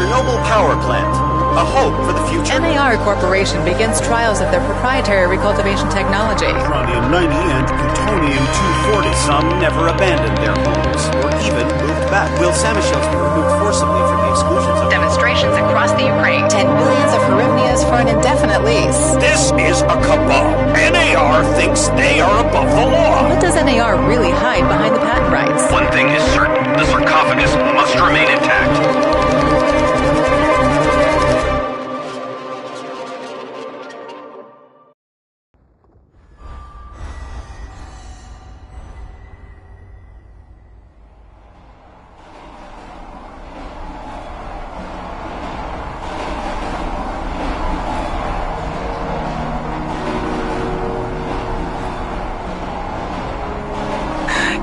Csernobil power plant. A hope for the future. NAR Corporation begins trials of their proprietary recultivation technology. Uranium-90 and plutonium-240. Some never abandoned their homes, or even moved back. Will Samishevs be removed forcibly from the exclusion zone? Demonstrations across the Ukraine. 10 billions of hryvnias for an indefinite lease. This is a cabal. NAR thinks they are above the law. What does NAR really hide behind the patent rights? One thing is certain. The sarcophagus must remain intact.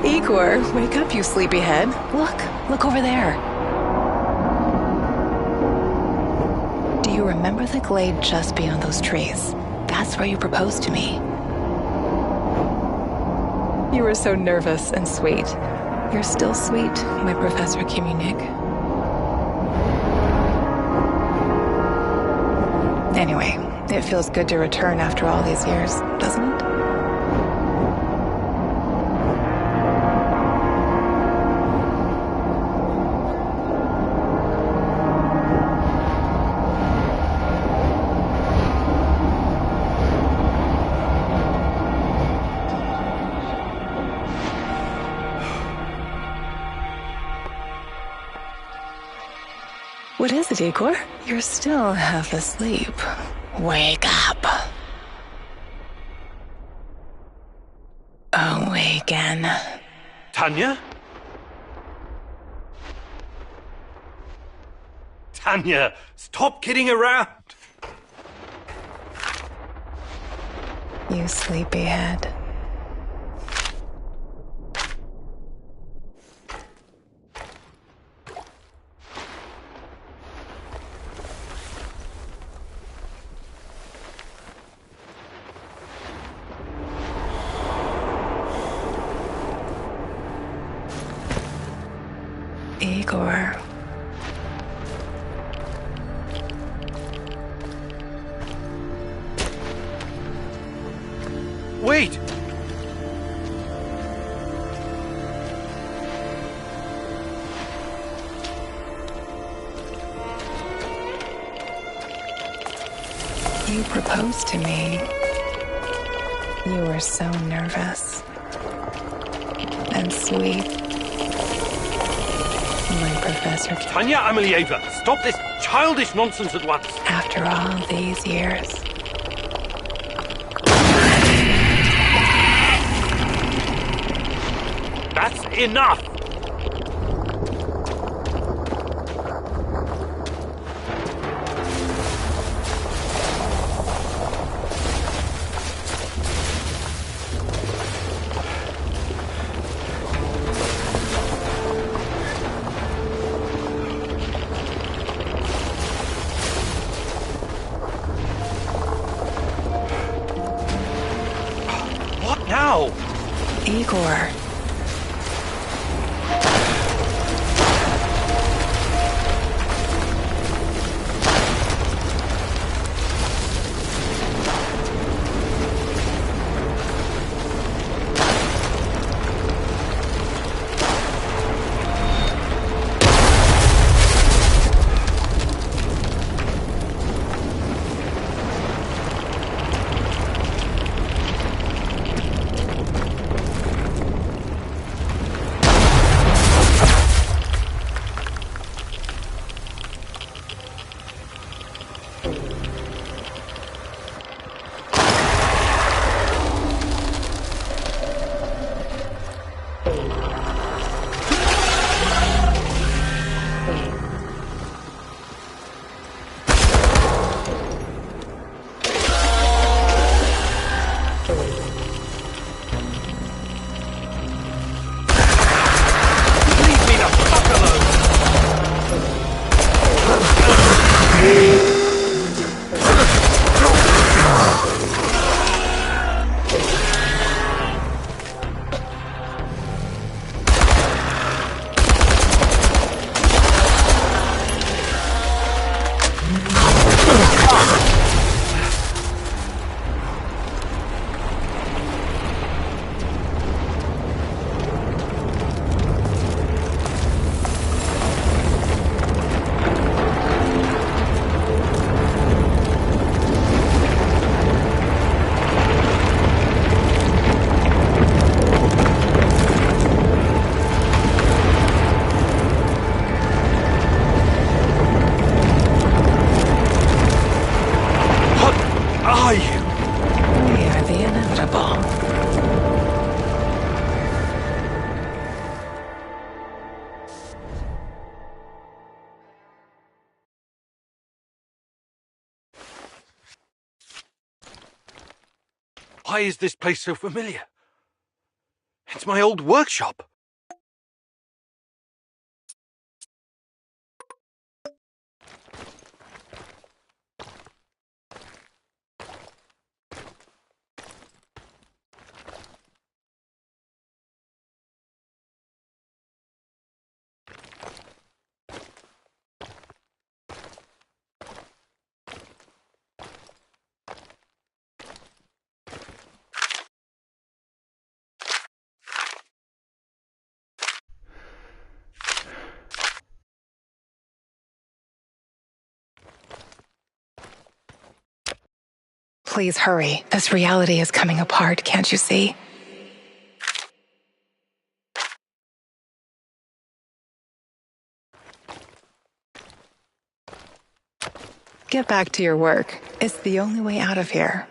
Igor, wake up, you sleepyhead. Look over there. Do you remember the glade just beyond those trees? That's where you proposed to me. You were so nervous and sweet. You're still sweet, my Professor Kimunik. Anyway, it feels good to return after all these years, doesn't it? What is it, Igor? You're still half asleep. Wake up. Awaken. Tanya? Tanya, stop kidding around. You sleepyhead. Igor. Wait! You proposed to me. You were so nervous. And sweet. My professor. Tanya Amelieva, stop this childish nonsense at once. After all these years. That's enough! What now? Igor. Why is this place so familiar? It's my old workshop. Please hurry. This reality is coming apart, can't you see? Get back to your work. It's the only way out of here.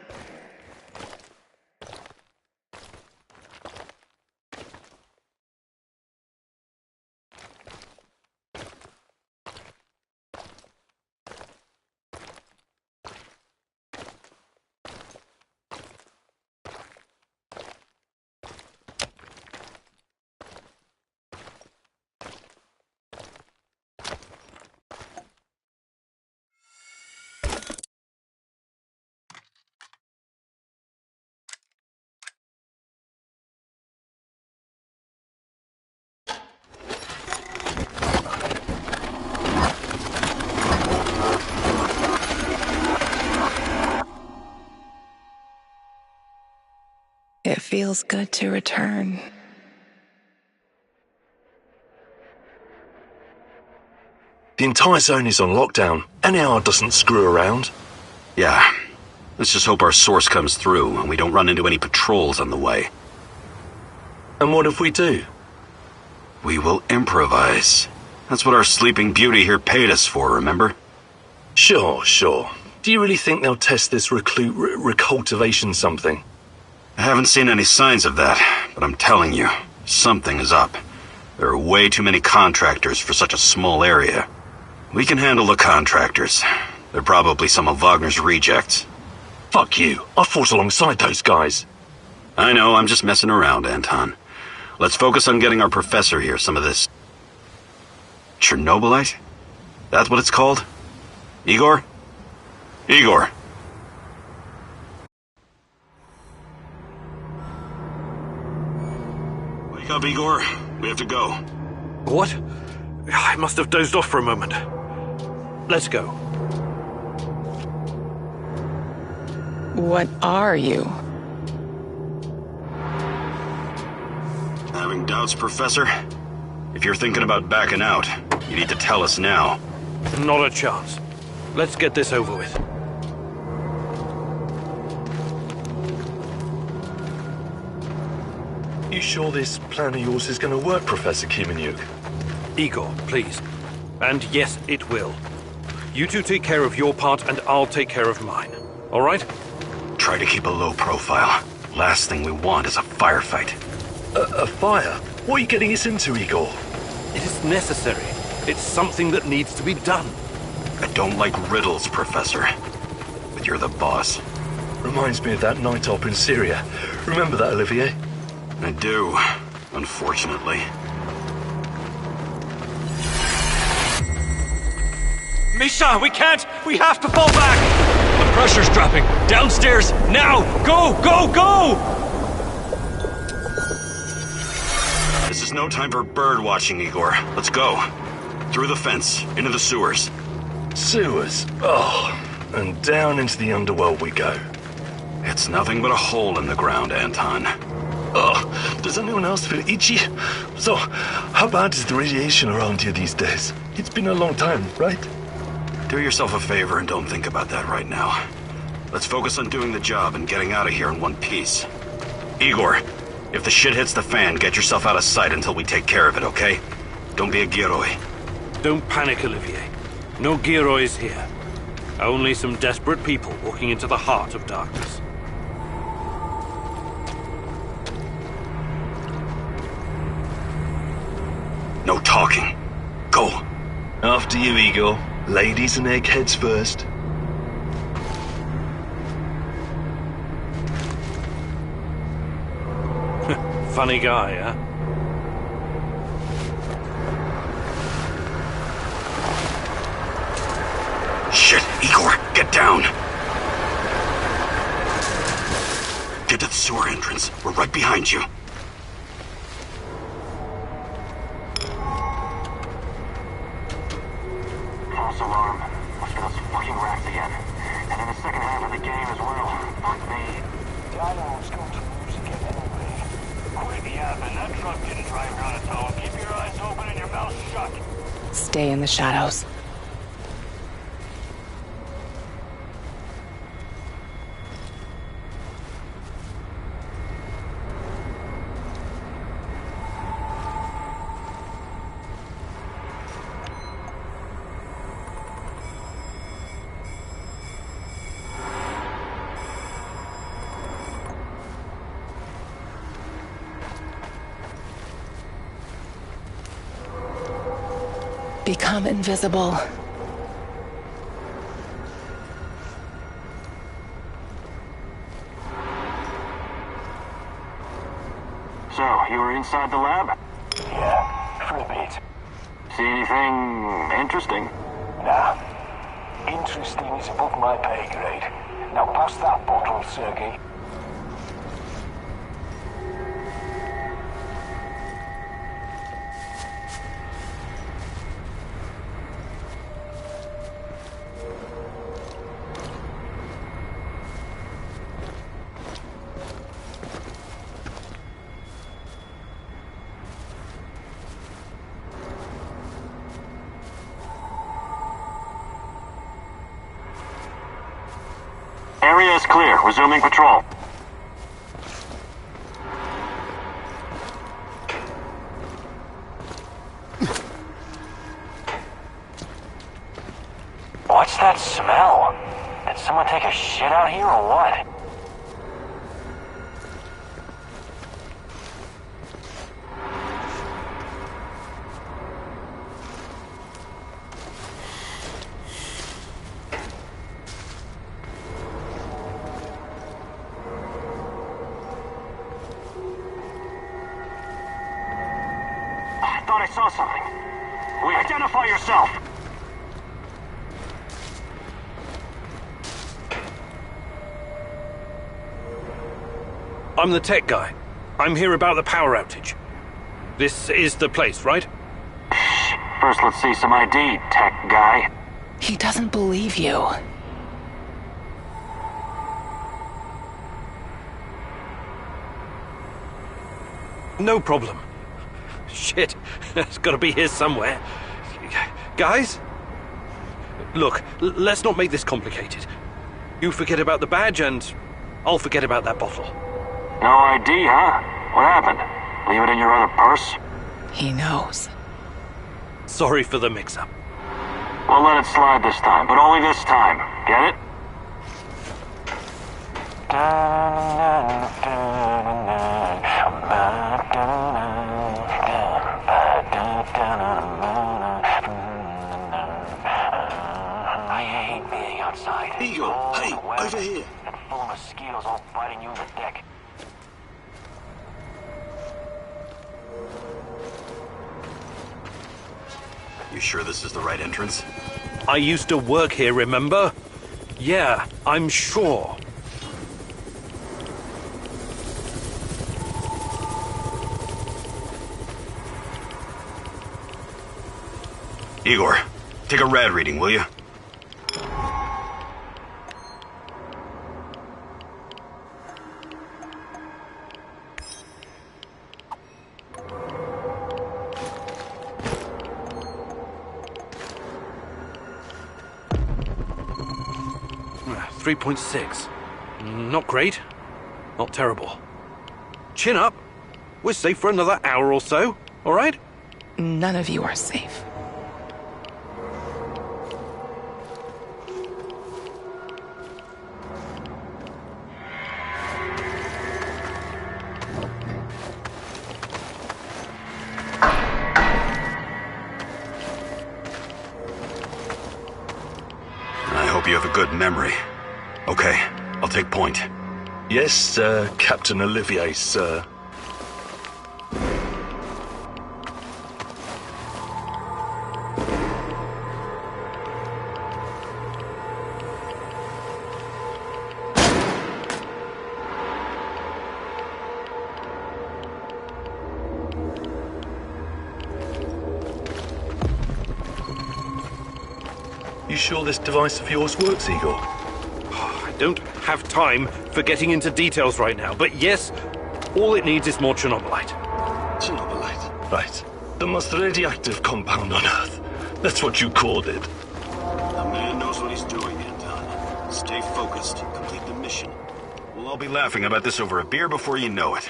It feels good to return. The entire zone is on lockdown, and AR doesn't screw around. Yeah, Let's just hope our source comes through and we don't run into any patrols on the way. And what if we do? We will improvise. That's what our Sleeping Beauty here paid us for, remember? Sure. Do you really think they'll test this recultivation something? I haven't seen any signs of that, but I'm telling you, something is up. There are way too many contractors for such a small area. We can handle the contractors. They're probably some of Wagner's rejects. Fuck you. I fought alongside those guys. I know, I'm just messing around, Anton. Let's focus on getting our professor here some of this... Chernobylite? That's what it's called? Igor? Igor. Wake up, Igor. We have to go. What? I must have dozed off for a moment. Let's go. What are you? Having doubts, Professor? If you're thinking about backing out, you need to tell us now. Not a chance. Let's get this over with. You sure this plan of yours is going to work, Professor Kimenyuk? Igor, please. And yes, it will. You two take care of your part and I'll take care of mine. All right? Try to keep a low profile. Last thing we want is a firefight. A fire? What are you getting us into, Igor? It is necessary. It's something that needs to be done. I don't like riddles, Professor. But you're the boss. Reminds me of that night op in Syria. Remember that, Olivier? I do, unfortunately. Misha, we can't! We have to fall back! The pressure's dropping. Downstairs, now! Go, go, go! This is no time for bird watching, Igor. Let's go. Through the fence, into the sewers. Sewers? Oh, and down into the underworld we go. It's nothing but a hole in the ground, Anton. Oh, does anyone else feel itchy? So, how bad is the radiation around here these days? It's been a long time, right? Do yourself a favor and don't think about that right now. Let's focus on doing the job and getting out of here in one piece. Igor, if the shit hits the fan, get yourself out of sight until we take care of it, okay? Don't be a Giroi. Don't panic, Olivier. No Giroids here. Only some desperate people walking into the heart of darkness. No talking. Go. After you, Igor. Ladies and eggheads first. Funny guy, huh? Shit, Igor, get down! Get to the sewer entrance. We're right behind you. False alarm. Must be those fucking rats again. And in the second half of the game as well. Fuck me. Dialogue's going to lose again anyway. Quit yapping. That truck didn't drive on its own. Keep your eyes open and your mouth shut. Stay in the shadows. Become invisible. So, you were inside the lab? Yeah, for a bit. See anything interesting? Nah. Interesting is above my pay grade. Now pass that bottle, Sergei. Area is clear. Resuming patrol. What's that smell? Did someone take a shit out here or what? I thought I saw something. Identify yourself. I'm the tech guy. I'm here about the power outage. This is the place, right? First, let's see some ID, tech guy. He doesn't believe you. No problem. Shit, it's gotta be here somewhere. Guys? Look, let's not make this complicated. You forget about the badge and I'll forget about that bottle. No ID, huh? What happened? Leave it in your other purse? He knows. Sorry for the mix-up. We'll let it slide this time, but only this time. Get it? I hate being outside. Eagle, hey, over here. And full of mosquitoes all biting you in the dick. You sure this is the right entrance? I used to work here, remember? Yeah, I'm sure. Igor, take a rad reading, will you? Ah, 3.6. Not great. Not terrible. Chin up. We're safe for another hour or so, all right? None of you are safe. I hope you have a good memory. Okay, I'll take point. Yes, sir, Captain Olivier, sir. You sure this device of yours works, Igor? I don't have time for getting into details right now, but yes, all it needs is more Chernobylite. Csernobilite. Right. The most radioactive compound on Earth. That's what you called it. The man knows what he's doing, Anton. Stay focused. Complete the mission. We'll all be laughing about this over a beer before you know it.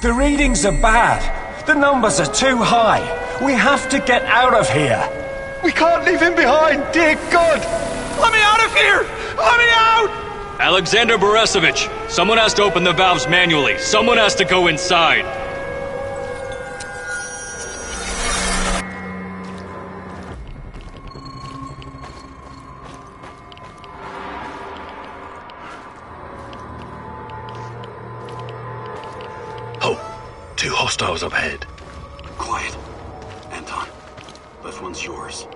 The readings are bad. The numbers are too high. We have to get out of here. We can't leave him behind, dear God! Let me out of here! Let me out! Alexander Borisovich, someone has to open the valves manually. Someone has to go inside. Oh, two hostiles up ahead. Quiet. Anton, left one's yours.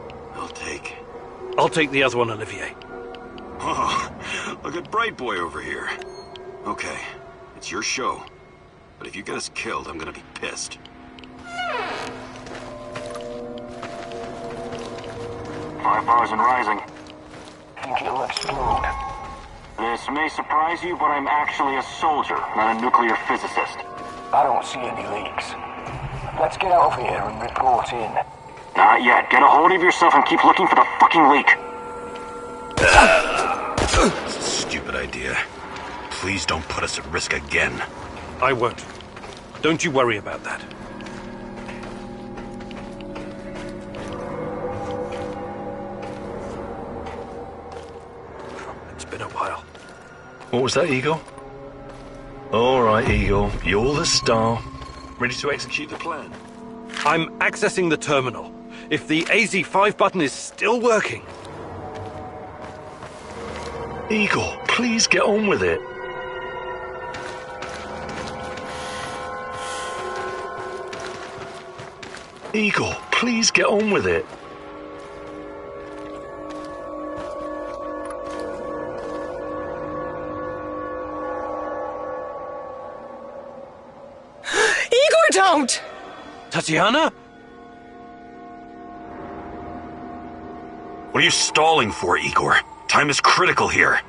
I'll take the other one, Olivier. Oh, look at Bright Boy over here. Okay, it's your show. But if you get us killed, I'm gonna be pissed. 5 bars and rising. Think it'll explode? This may surprise you, but I'm actually a soldier, not a nuclear physicist. I don't see any leaks. Let's get out of here and report in. Not yet. Get a hold of yourself and keep looking for the fucking leak. It's a stupid idea. Please don't put us at risk again. I won't. Don't you worry about that. It's been a while. What was that, Eagle? All right, Eagle. You're the star. Ready to execute the plan? I'm accessing the terminal. If the AZ5 button is still working... Eagle, please get on with it. Eagle, please get on with it. Igor, don't! Tatiana? What are you stalling for, Igor? Time is critical here.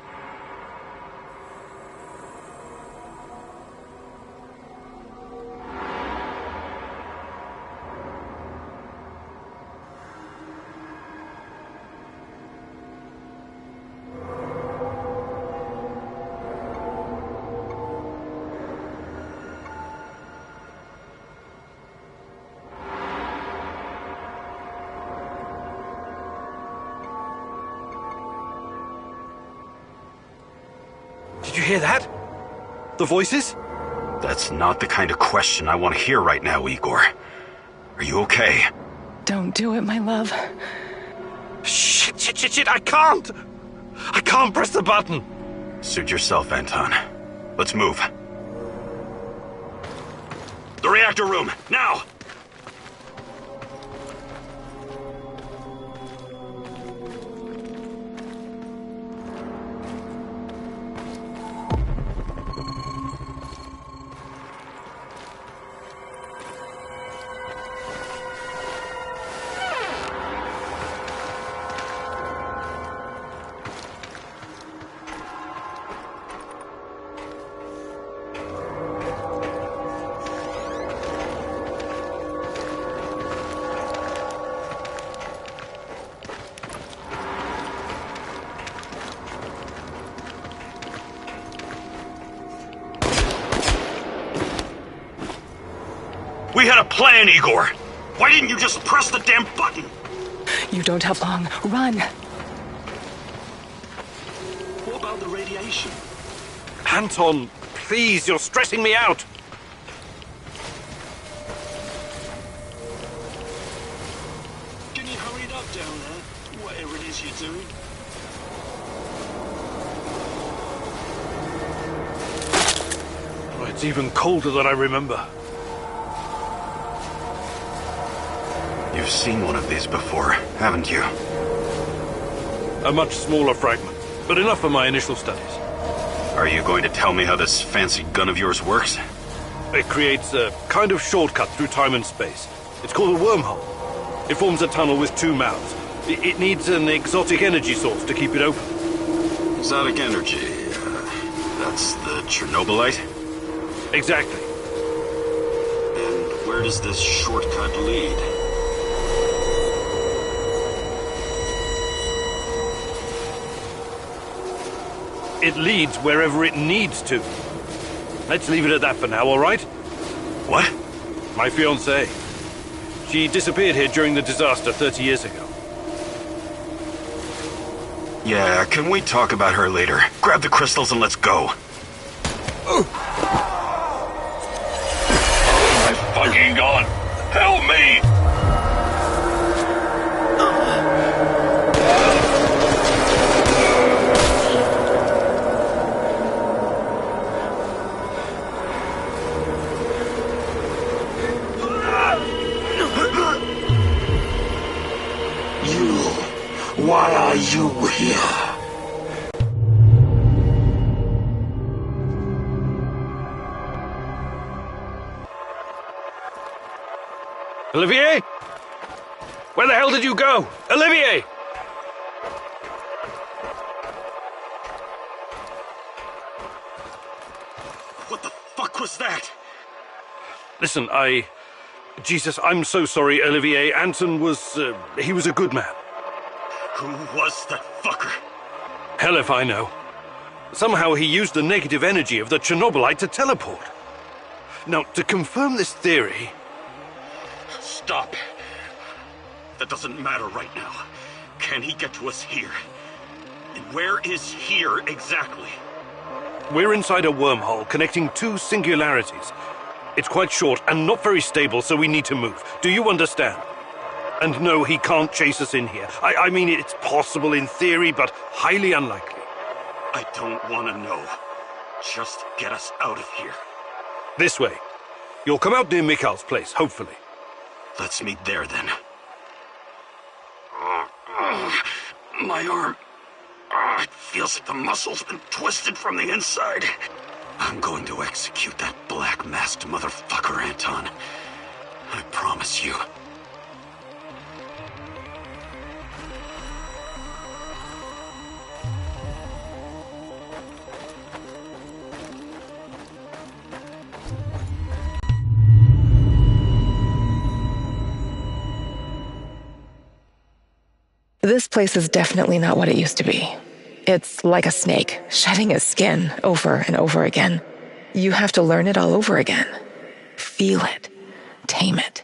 Did you hear that? The voices? That's not the kind of question I want to hear right now, Igor. Are you okay? Don't do it, my love. Shit, I can't! I can't press the button! Suit yourself, Anton. Let's move. The reactor room, now! We had a plan, Igor! Why didn't you just press the damn button? You don't have long. Run! What about the radiation? Anton, please, you're stressing me out! Can you hurry it up down there? Whatever it is you're doing. Oh, it's even colder than I remember. You've seen one of these before, haven't you? A much smaller fragment, but enough for my initial studies. Are you going to tell me how this fancy gun of yours works? It creates a kind of shortcut through time and space. It's called a wormhole. It forms a tunnel with two mouths. It needs an exotic energy source to keep it open. Exotic energy. That's the Chernobylite? Exactly. And where does this shortcut lead? It leads wherever it needs to. Let's leave it at that for now, all right? What? My fiancée. She disappeared here during the disaster 30 years ago. Yeah, can we talk about her later? Grab the crystals and let's go. Oh my fucking god! Help me! Why are you here? Olivier? Where the hell did you go? Olivier! was that? Listen, Jesus, I'm so sorry, Olivier. Anton was, he was a good man. Who was that fucker? Hell if I know. Somehow he used the negative energy of the Chernobylite to teleport. Now, to confirm this theory... Stop. That doesn't matter right now. Can he get to us here? And where is here exactly? We're inside a wormhole connecting two singularities. It's quite short and not very stable, so we need to move. Do you understand? And no, he can't chase us in here. I mean, it's possible in theory, but highly unlikely. I don't want to know. Just get us out of here. This way. You'll come out near Mikhail's place, hopefully. Let's meet there, then. My arm. It feels like the muscle's been twisted from the inside. I'm going to execute that black-masked motherfucker, Anton. I promise you. This place is definitely not what it used to be. It's like a snake, shedding its skin over and over again. You have to learn it all over again. Feel it. Tame it.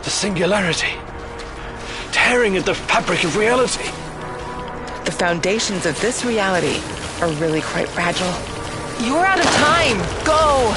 The singularity. Tearing at the fabric of reality. The foundations of this reality are really quite fragile. You're out of time! Go!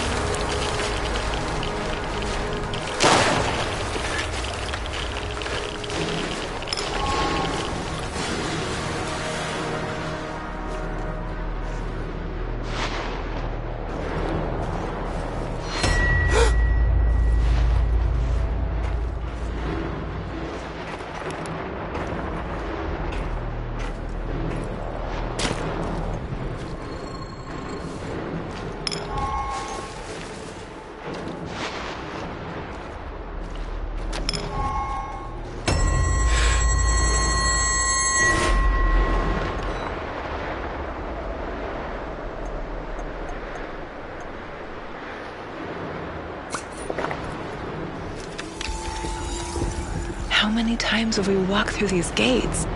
How many times have we walked through these gates?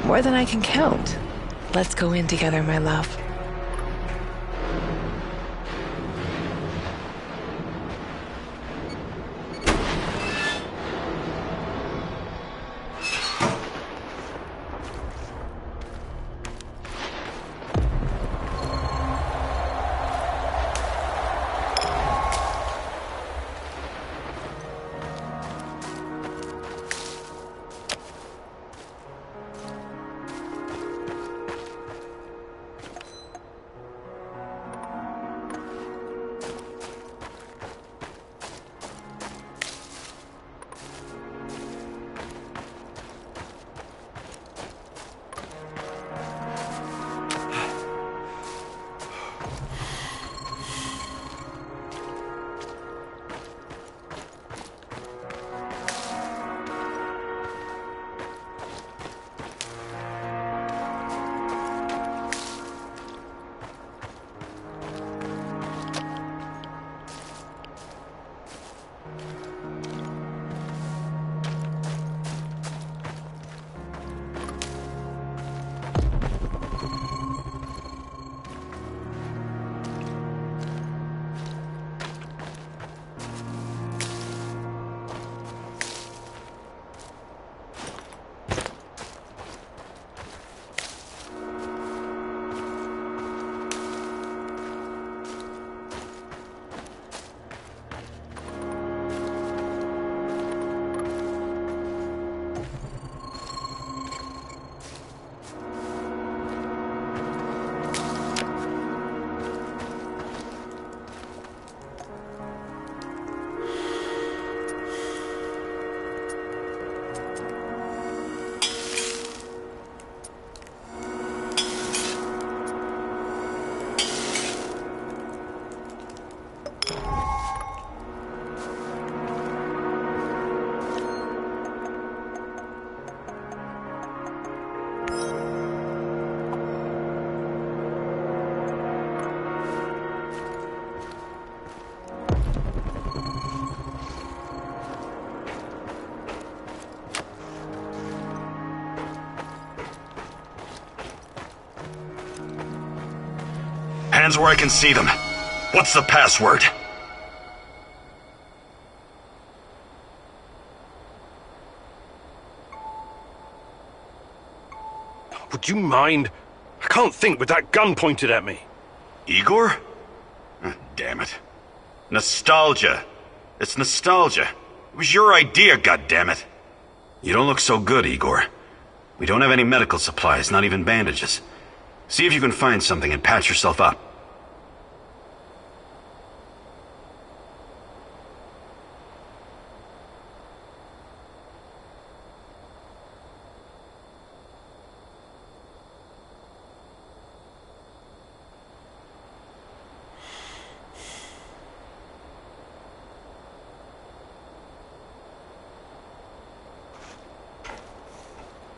More than I can count. Let's go in together, my love. hands where I can see them. What's the password? Would you mind? I can't think with that gun pointed at me. Igor? Damn it. Nostalgia. It's nostalgia. It was your idea, goddammit. You don't look so good, Igor. We don't have any medical supplies, not even bandages. See if you can find something and patch yourself up.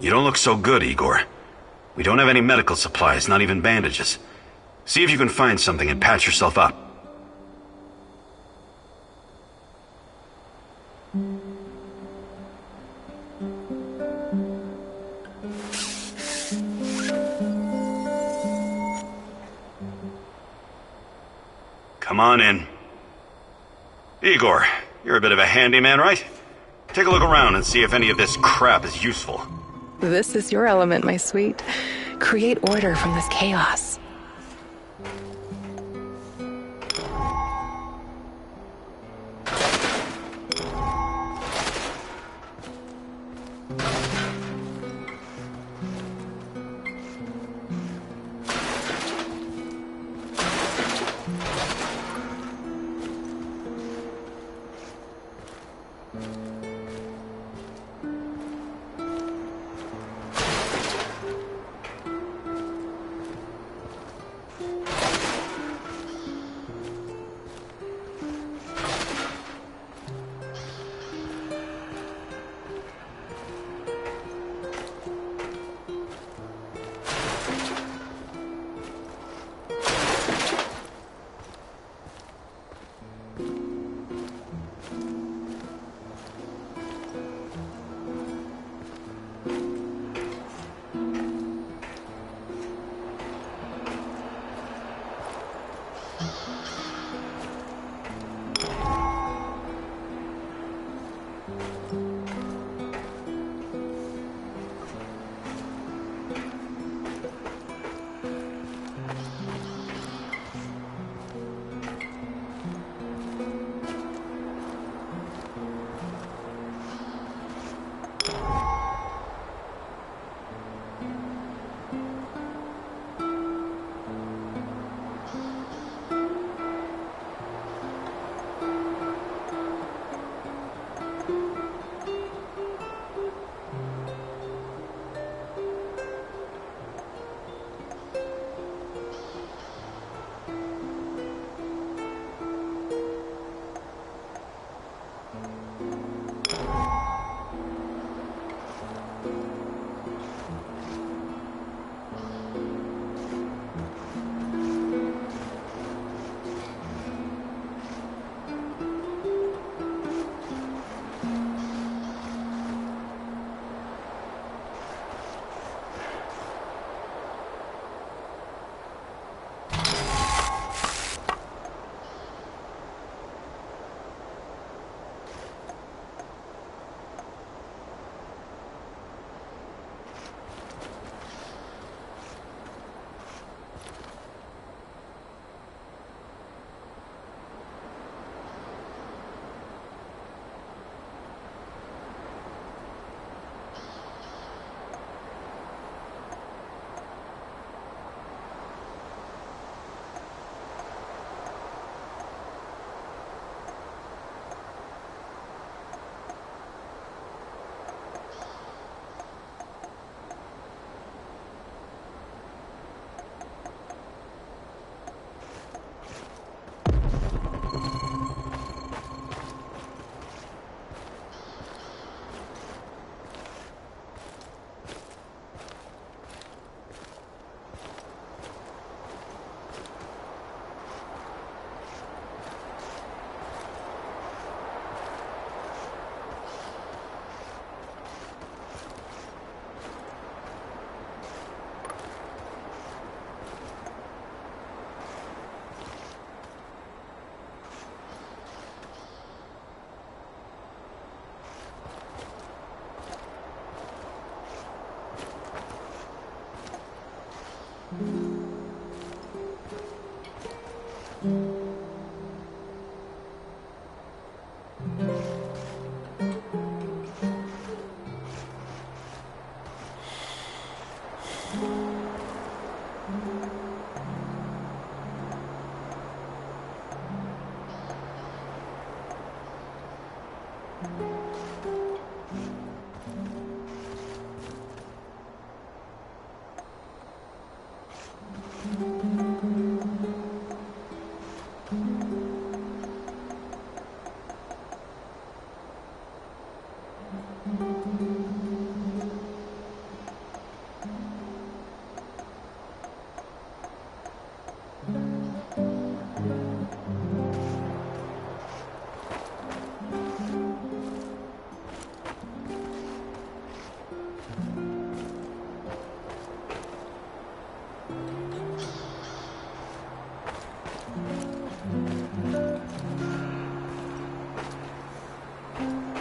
You don't look so good, Igor. We don't have any medical supplies, not even bandages. See if you can find something and patch yourself up. Come on in. Igor, you're a bit of a handyman, right? Take a look around and see if any of this crap is useful. This is your element, my sweet. Create order from this chaos.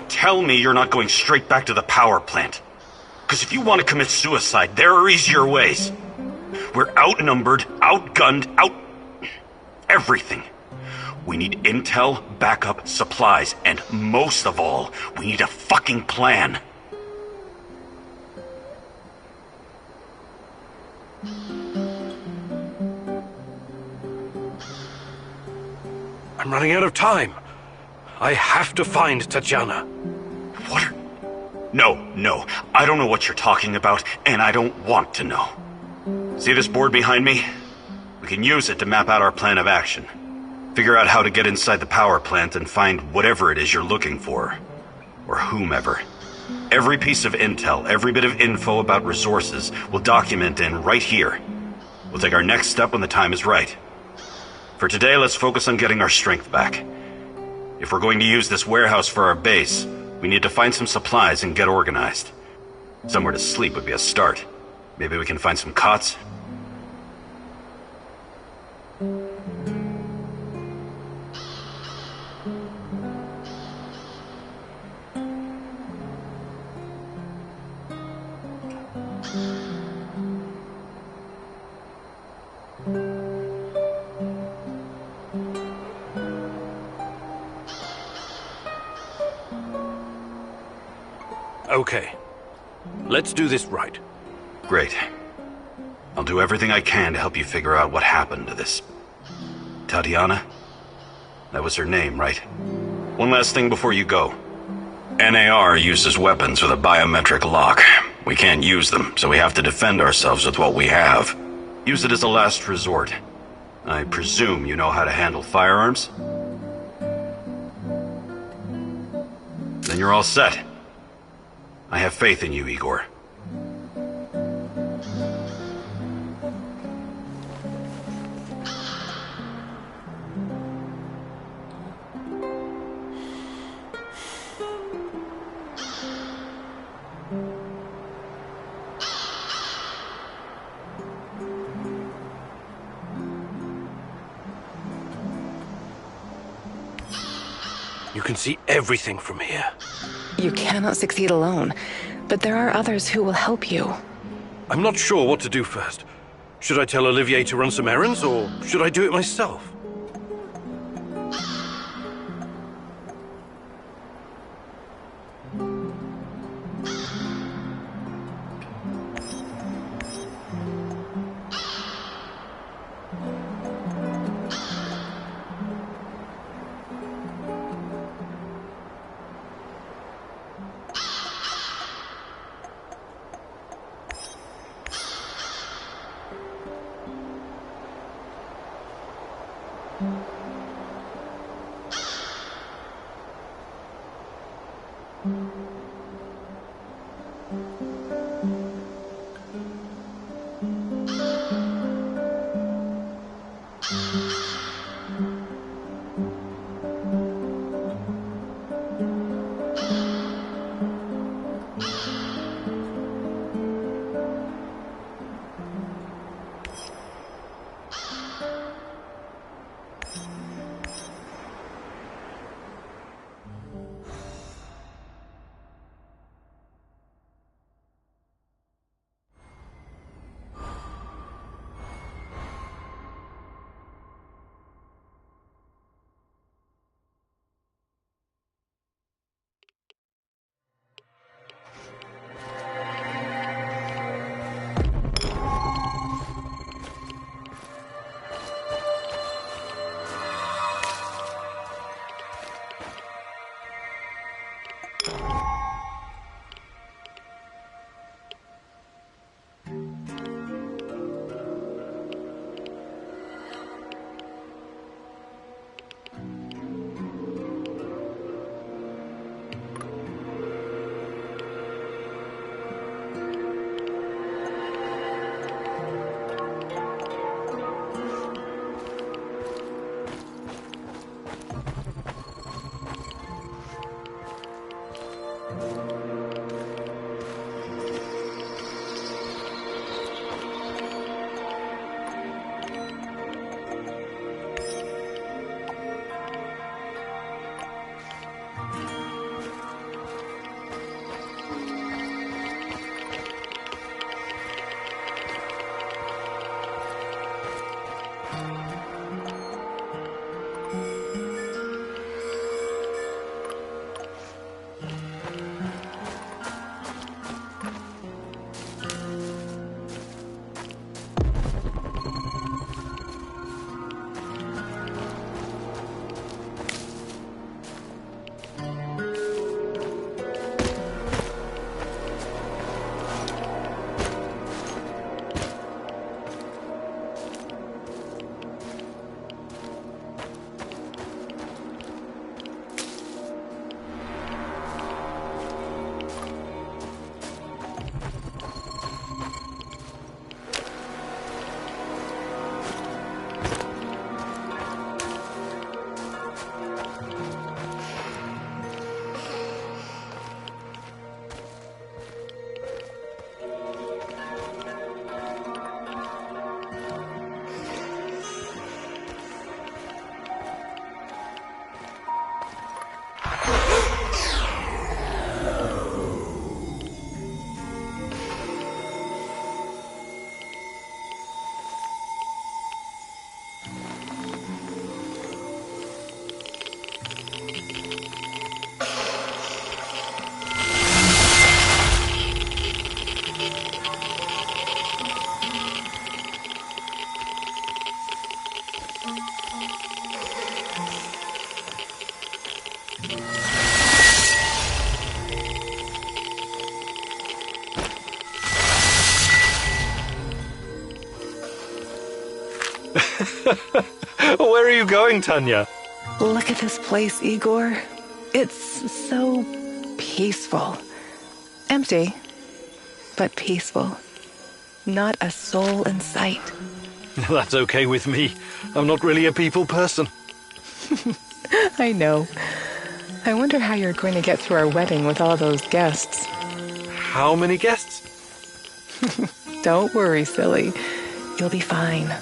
Tell me you're not going straight back to the power plant. Because if you want to commit suicide, there are easier ways. We're outnumbered, outgunned, everything. We need intel, backup, supplies, and most of all, we need a fucking plan. I'm running out of time. I have to find Tatiana. What are... No, I don't know what you're talking about, and I don't want to know. See this board behind me? We can use it to map out our plan of action. Figure out how to get inside the power plant and find whatever it is you're looking for. Or whomever. Every piece of intel, every bit of info about resources, we'll document in right here. We'll take our next step when the time is right. For today, let's focus on getting our strength back. If we're going to use this warehouse for our base, we need to find some supplies and get organized. Somewhere to sleep would be a start. Maybe we can find some cots? Okay. Let's do this right. Great. I'll do everything I can to help you figure out what happened to this... Tatiana? That was her name, right? One last thing before you go. NAR uses weapons with a biometric lock. We can't use them, so we have to defend ourselves with what we have. Use it as a last resort. I presume you know how to handle firearms? Then you're all set. I have faith in you, Igor. You can see everything from here. You cannot succeed alone, but there are others who will help you. I'm not sure what to do first. Should I tell Olivier to run some errands, or should I do it myself? Where are you going, Tanya? Look at this place, Igor. It's so peaceful. Empty, but peaceful. Not a soul in sight. That's okay with me. I'm not really a people person. I know. I wonder how you're going to get through our wedding with all those guests. How many guests? Don't worry, silly. You'll be fine.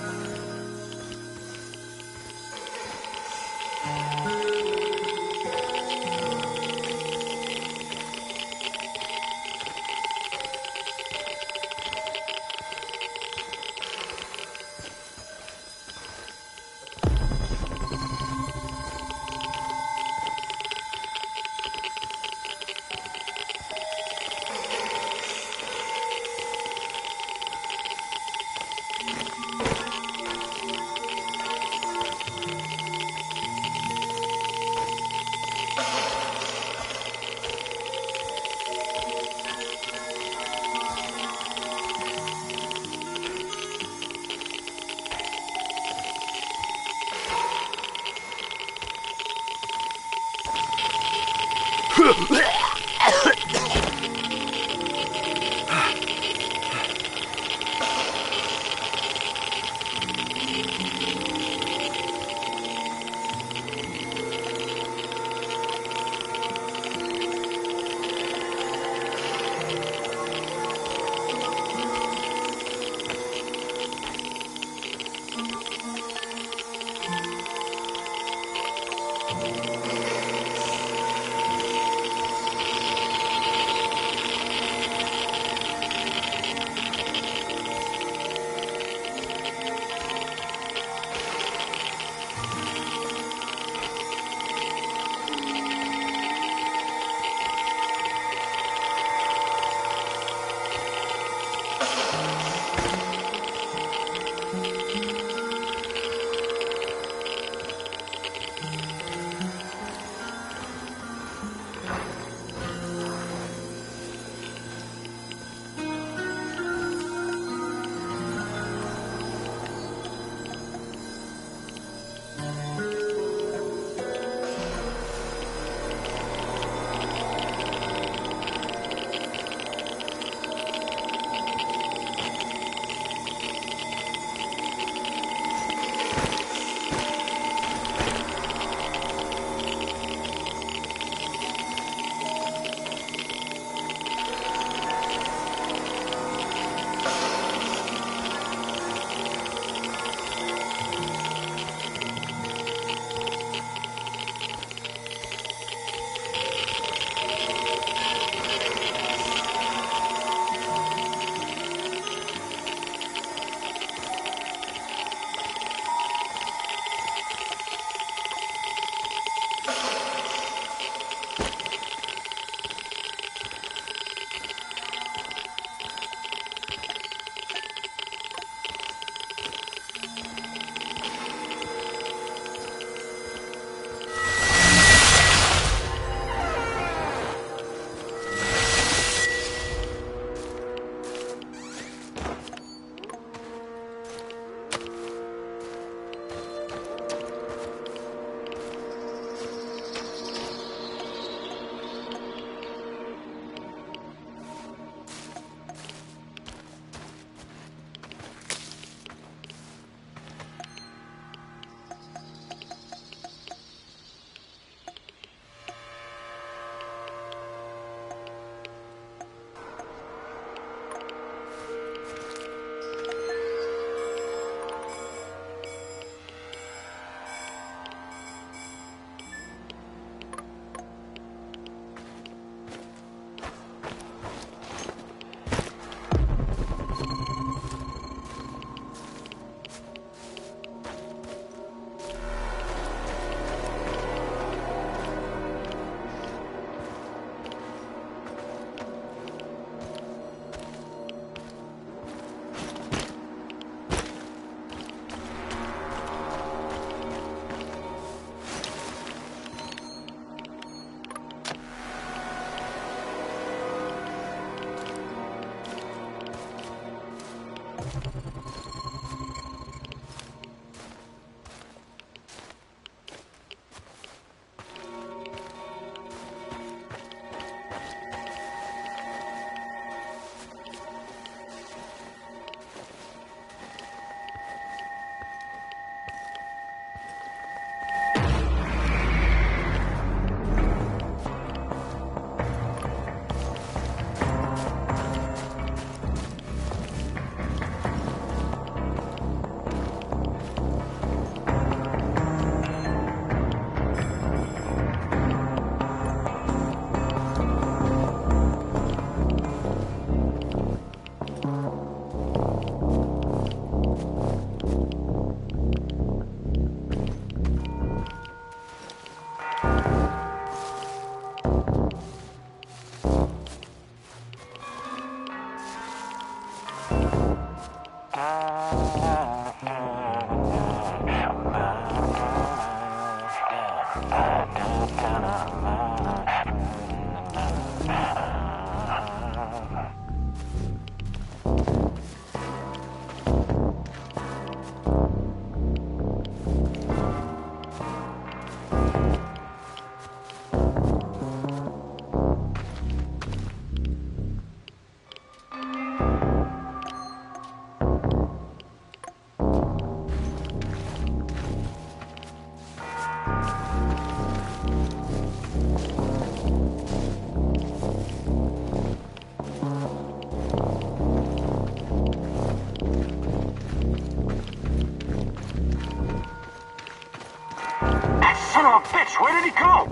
Son of a bitch, where did he go?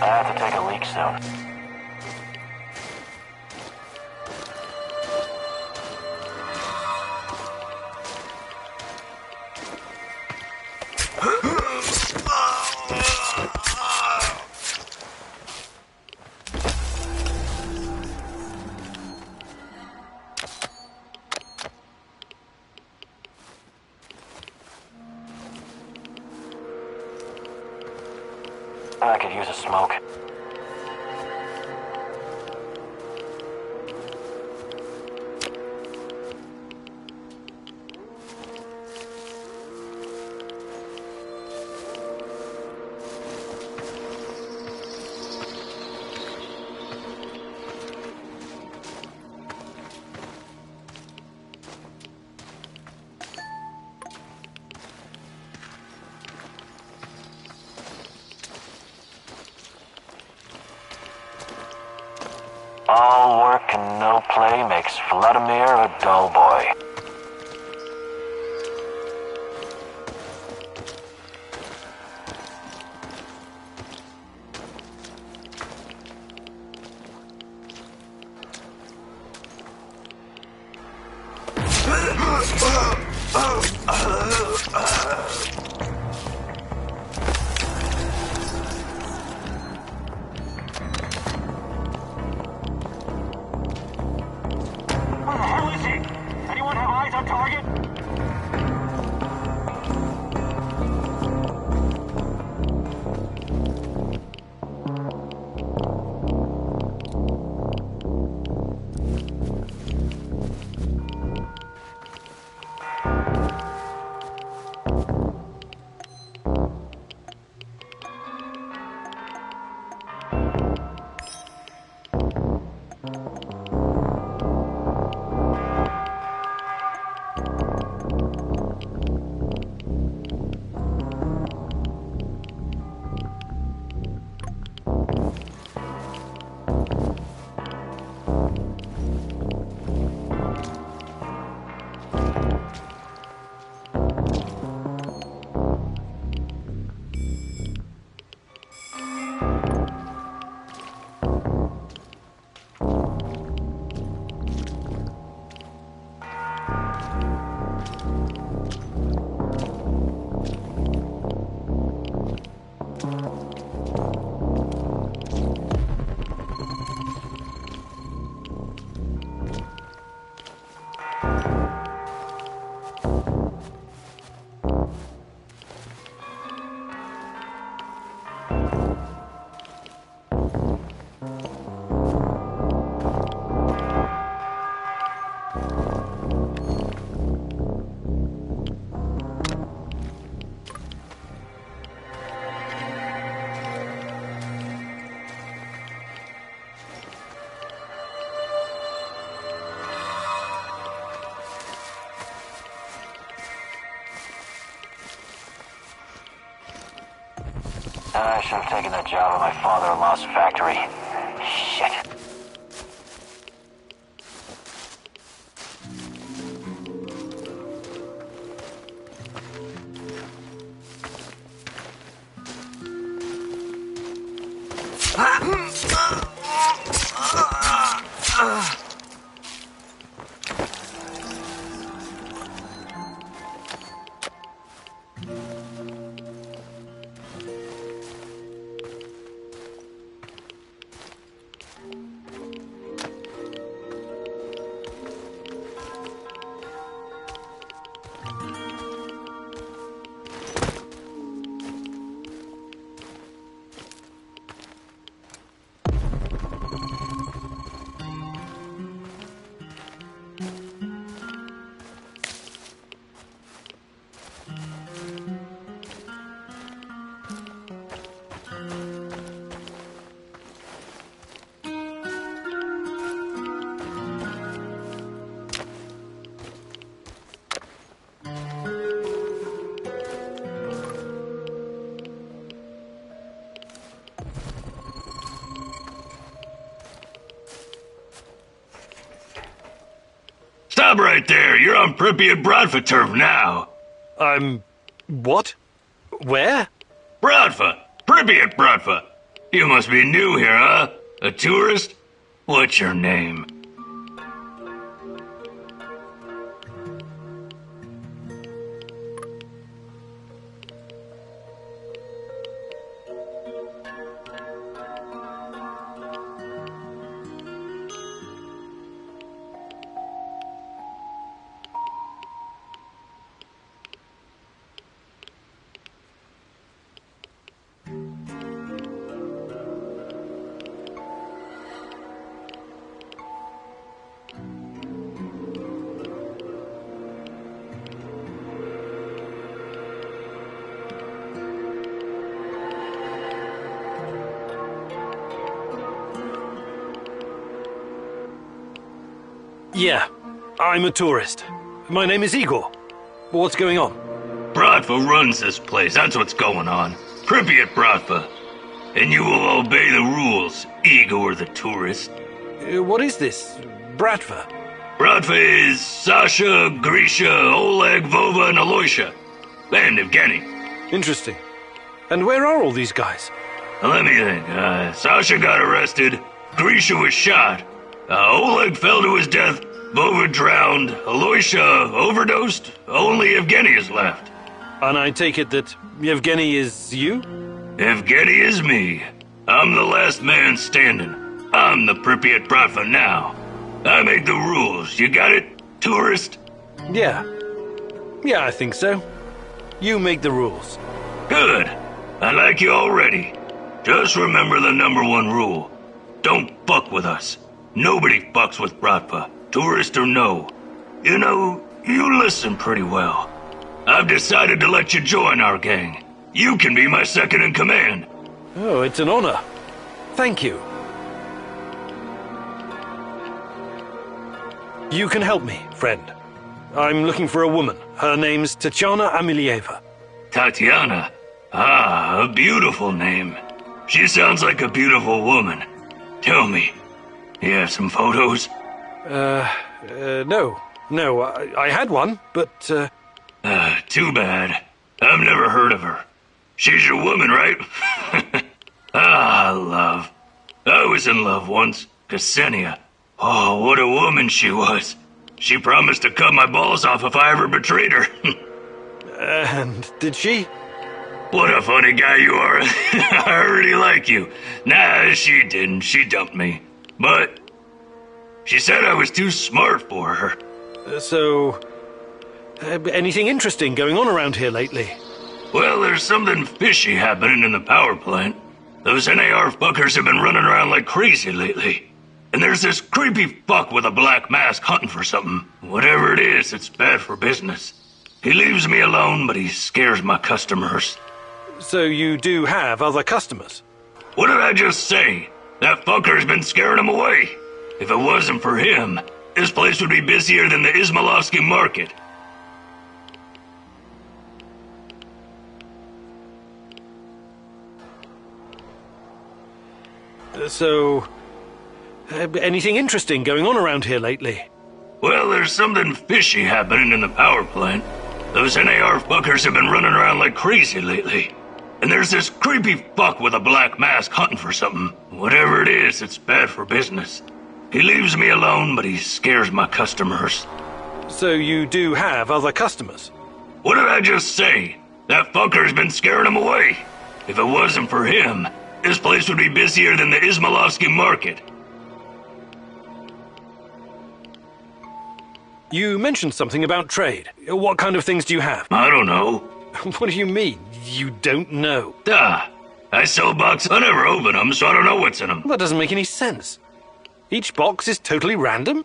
I have to take a leak soon. I could use a smoke. All work and no play makes Vladimir a dull boy. Where the hell is he? Anyone have eyes on target? I should have taken that job at my father-in-law's factory. Shit. Stop right there. You're on Pripyat Bradford turf now. I'm What? Where? Bratva! Pripyat Bratva! You must be new here, huh? A tourist? What's your name? Yeah, I'm a tourist. My name is Igor. What's going on? Bratva runs this place, that's what's going on. Pripyat Bratva. And you will obey the rules, Igor the tourist. What is this? Bratva? Bratva is Sasha, Grisha, Oleg, Vova, and Aloysia. And Evgeny. Interesting. And where are all these guys? Let me think. Sasha got arrested. Grisha was shot. Oleg fell to his death. Vova drowned. Aloysia overdosed. Only Evgeny is left. And I take it that Yevgeny is you? Evgeny is me. I'm the last man standing. I'm the Pripyat Bratva now. I make the rules. You got it, tourist? Yeah. Yeah, I think so. You make the rules. Good. I like you already. Just remember the #1 rule. Don't fuck with us. Nobody fucks with Bratva, tourist or no. You know, you listen pretty well. I've decided to let you join our gang. You can be my second in command. Oh, it's an honor. Thank you. You can help me, friend. I'm looking for a woman. Her name's Tatiana Amelieva. Tatiana? Ah, a beautiful name. She sounds like a beautiful woman. Tell me, you have some photos? No. No, I had one, but, Too bad. I've never heard of her. She's your woman, right? Ah, love. I was in love once. Ksenia. Oh, what a woman she was. She promised to cut my balls off if I ever betrayed her. And did she? What a funny guy you are. I really like you. Nah, she didn't. She dumped me. But she said I was too smart for her. Anything interesting going on around here lately? Well, there's something fishy happening in the power plant. Those NAR fuckers have been running around like crazy lately. And there's this creepy fuck with a black mask hunting for something. Whatever it is, it's bad for business. He leaves me alone, but he scares my customers. So you do have other customers? What did I just say? That fucker's been scaring them away. If it wasn't for him, this place would be busier than the Izmailovsky market. Anything interesting going on around here lately? Well, there's something fishy happening in the power plant. Those NAR fuckers have been running around like crazy lately. And there's this creepy fuck with a black mask hunting for something. Whatever it is, it's bad for business. He leaves me alone, but he scares my customers. So you do have other customers? What did I just say? That fucker's been scaring them away. If it wasn't for him, this place would be busier than the Izmailovsky market. You mentioned something about trade. What kind of things do you have? I don't know. What do you mean, you don't know? I sell boxes. I never open them, so I don't know what's in them. That doesn't make any sense. Each box is totally random?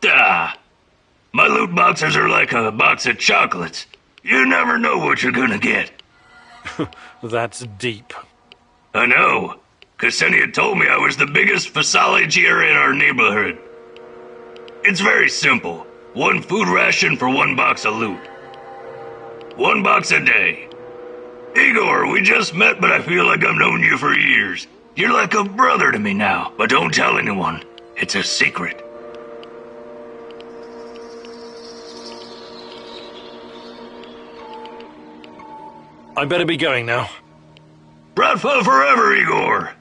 My loot boxes are like a box of chocolates. You never know what you're gonna get. That's deep. I know. Ksenia told me I was the biggest fasolagier in our neighborhood. It's very simple. 1 food ration for 1 box of loot. 1 box a day. Igor, we just met, but I feel like I've known you for years. You're like a brother to me now, but don't tell anyone. It's a secret. I better be going now. Bratva forever, Igor!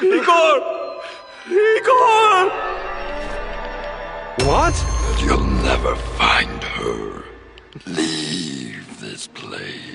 Igor! Igor! What? You'll never find her. Leave this place.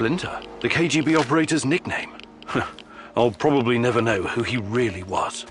Splinter, the KGB operator's nickname. I'll probably never know who he really was.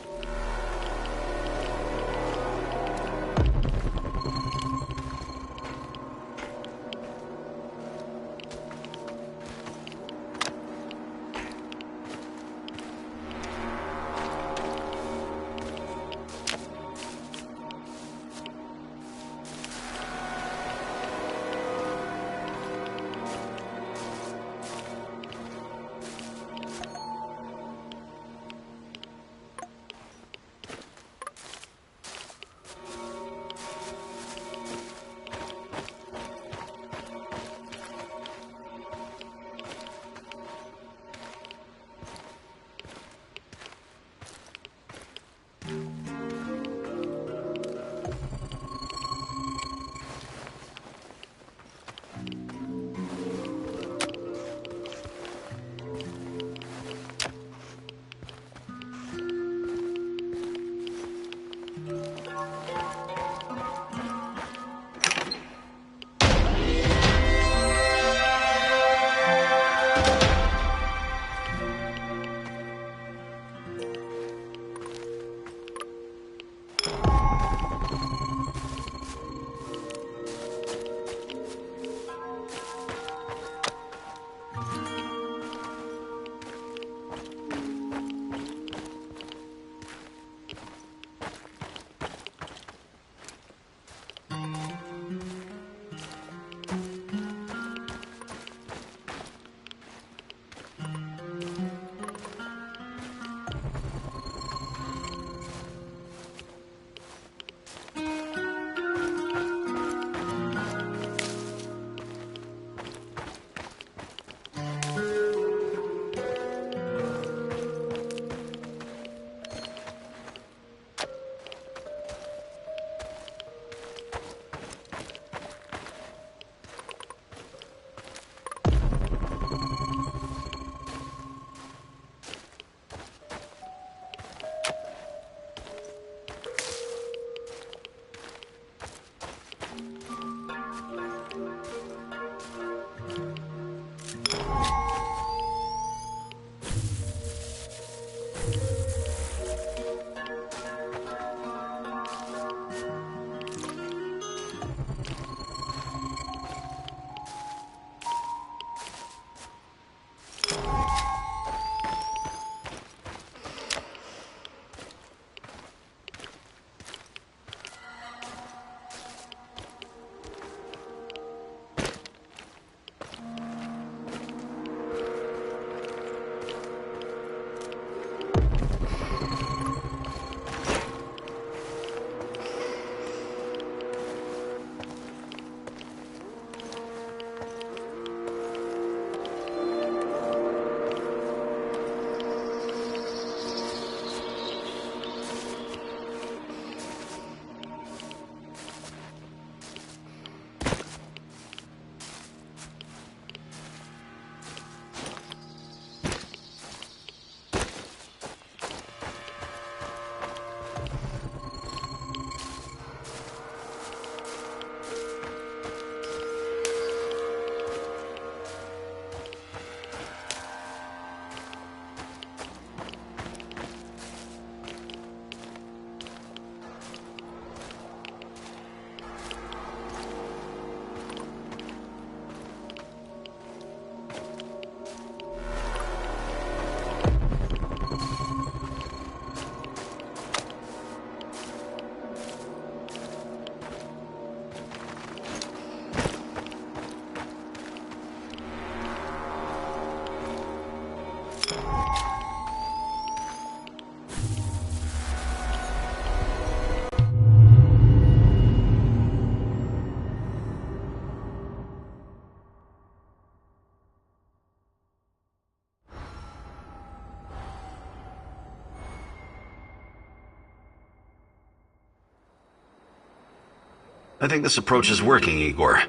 I think this approach is working, Igor.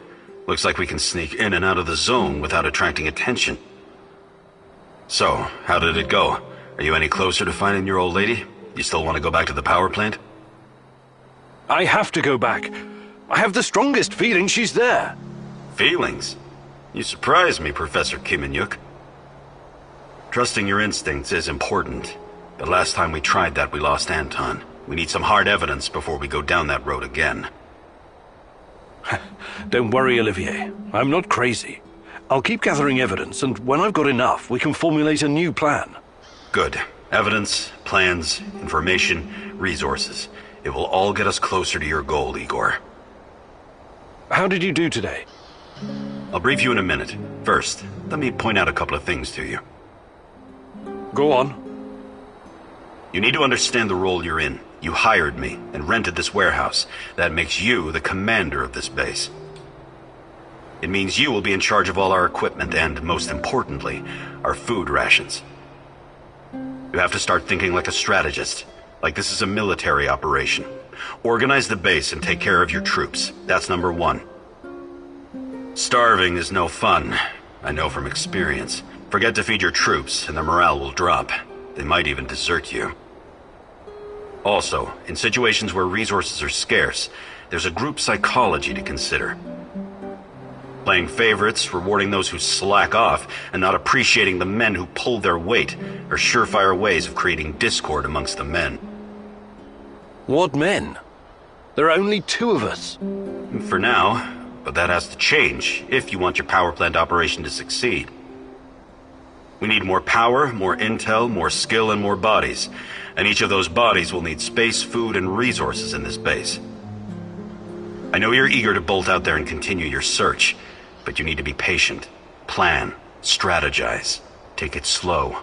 Looks like we can sneak in and out of the zone without attracting attention. So, how did it go? Are you any closer to finding your old lady? You still want to go back to the power plant? I have to go back. I have the strongest feeling she's there. Feelings? You surprise me, Professor Kiminyuk. Trusting your instincts is important, but last time we tried that, we lost Anton. We need some hard evidence before we go down that road again. Don't worry, Olivier. I'm not crazy. I'll keep gathering evidence, and when I've got enough, we can formulate a new plan. Good. Evidence, plans, information, resources. It will all get us closer to your goal, Igor. How did you do today? I'll brief you in a minute. First, let me point out a couple of things to you. Go on. You need to understand the role you're in. You hired me and rented this warehouse. That makes you the commander of this base. It means you will be in charge of all our equipment and, most importantly, our food rations. You have to start thinking like a strategist, like this is a military operation. Organize the base and take care of your troops. That's number one. Starving is no fun. I know from experience. Forget to feed your troops and their morale will drop. They might even desert you. Also, in situations where resources are scarce, there's a group psychology to consider. Playing favorites, rewarding those who slack off, and not appreciating the men who pull their weight are surefire ways of creating discord amongst the men. What men? There are only 2 of us. For now, but that has to change if you want your power plant operation to succeed. We need more power, more intel, more skill, and more bodies. And each of those bodies will need space, food, and resources in this base. I know you're eager to bolt out there and continue your search, but you need to be patient, plan, strategize, take it slow.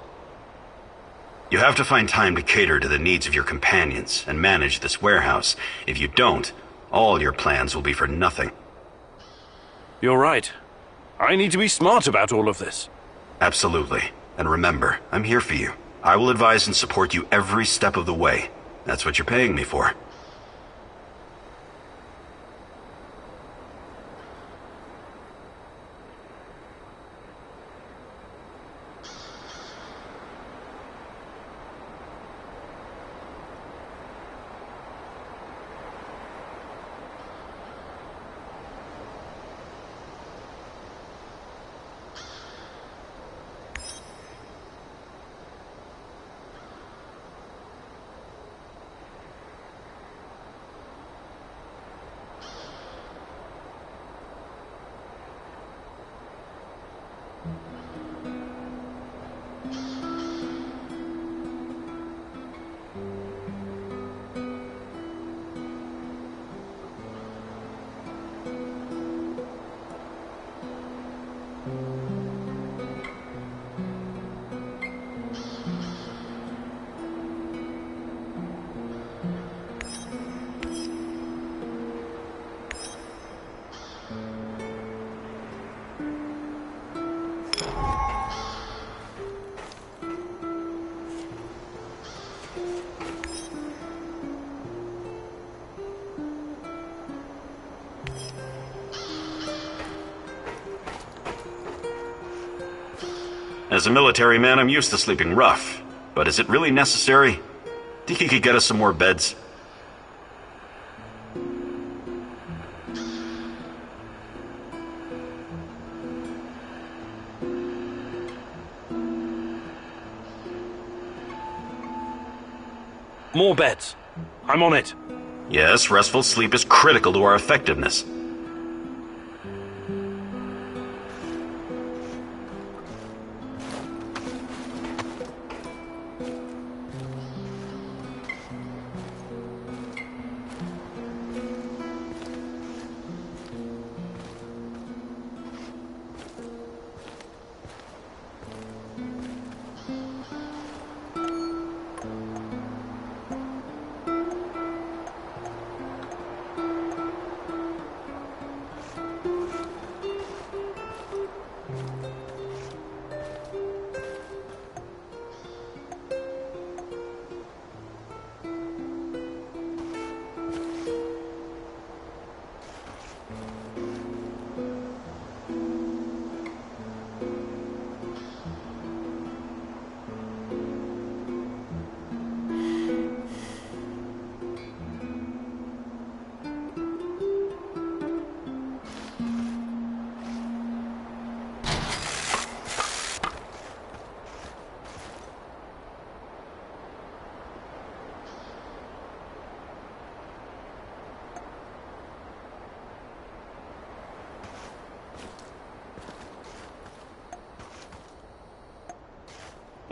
You have to find time to cater to the needs of your companions and manage this warehouse. If you don't, all your plans will be for nothing. You're right. I need to be smart about all of this. Absolutely. And remember, I'm here for you. I will advise and support you every step of the way. That's what you're paying me for. As a military man, I'm used to sleeping rough. But is it really necessary? Think you could get us some more beds? More beds. I'm on it. Yes, restful sleep is critical to our effectiveness.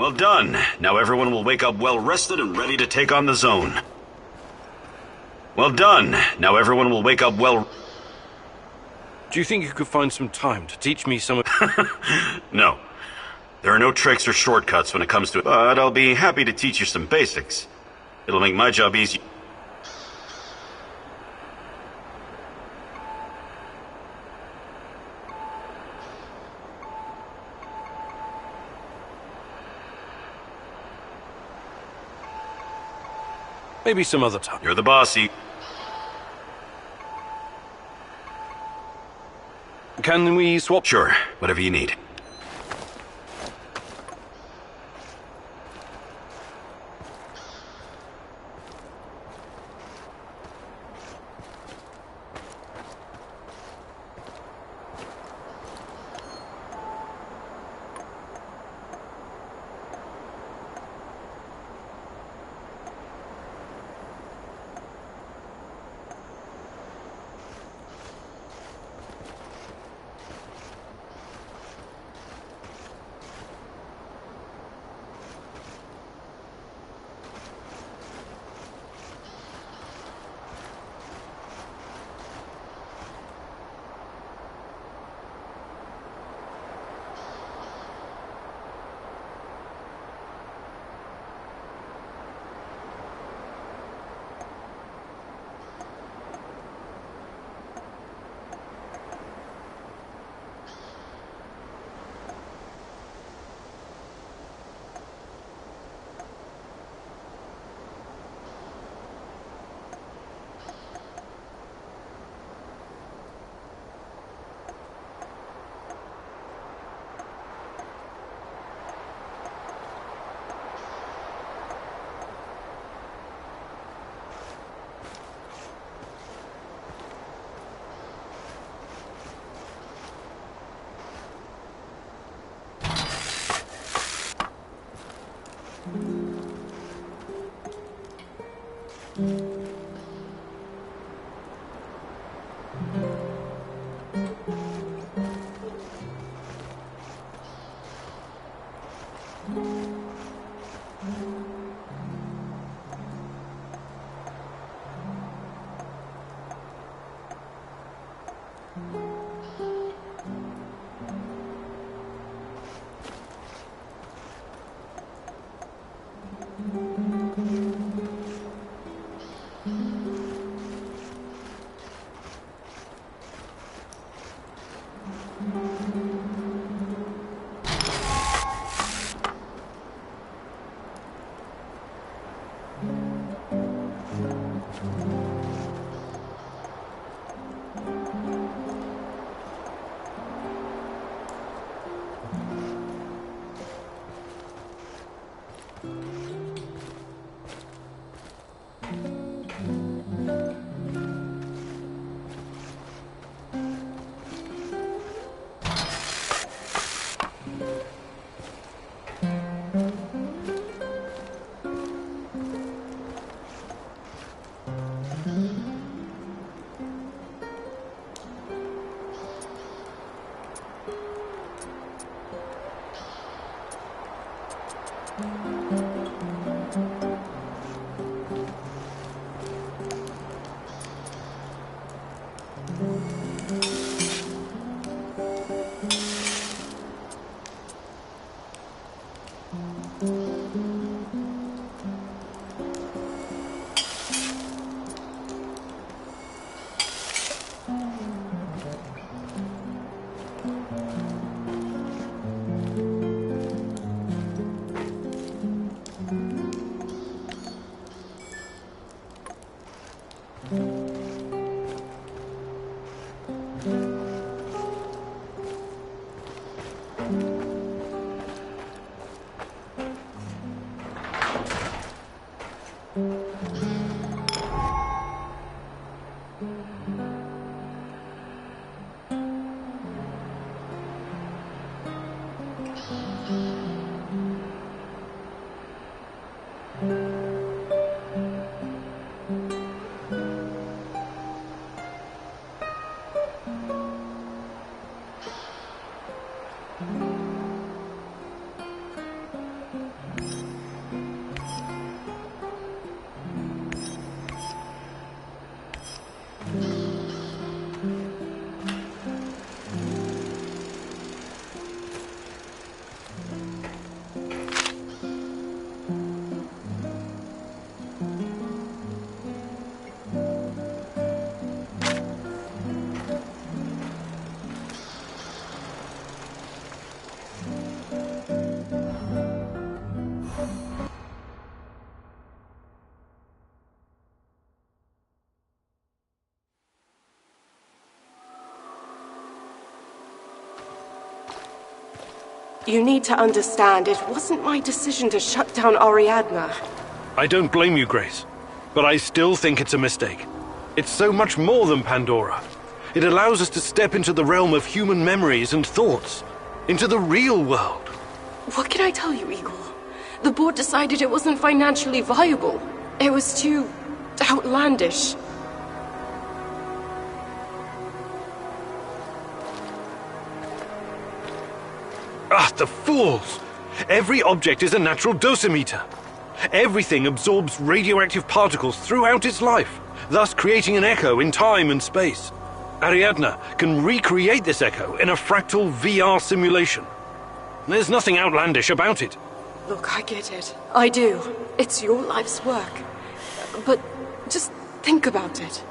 Well done. Now everyone will wake up well rested and ready to take on the zone. Well done. Now everyone will wake up well... Do you think you could find some time to teach me some of... No. There are no tricks or shortcuts when it comes to it, but I'll be happy to teach you some basics. It'll make my job easier. Maybe some other time. You're the bossy. Can we swap? Sure, whatever you need. You need to understand, it wasn't my decision to shut down Ariadna. I don't blame you, Grace. But I still think it's a mistake. It's so much more than Pandora. It allows us to step into the realm of human memories and thoughts. Into the real world. What can I tell you, Igor? The board decided it wasn't financially viable. It was too outlandish. Ah, the fools! Every object is a natural dosimeter. Everything absorbs radioactive particles throughout its life, thus creating an echo in time and space. Ariadna can recreate this echo in a fractal VR simulation. There's nothing outlandish about it. Look, I get it. I do. It's your life's work. But just think about it.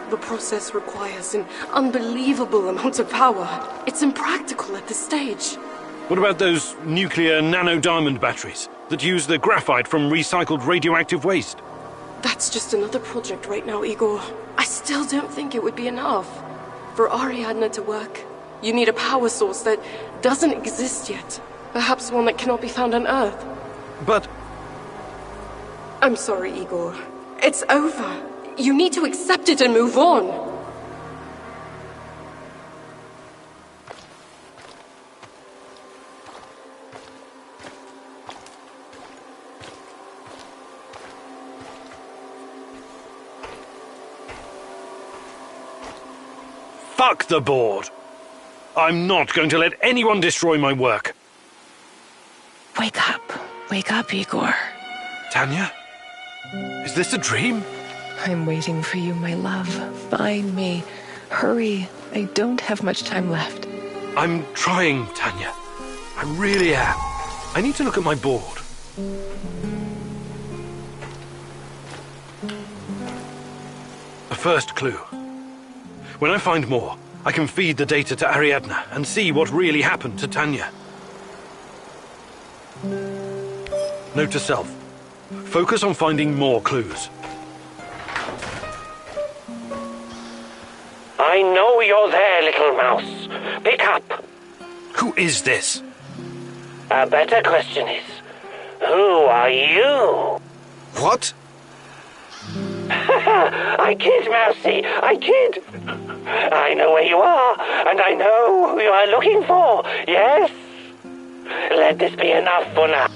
The process requires an unbelievable amount of power. It's impractical at this stage. What about those nuclear nano-diamond batteries that use the graphite from recycled radioactive waste? That's just another project right now, Igor. I still don't think it would be enough. For Ariadna to work, you need a power source that doesn't exist yet. Perhaps one that cannot be found on Earth. But... I'm sorry, Igor. It's over. You need to accept it and move on. Fuck the board! I'm not going to let anyone destroy my work. Wake up. Wake up, Igor. Tanya? Is this a dream? I'm waiting for you, my love. Find me. Hurry. I don't have much time left. I'm trying, Tanya. I really am. I need to look at my board. A first clue. When I find more, I can feed the data to Ariadna and see what really happened to Tanya. Note to self. Focus on finding more clues. I know you're there, little mouse. Pick up. Who is this? A better question is, who are you? What? I kid, Mousy, I kid. I know where you are, and I know who you are looking for, yes? Let this be enough for now.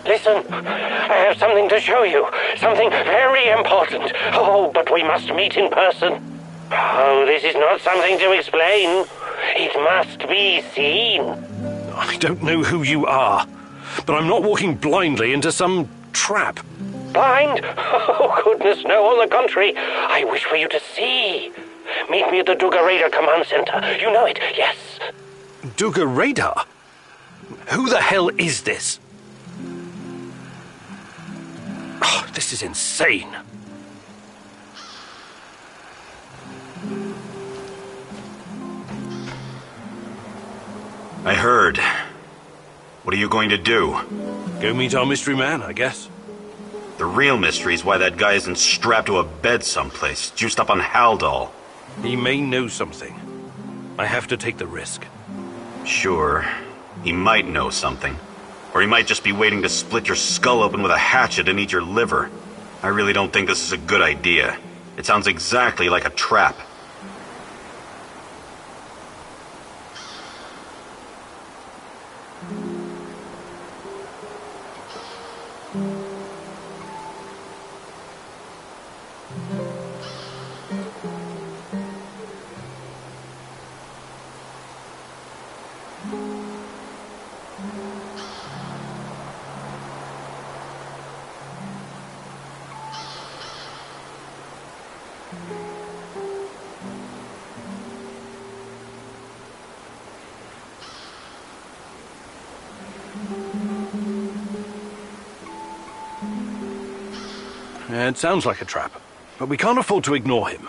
Listen, I have something to show you, something very important. Oh, but we must meet in person. Oh, this is not something to explain. It must be seen. I don't know who you are, but I'm not walking blindly into some trap. Blind? Oh, goodness, no, on the contrary. I wish for you to see. Meet me at the Duga Radar Command Center. You know it, yes. Duga Radar? Who the hell is this? Oh, this is insane. I heard. What are you going to do? Go meet our mystery man, I guess. The real mystery is why that guy isn't strapped to a bed someplace, juiced up on Haldol. He may know something. I have to take the risk. Sure. He might know something. Or he might just be waiting to split your skull open with a hatchet and eat your liver. I really don't think this is a good idea. It sounds exactly like a trap. It sounds like a trap, but we can't afford to ignore him.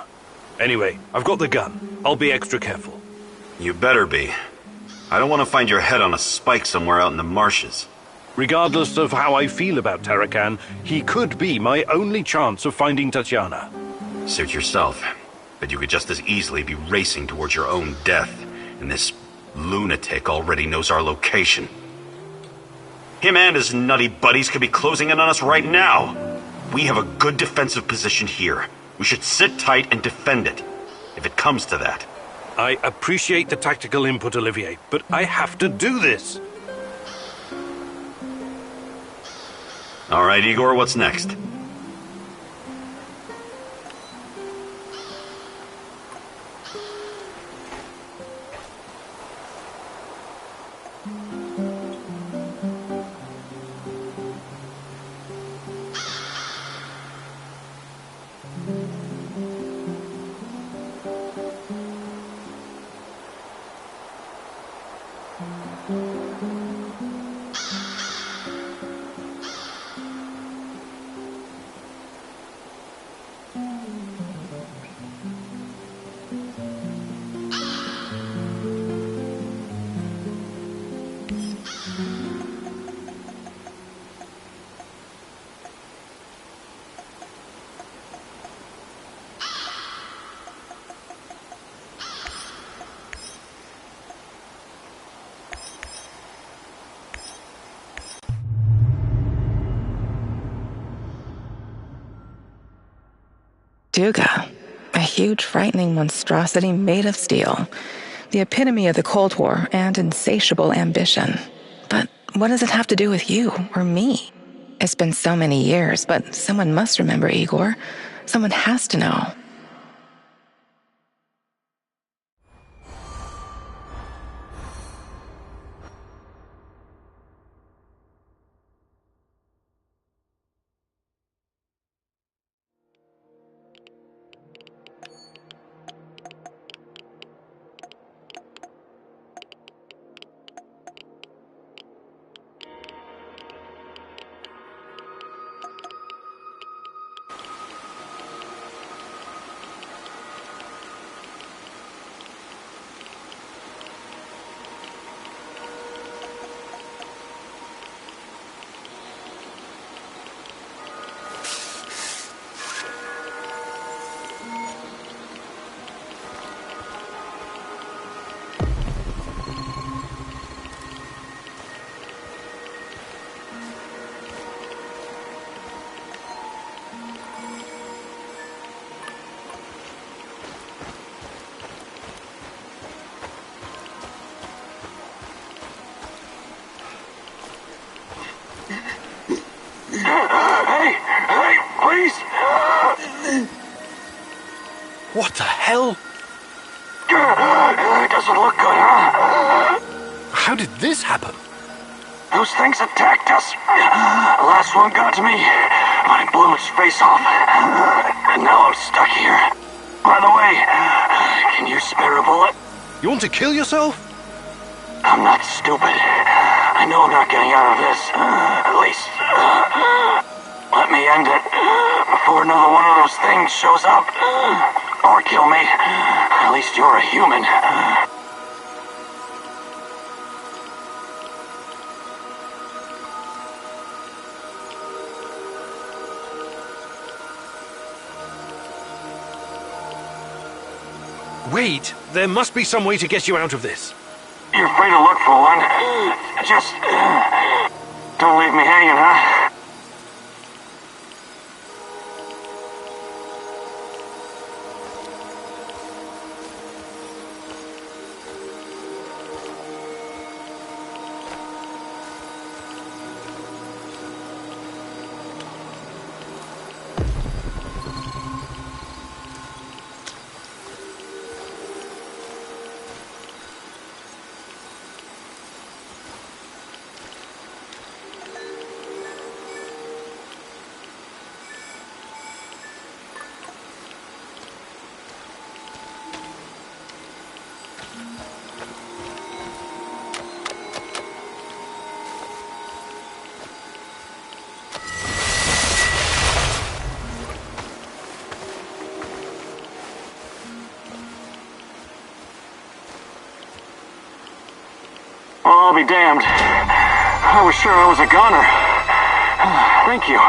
Anyway, I've got the gun. I'll be extra careful. You better be. I don't want to find your head on a spike somewhere out in the marshes. Regardless of how I feel about Tarakan, he could be my only chance of finding Tatiana. Suit yourself. but you could just as easily be racing towards your own death, and this lunatic already knows our location. Him and his nutty buddies could be closing in on us right now. We have a good defensive position here. We should sit tight and defend it, if it comes to that. I appreciate the tactical input, Olivier, but I have to do this. All right, Igor, what's next? Duga, a huge, frightening monstrosity made of steel. The epitome of the Cold War and insatiable ambition. But what does it have to do with you or me? It's been so many years, but someone must remember Igor. Someone has to know. Hey, please! What the hell? It doesn't look good, huh? How did this happen? Those things attacked us. The last one got to me, but it blew its face off. And now I'm stuck here. By the way, can you spare a bullet? You want to kill yourself? I'm not stupid. I know I'm not getting out of this. At least, let me end it before another one of those things shows up. Or kill me. At least you're a human. Wait, there must be some way to get you out of this. You're free to look for one. Just don't leave me hanging, huh? Well, I'll be damned. I was sure I was a goner. Thank you.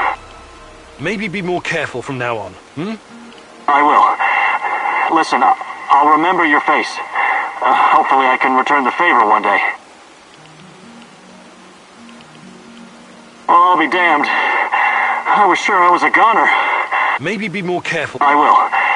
Maybe be more careful from now on, hmm? I will. Listen, I'll remember your face. Hopefully I can return the favor one day. Well, I'll be damned. I was sure I was a goner. Maybe be more careful. I will.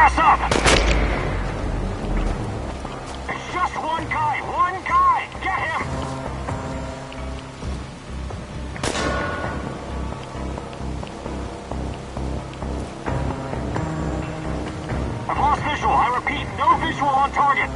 ass up! It's just one guy! One guy! Get him! I've lost visual. I repeat, no visual on target.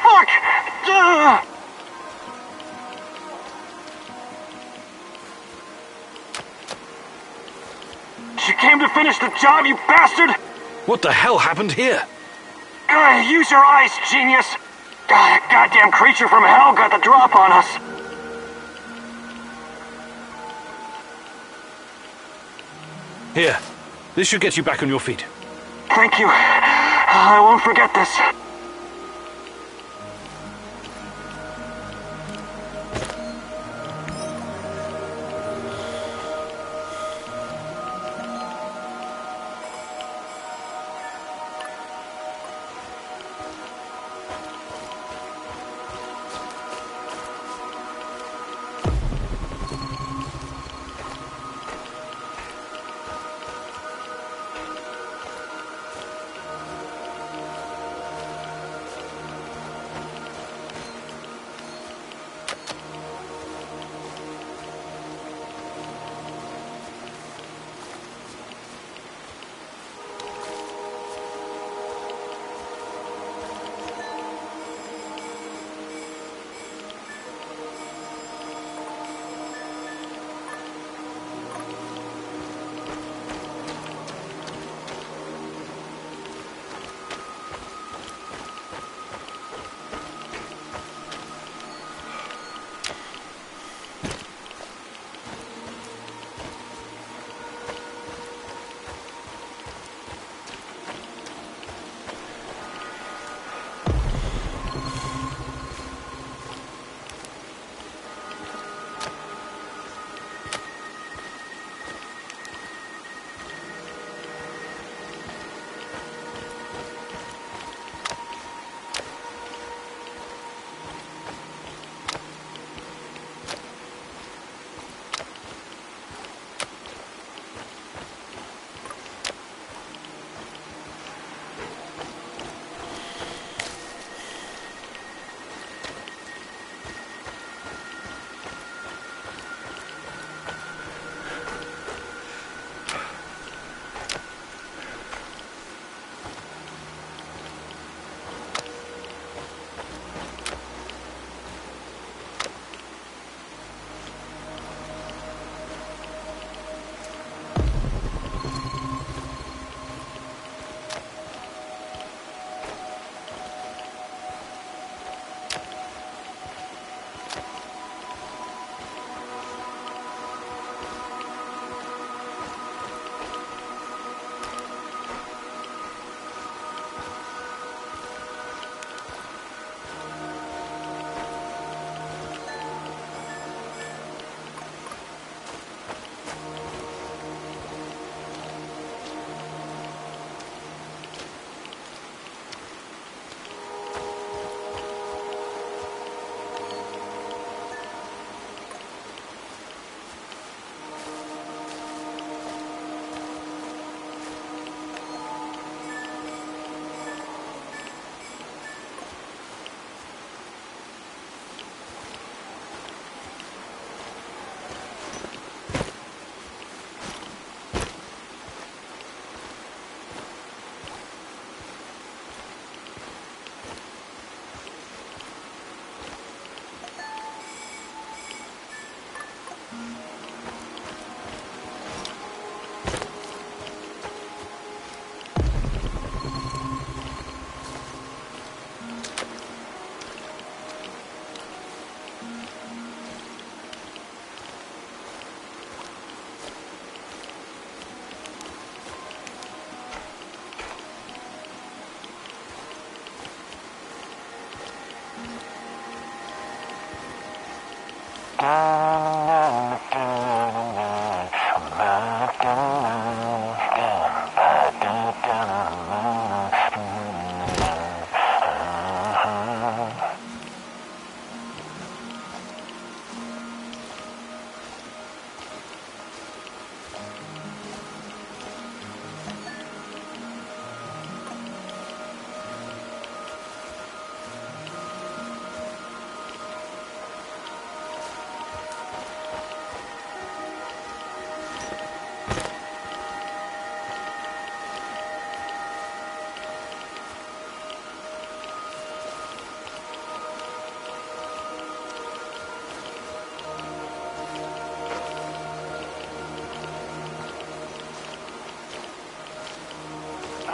Fuck! You came to finish the job, you bastard! What the hell happened here? Use your eyes, genius! Goddamn creature from hell got the drop on us! Here, this should get you back on your feet. Thank you. I won't forget this.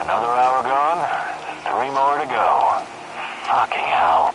Another hour gone, 3 more to go. Fucking hell.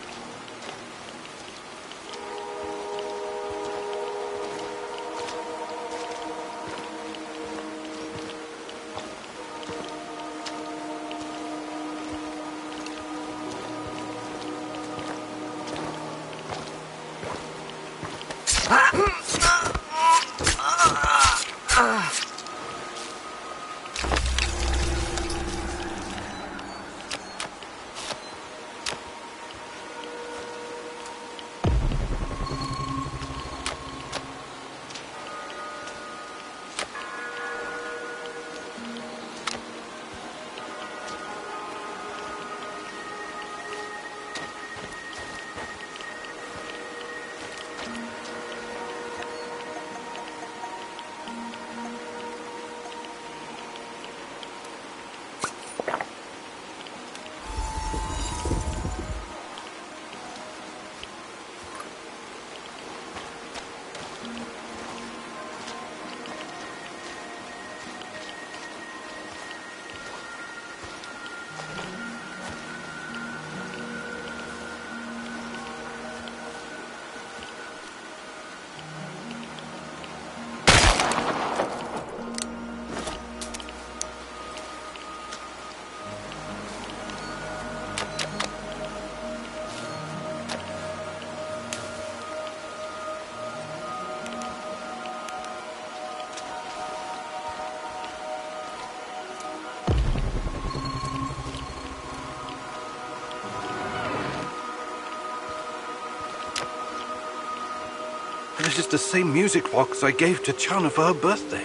This is the same music box I gave to Chana for her birthday.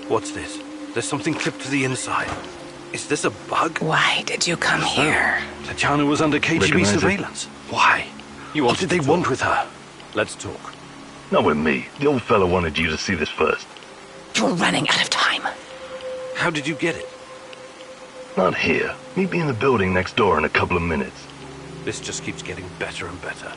What's this? There's something clipped to the inside. Is this a bug? Why did you come here? Tatiana was under KGB Recognize it? surveillance. Why? What did they want with her? Let's talk. Not with me. The old fella wanted you to see this first. You're running out of time. How did you get it? Not here. Meet me in the building next door in a couple of minutes. This just keeps getting better and better.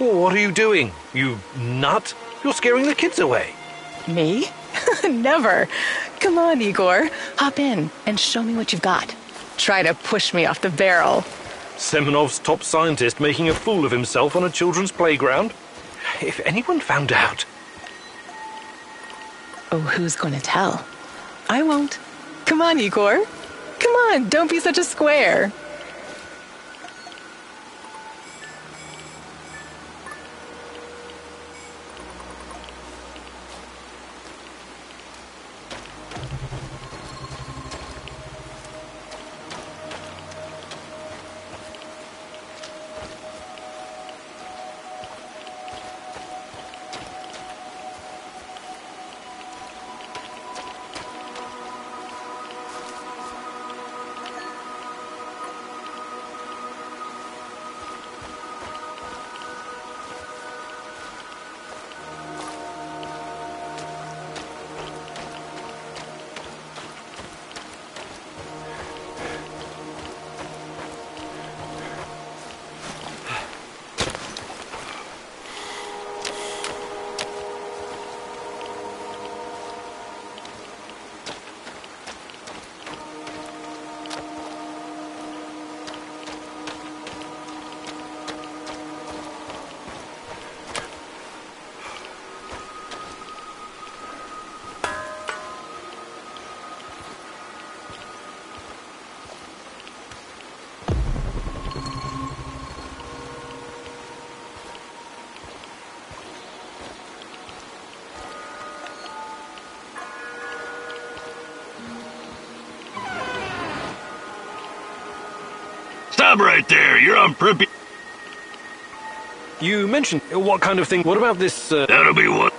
What are you doing, you nut? You're scaring the kids away. Me? Never. Come on, Igor. Hop in and show me what you've got. Try to push me off the barrel. Semenov's top scientist making a fool of himself on a children's playground? If anyone found out... Oh, who's going to tell? I won't. Come on, Igor. Come on, don't be such a square. Stop right there. You're on Pripyat. You mentioned what kind of thing? What about this, That'll be what?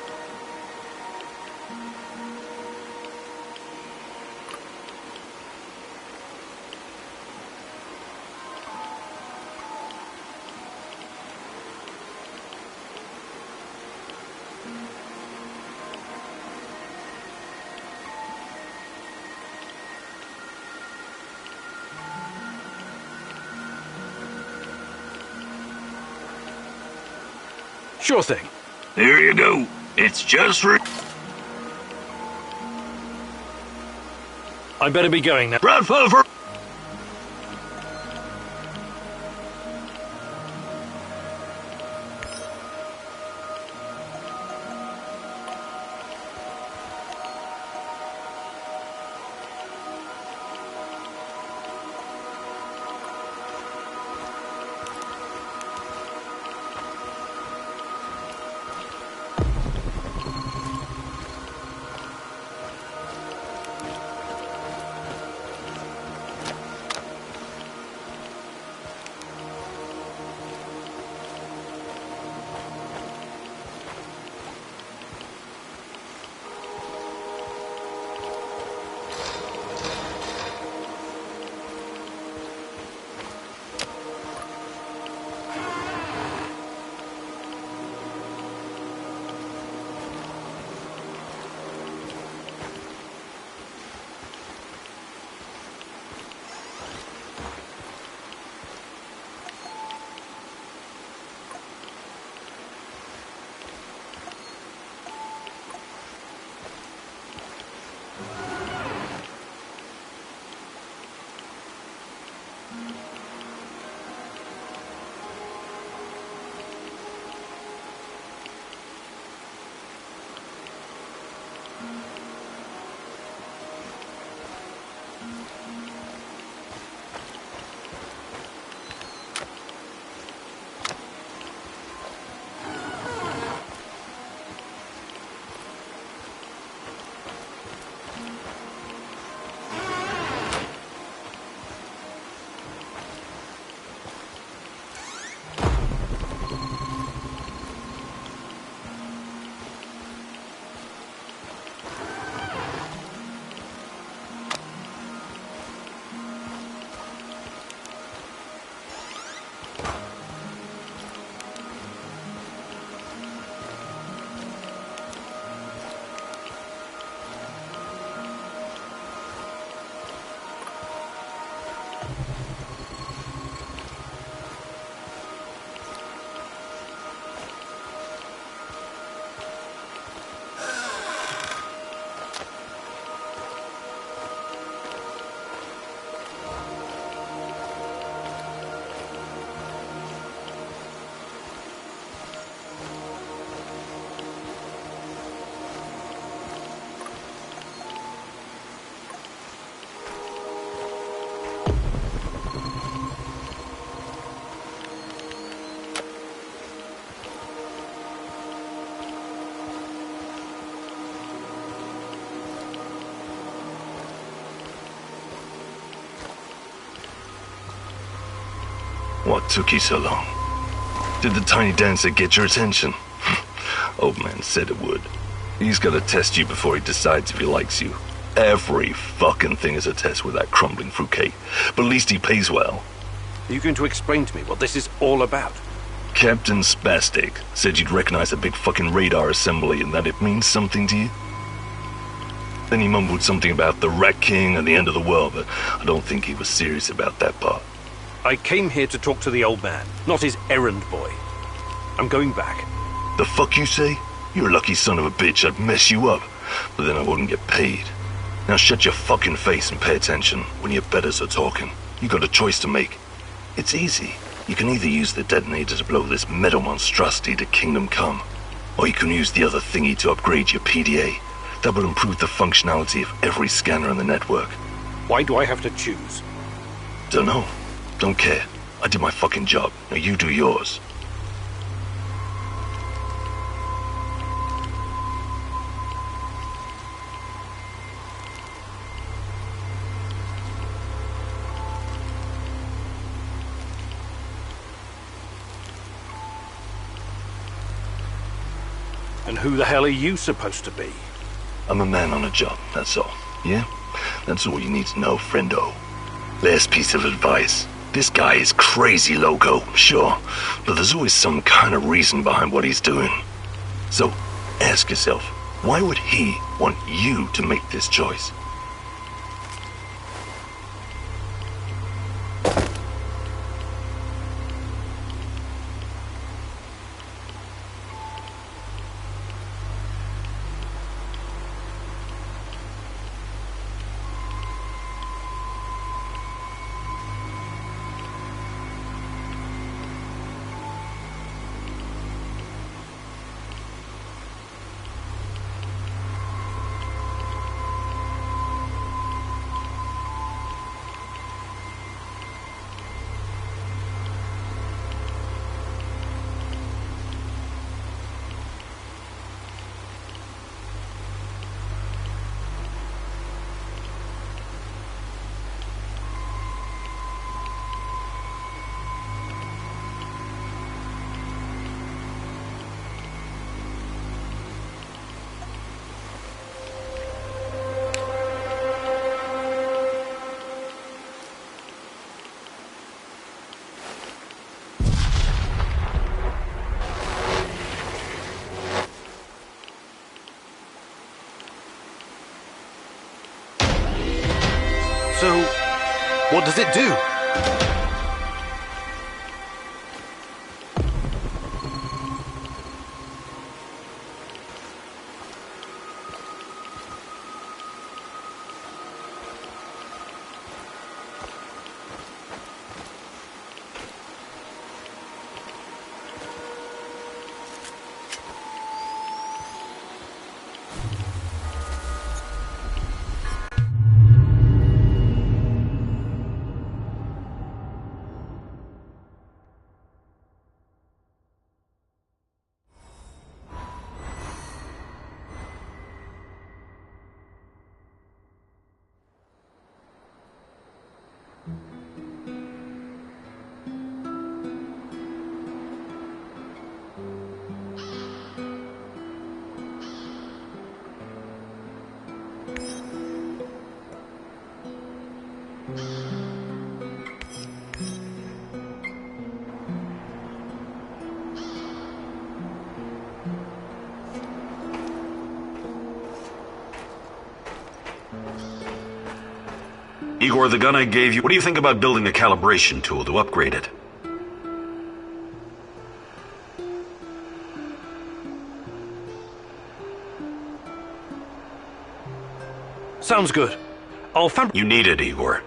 Sure thing. There you go. It's just for... I better be going now. Bradford for... What took you so long? Did the tiny dancer get your attention? Old man said it would. He's gotta test you before he decides if he likes you. Every fucking thing is a test with that crumbling fruitcake. But at least he pays well. Are you going to explain to me what this is all about? Captain Spastic said you'd recognize a big fucking radar assembly and that it means something to you. Then he mumbled something about the Rat King and the end of the world, but I don't think he was serious about that part. I came here to talk to the old man, not his errand boy. I'm going back. The fuck you say? You're a lucky son of a bitch. I'd mess you up, but then I wouldn't get paid. Now shut your fucking face and pay attention when your betters are talking. You got a choice to make. It's easy. You can either use the detonator to blow this metal monstrosity to Kingdom Come, or you can use the other thingy to upgrade your PDA. That will improve the functionality of every scanner in the network. Why do I have to choose? Dunno. Don't care. I did my fucking job. Now you do yours. And who the hell are you supposed to be? I'm a man on a job, that's all. Yeah? That's all you need to know, friendo. Last piece of advice. This guy is crazy loco, sure, but there's always some kind of reason behind what he's doing. So, ask yourself, why would he want you to make this choice? So, what does it do? Igor, the gun I gave you, what do you think about building a calibration tool to upgrade it? Sounds good. I'll You need it, Igor.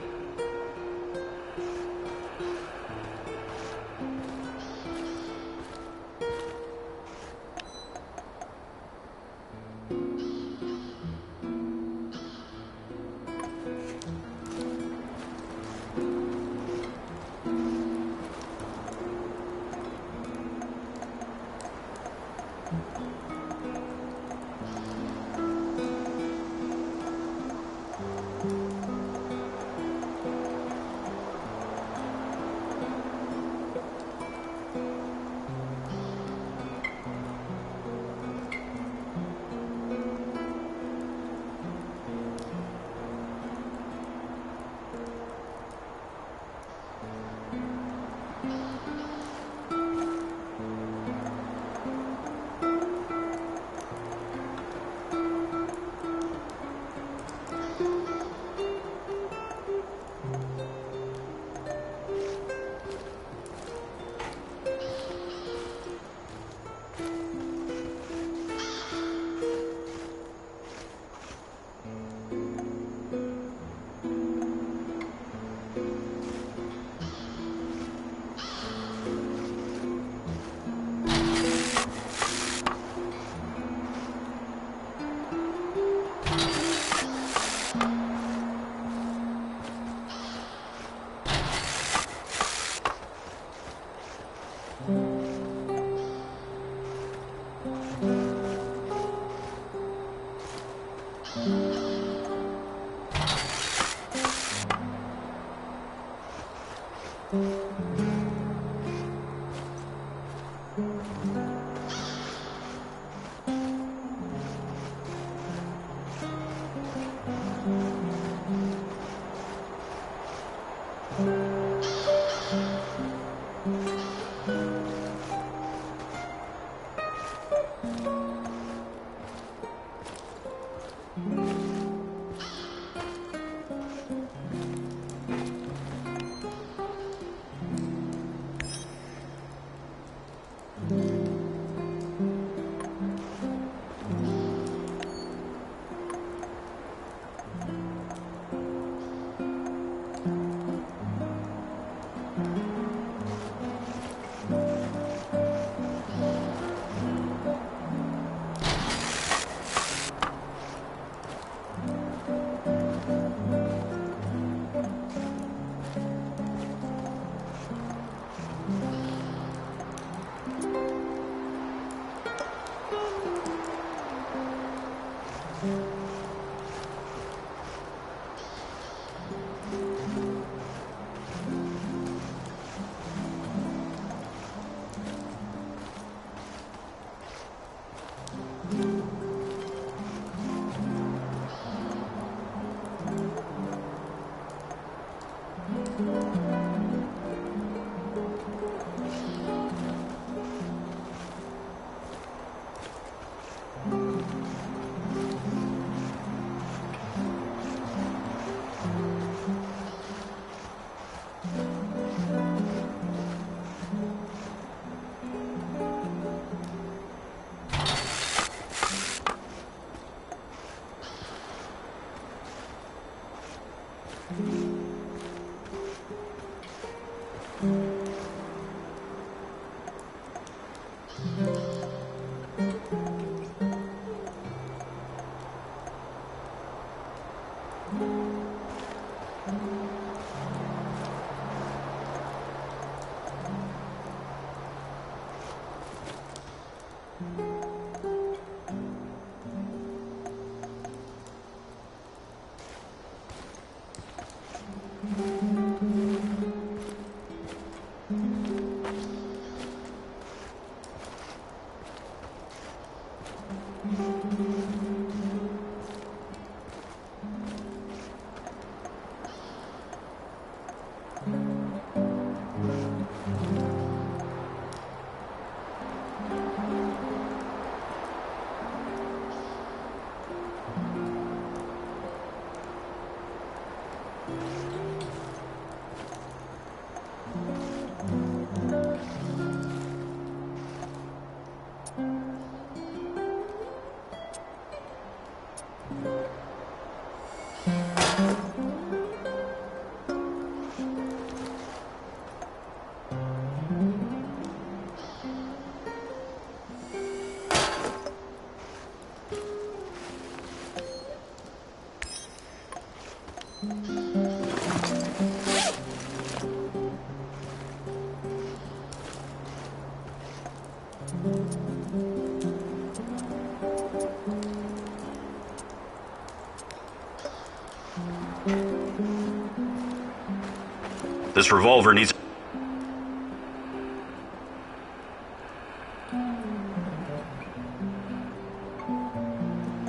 This revolver needs...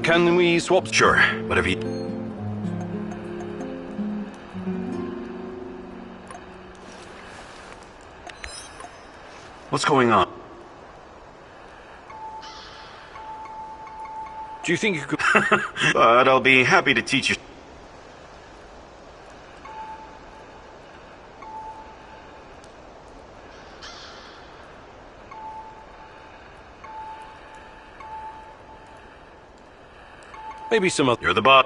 Can we swap? Sure, but if you... What's going on? Do you think you could... But I'll be happy to teach you... Maybe some other... You're the boss.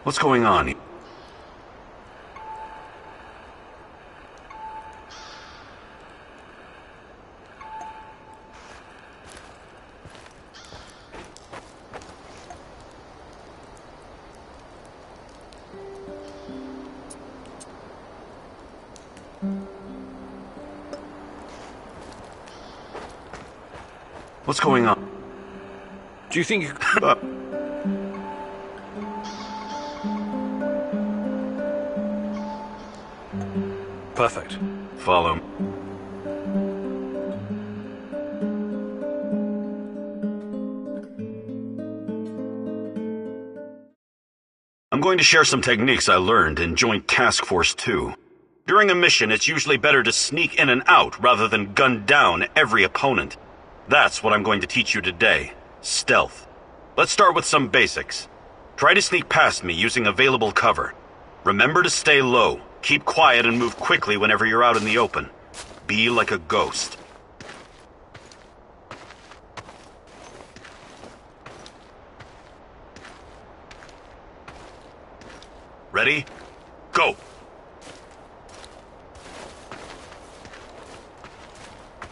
What's going on? What's going on? Do you think you... Perfect. Follow. I'm going to share some techniques I learned in Joint Task Force 2. During a mission, it's usually better to sneak in and out rather than gun down every opponent. That's what I'm going to teach you today. Stealth. Let's start with some basics. Try to sneak past me using available cover. Remember to stay low. Keep quiet and move quickly whenever you're out in the open. Be like a ghost. Ready? Go!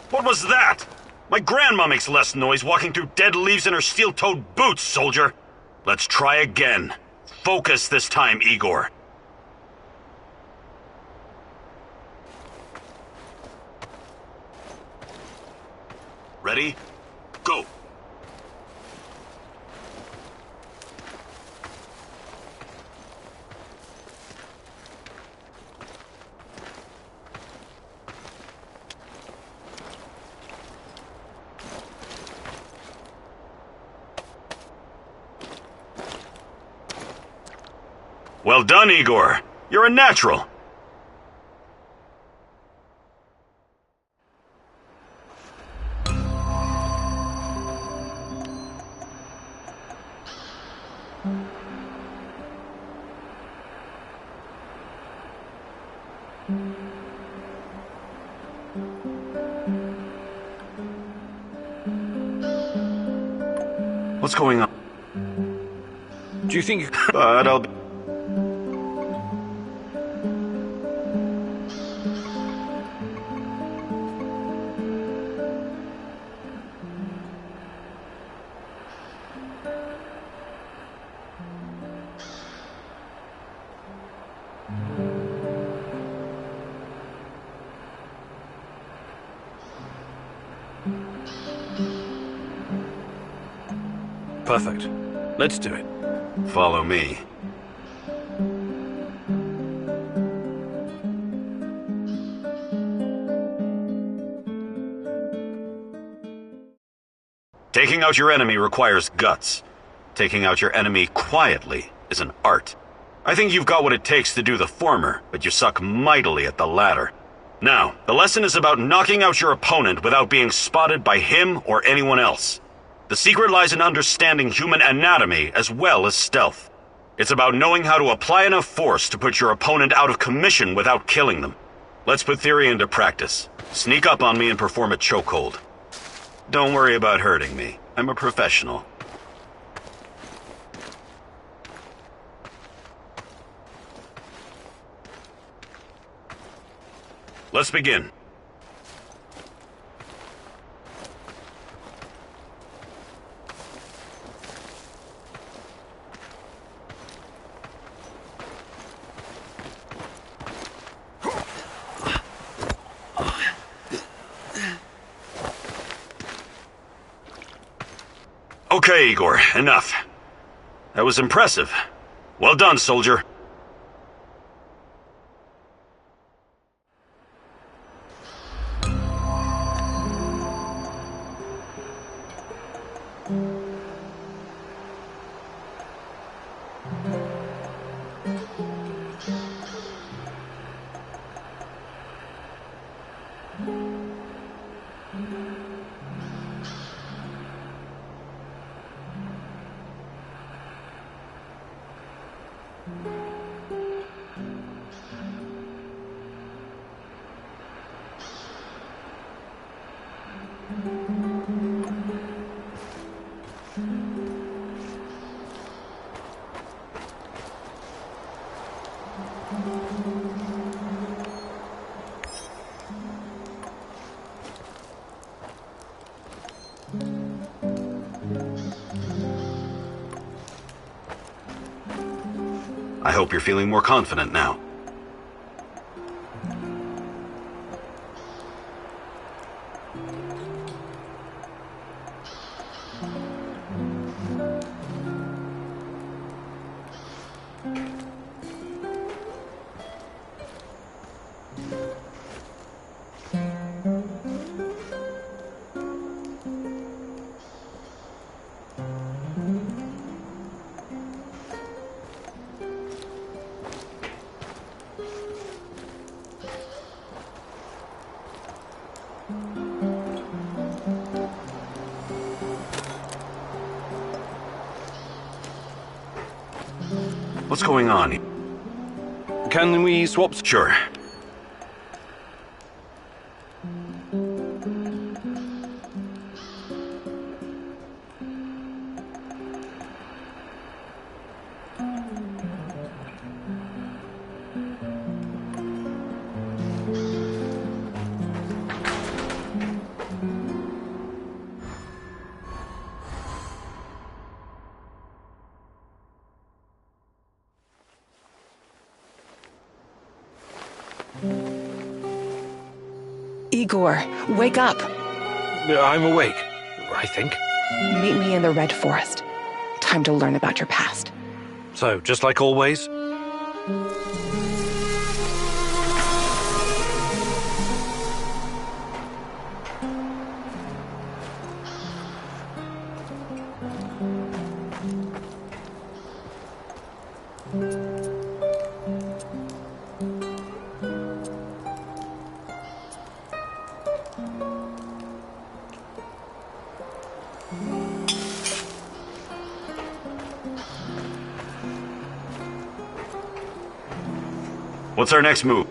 What was that? My grandma makes less noise walking through dead leaves in her steel-toed boots, soldier. Let's try again. Focus this time, Igor. Ready? Go! Well done, Igor. You're a natural. What's going on? Do you think you... But I'll be... Perfect. Let's do it. Follow me. Taking out your enemy requires guts. Taking out your enemy quietly is an art. I think you've got what it takes to do the former, but you suck mightily at the latter. Now, the lesson is about knocking out your opponent without being spotted by him or anyone else. The secret lies in understanding human anatomy as well as stealth. It's about knowing how to apply enough force to put your opponent out of commission without killing them. Let's put theory into practice. Sneak up on me and perform a chokehold. Don't worry about hurting me. I'm a professional. Let's begin. Okay, Igor, enough. That was impressive. Well done, soldier. I hope you're feeling more confident now. What's going on? Can we swap? Sure. Igor, wake up. I'm awake, I think. Meet me in the Red Forest. Time to learn about your past. So, just like always? What's our next move?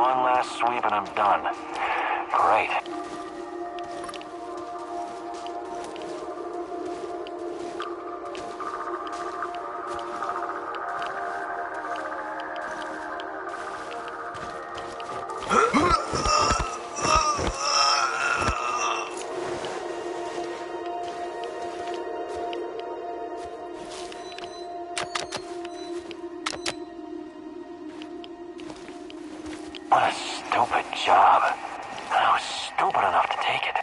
One last sweep and I'm done. Great. What a stupid job. I was stupid enough to take it.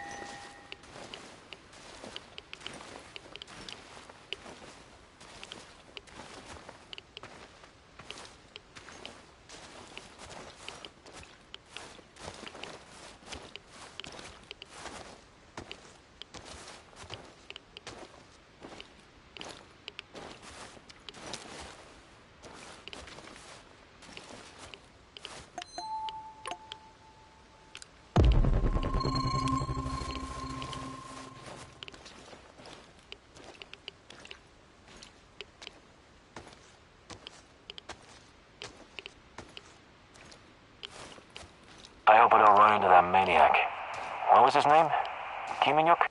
I hope I don't run into that maniac. What was his name? Kiminyuk?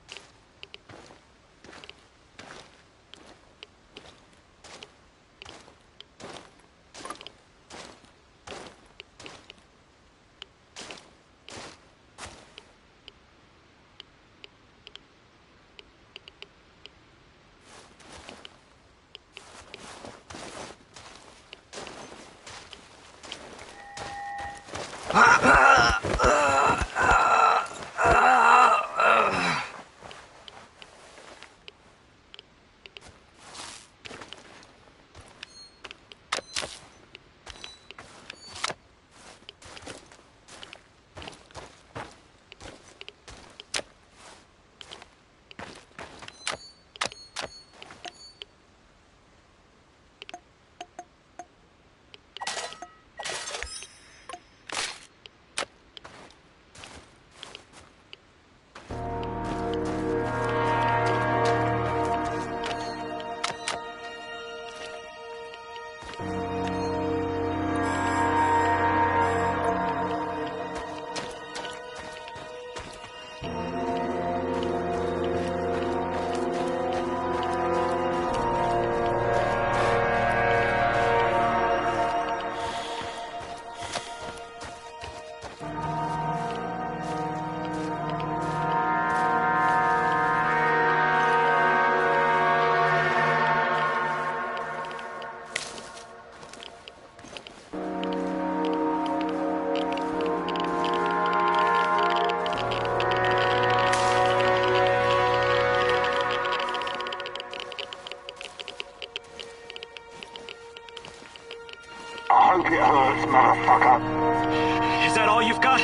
I hope it hurts, motherfucker. Is that all you've got?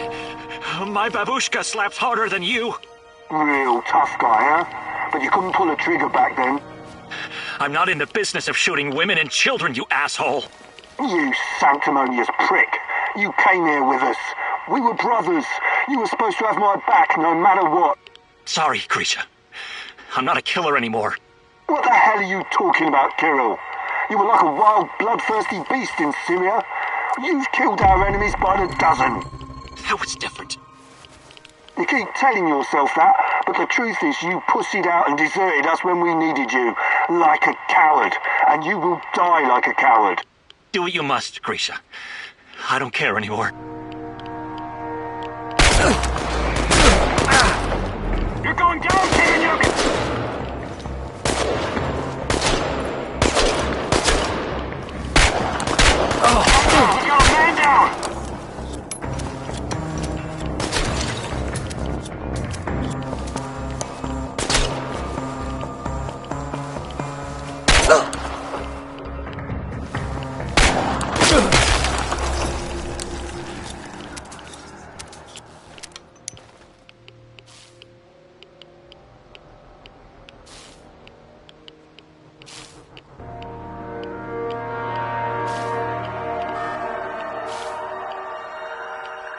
My babushka slaps harder than you. Real tough guy, huh? But you couldn't pull a trigger back then. I'm not in the business of shooting women and children, you asshole. You sanctimonious prick. You came here with us. We were brothers. You were supposed to have my back no matter what. Sorry, Grisha. I'm not a killer anymore. What the hell are you talking about, Kirill? You were like a wild, bloodthirsty beast in Syria. You've killed our enemies by the dozen. That was different. You keep telling yourself that, but the truth is you pussied out and deserted us when we needed you. Like a coward. And you will die like a coward. Do what you must, Grisha. I don't care anymore. You're going down, Kiminyuk! We got a man down!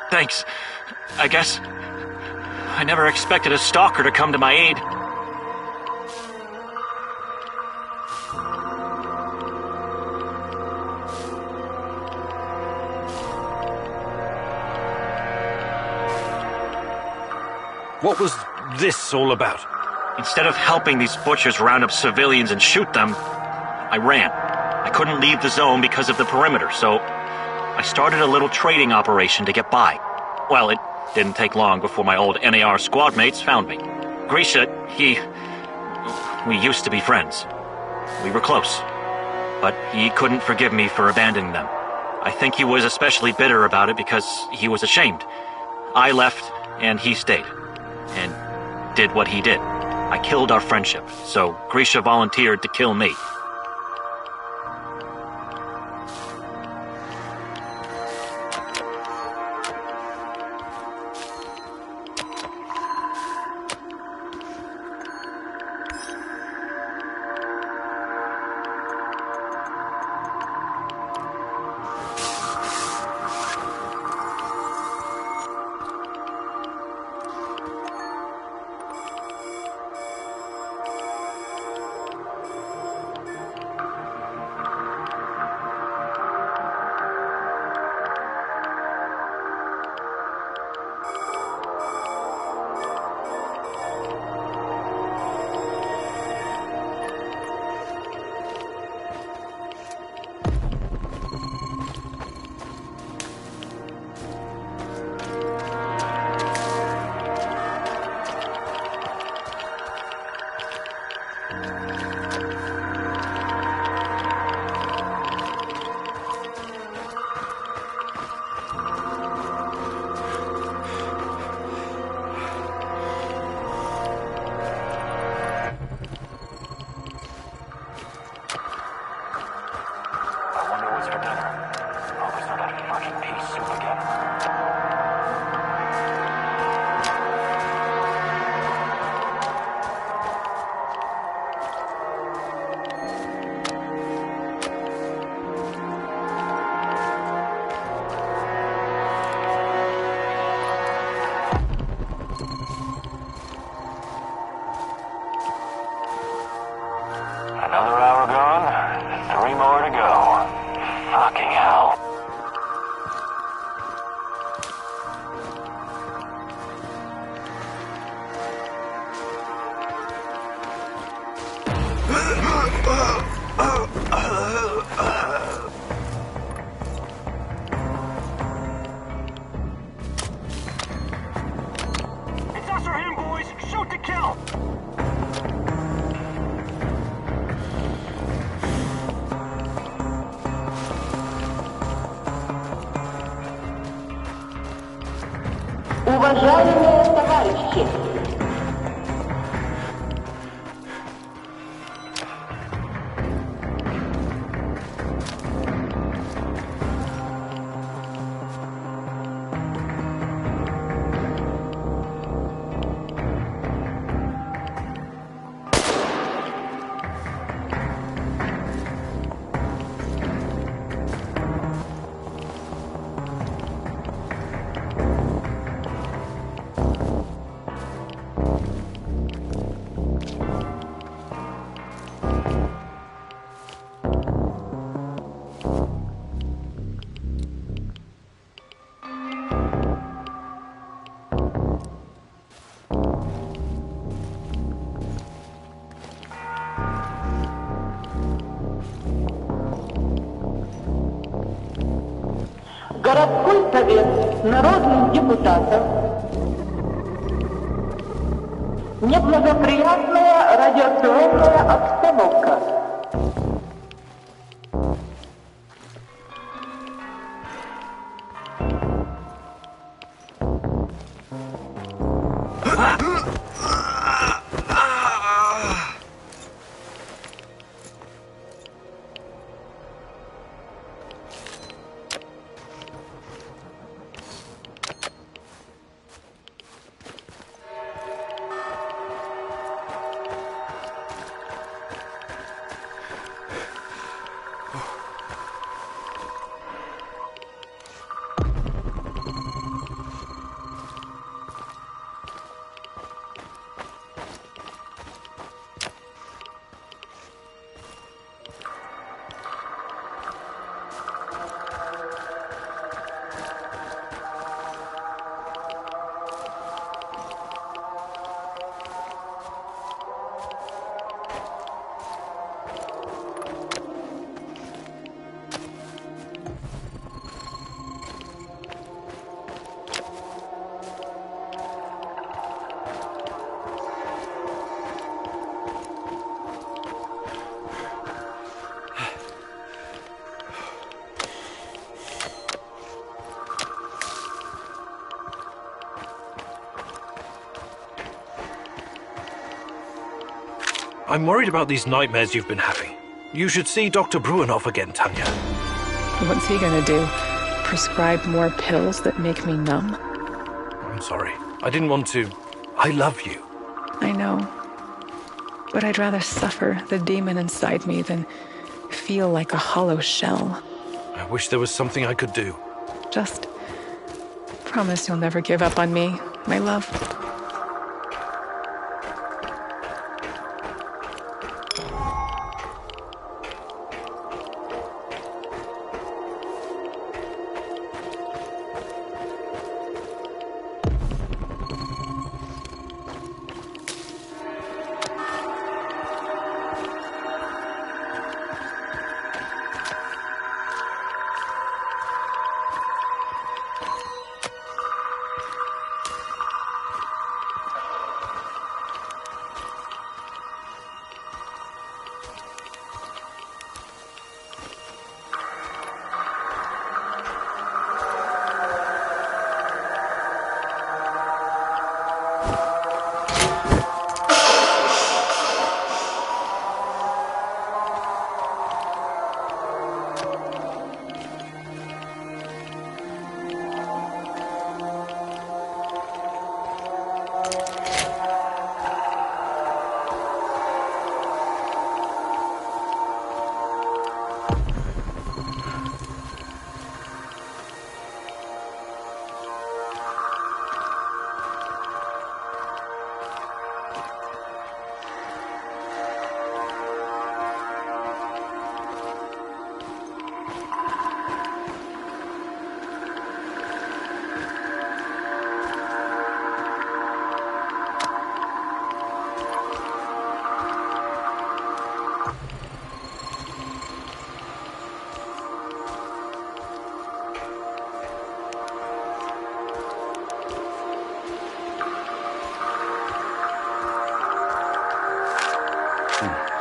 Thanks, I guess. I never expected a stalker to come to my aid. What was this all about? Instead of helping these butchers round up civilians and shoot them, I ran. I couldn't leave the zone because of the perimeter, so I started a little trading operation to get by. Well, it didn't take long before my old NAR squad mates found me. Grisha, we used to be friends. We were close. But he couldn't forgive me for abandoning them. I think he was especially bitter about it because he was ashamed. I left, and he stayed. And did what he did. I killed our friendship, so Grisha volunteered to kill me. Another hour gone, 3 more to go. Fucking hell. It's us or him, boys! Shoot to kill! Уважаемые товарищи! Городской совет народных депутатов. Неблагоприятная радиационная обстановка. I'm worried about these nightmares you've been having. You should see Dr. Bruinoff again, Tanya. What's he gonna do? Prescribe more pills that make me numb? I'm sorry. I didn't want to. I love you. I know. But I'd rather suffer the demon inside me than feel like a hollow shell. I wish there was something I could do. Just promise you'll never give up on me, my love.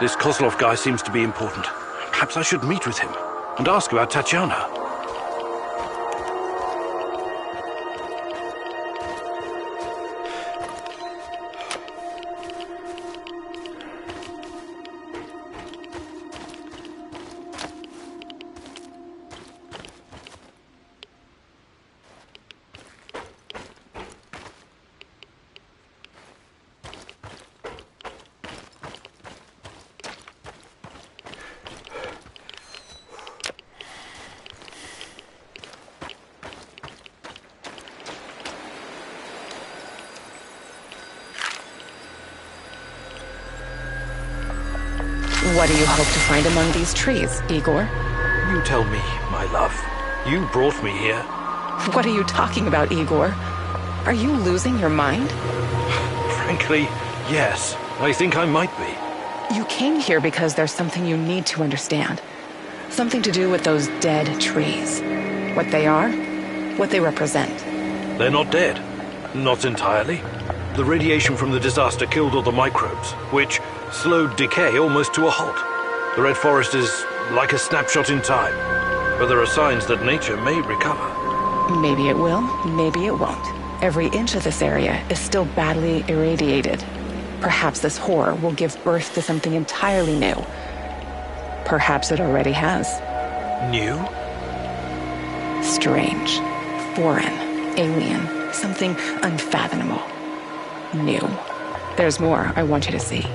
This Kozlov guy seems to be important. Perhaps I should meet with him and ask about Tatiana. What do you hope to find among these trees, Igor? You tell me, my love. You brought me here. What are you talking about, Igor? Are you losing your mind? Frankly, yes. I think I might be. You came here because there's something you need to understand. Something to do with those dead trees. What they are, what they represent. They're not dead. Not entirely. The radiation from the disaster killed all the microbes, which slowed decay almost to a halt. The Red Forest is like a snapshot in time, but there are signs that nature may recover. Maybe it will, maybe it won't. Every inch of this area is still badly irradiated. Perhaps this horror will give birth to something entirely new. Perhaps it already has. New? Strange, foreign, alien, something unfathomable. New. There's more I want you to see.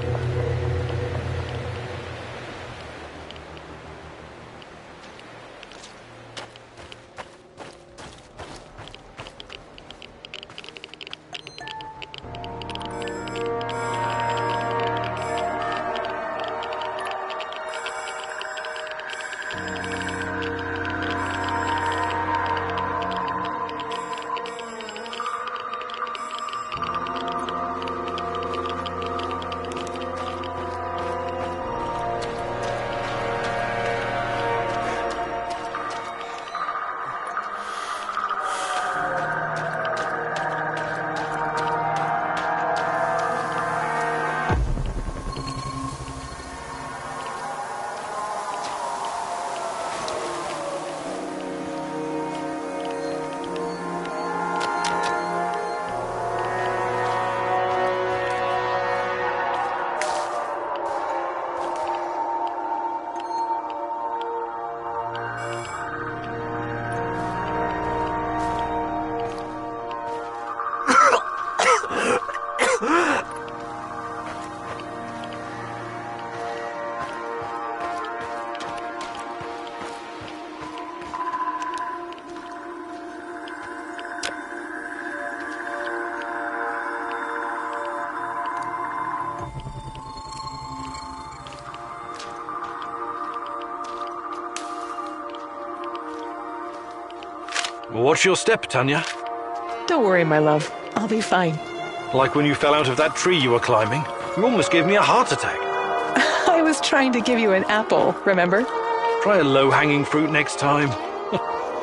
Watch your step, Tanya. Don't worry, my love. I'll be fine. Like when you fell out of that tree you were climbing. You almost gave me a heart attack. I was trying to give you an apple, remember? Try a low-hanging fruit next time.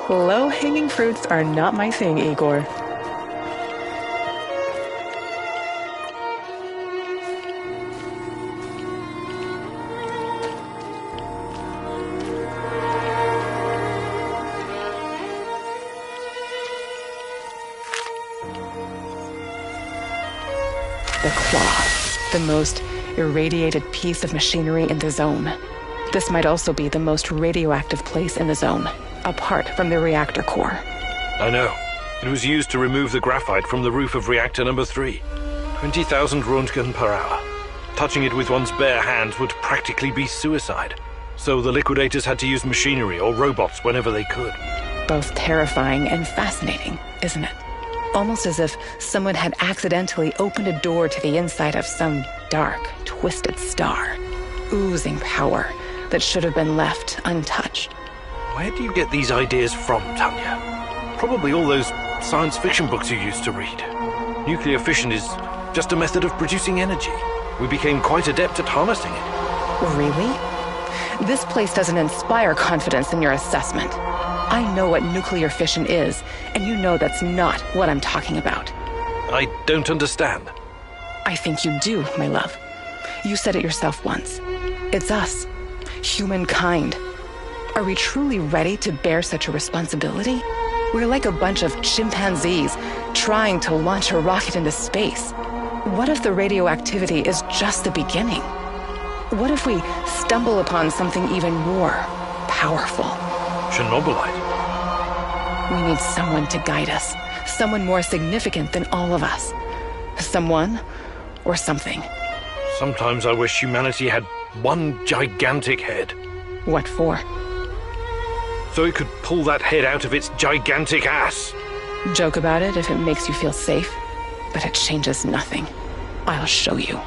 Low-hanging fruits are not my thing, Igor. The claw, the most irradiated piece of machinery in the zone. This might also be the most radioactive place in the zone, apart from the reactor core. I know. It was used to remove the graphite from the roof of reactor number 3. 20,000 Röntgen per hour. Touching it with one's bare hands would practically be suicide. So the liquidators had to use machinery or robots whenever they could. Both terrifying and fascinating, isn't it? Almost as if someone had accidentally opened a door to the inside of some dark, twisted star, oozing power that should have been left untouched. Where do you get these ideas from, Tanya? Probably all those science fiction books you used to read. Nuclear fission is just a method of producing energy. We became quite adept at harnessing it. Really? This place doesn't inspire confidence in your assessment. I know what nuclear fission is, and you know that's not what I'm talking about. I don't understand. I think you do, my love. You said it yourself once. It's us, humankind. Are we truly ready to bear such a responsibility? We're like a bunch of chimpanzees trying to launch a rocket into space. What if the radioactivity is just the beginning? What if we stumble upon something even more powerful? Chernobylite. We need someone to guide us. Someone more significant than all of us. Someone or something. Sometimes I wish humanity had one gigantic head. What for? So it could pull that head out of its gigantic ass. Joke about it if it makes you feel safe, but it changes nothing. I'll show you.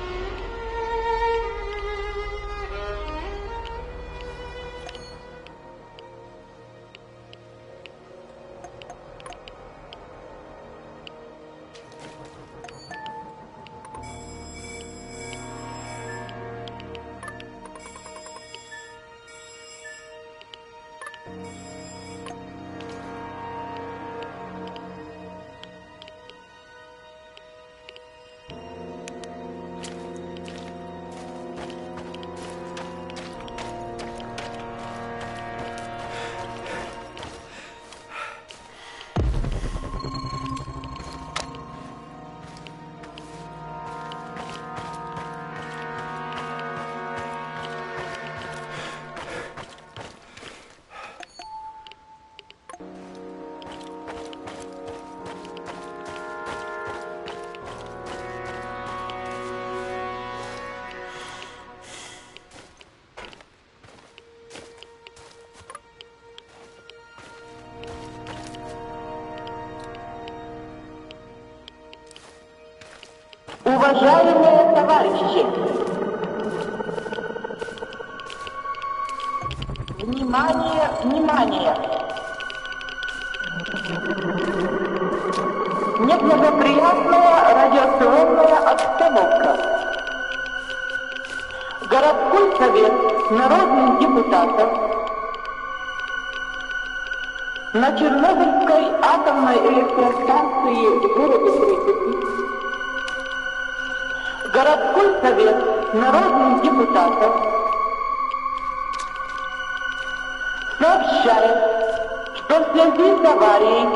Уважаемые товарищи, внимание, внимание! Неблагоприятная радиационная обстановка. Городской совет народных депутатов на Чернобыльской атомной электростанции в городе Припяти. Городской совет народных депутатов сообщает, что в связи с аварией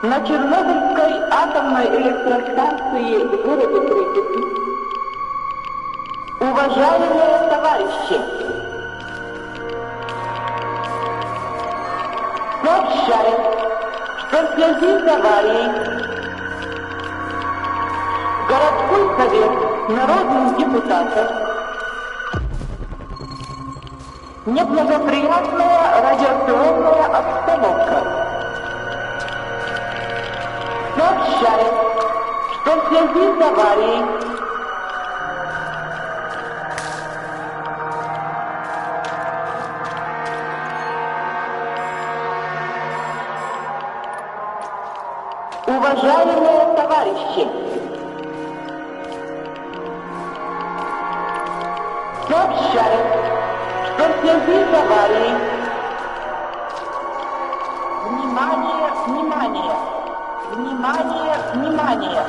на Чернобыльской атомной электростанции в городе Припяти уважаемые товарищи, сообщает, что в связи с аварией Городской совет народных депутатов неблагоприятная радиационная обстановка сообщает, что в связи с аварией Уважаемые товарищи, сообщаю, что в связи с аварией... Внимание, внимание! Внимание, внимание!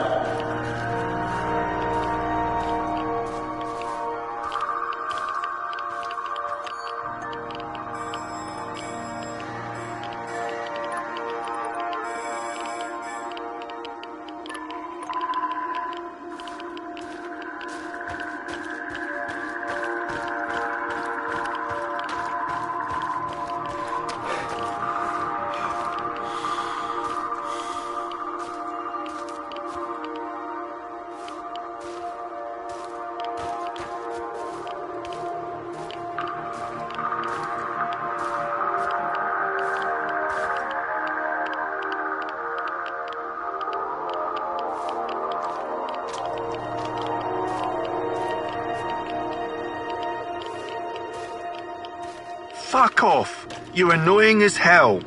Fuck off! You're annoying as hell.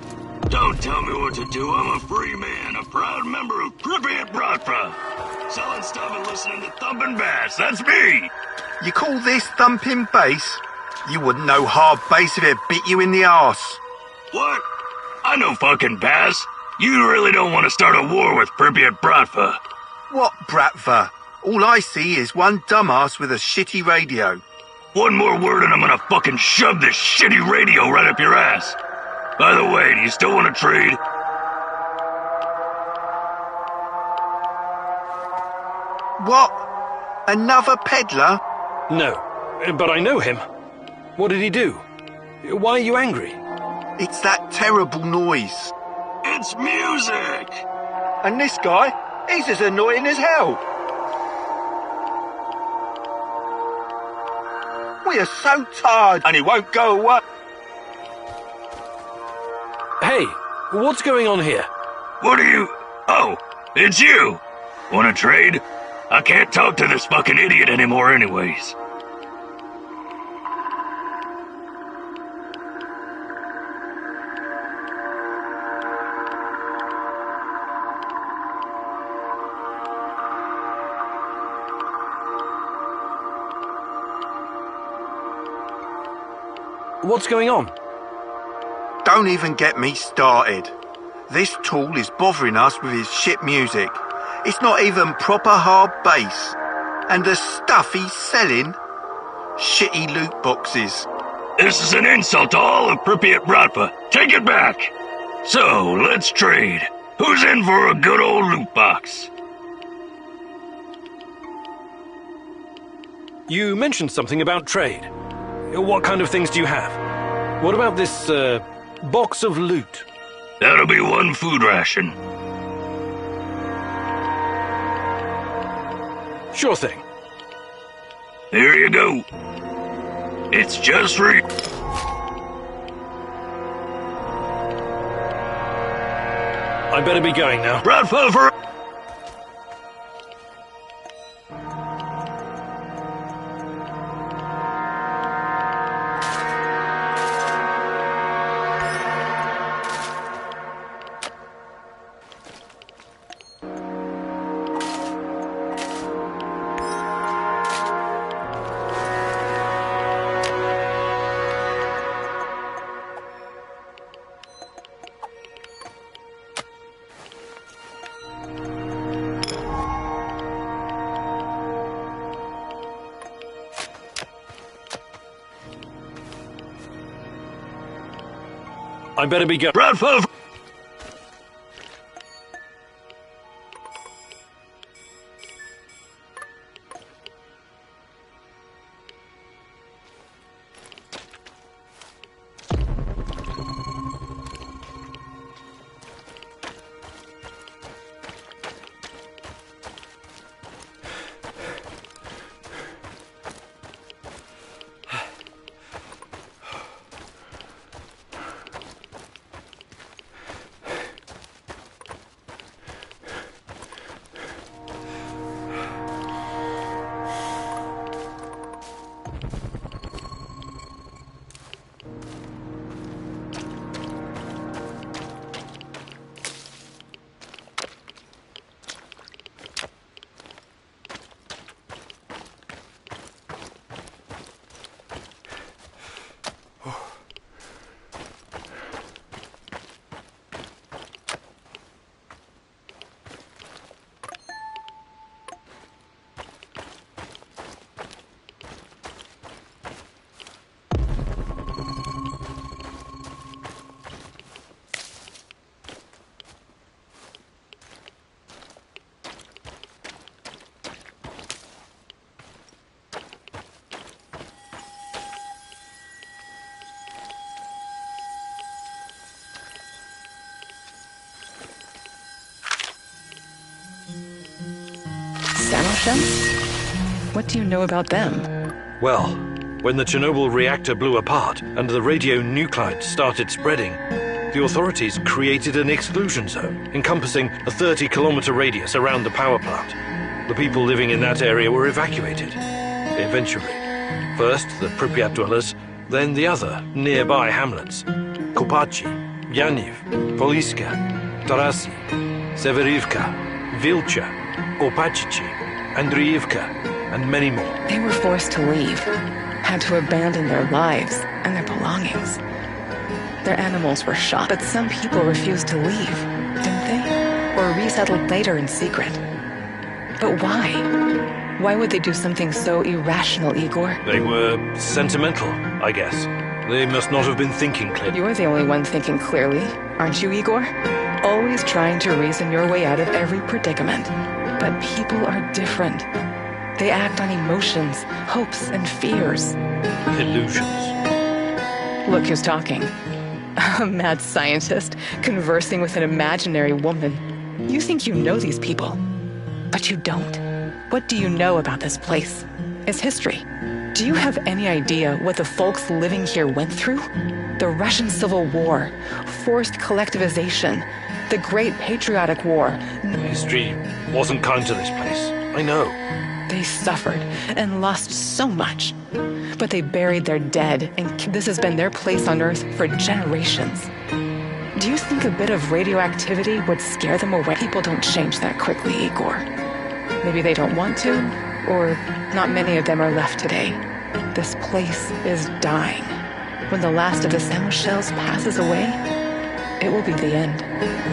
Don't tell me what to do. I'm a free man, a proud member of Pripyat Bratva. Selling stuff and listening to thumping bass. That's me! You call this thumping bass? You wouldn't know hard bass if it bit you in the arse. What? I know fucking bass. You really don't want to start a war with Pripyat Bratva. What Bratva? All I see is one dumbass with a shitty radio. One more word and I'm gonna fucking shove this shitty radio right up your ass. By the way, do you still want to trade? What? Another peddler? No, but I know him. What did he do? Why are you angry? It's that terrible noise. It's music! And this guy, he's as annoying as hell. We are so tired and he won't go away. Hey, what's going on here? What are you... Oh, it's you! Wanna trade? I can't talk to this fucking idiot anymore anyways. What's going on? Don't even get me started. This tool is bothering us with his shit music. It's not even proper hard bass. And the stuff he's selling? Shitty loot boxes. This is an insult to all of Pripyat Bratva. Take it back! So, let's trade. Who's in for a good old loot box? You mentioned something about trade. What kind of things do you have? What about this, box of loot? That'll be one food ration. Sure thing. Here you go. It's just for you. I better be going now. Bratva for... I better be going. Bratva! Russians? What do you know about them? Well, when the Chernobyl reactor blew apart and the radionuclides started spreading, the authorities created an exclusion zone encompassing a 30-kilometer radius around the power plant. The people living in that area were evacuated. Eventually. First the Pripyat dwellers, then the other nearby hamlets. Kopachi, Yaniv, Poliska, Tarasi, Severivka, Vilcha, Opachichi, Andriivka, and many more. They were forced to leave, had to abandon their lives and their belongings. Their animals were shot, but some people refused to leave, didn't they? Or resettled later in secret. But why? Why would they do something so irrational, Igor? They were sentimental, I guess. They must not have been thinking clearly. You're the only one thinking clearly, aren't you, Igor? Always trying to reason your way out of every predicament. But people are different. They act on emotions, hopes, and fears. Illusions. Look who's talking. A mad scientist conversing with an imaginary woman. You think you know these people, but you don't. What do you know about this place? Its history? Do you have any idea what the folks living here went through? The Russian Civil War, forced collectivization, the Great Patriotic War. History wasn't kind to this place. I know. They suffered and lost so much. But they buried their dead, and this has been their place on Earth for generations. Do you think a bit of radioactivity would scare them away? People don't change that quickly, Igor. Maybe they don't want to, or not many of them are left today. This place is dying. When the last of the ammo shells passes away, it will be the end.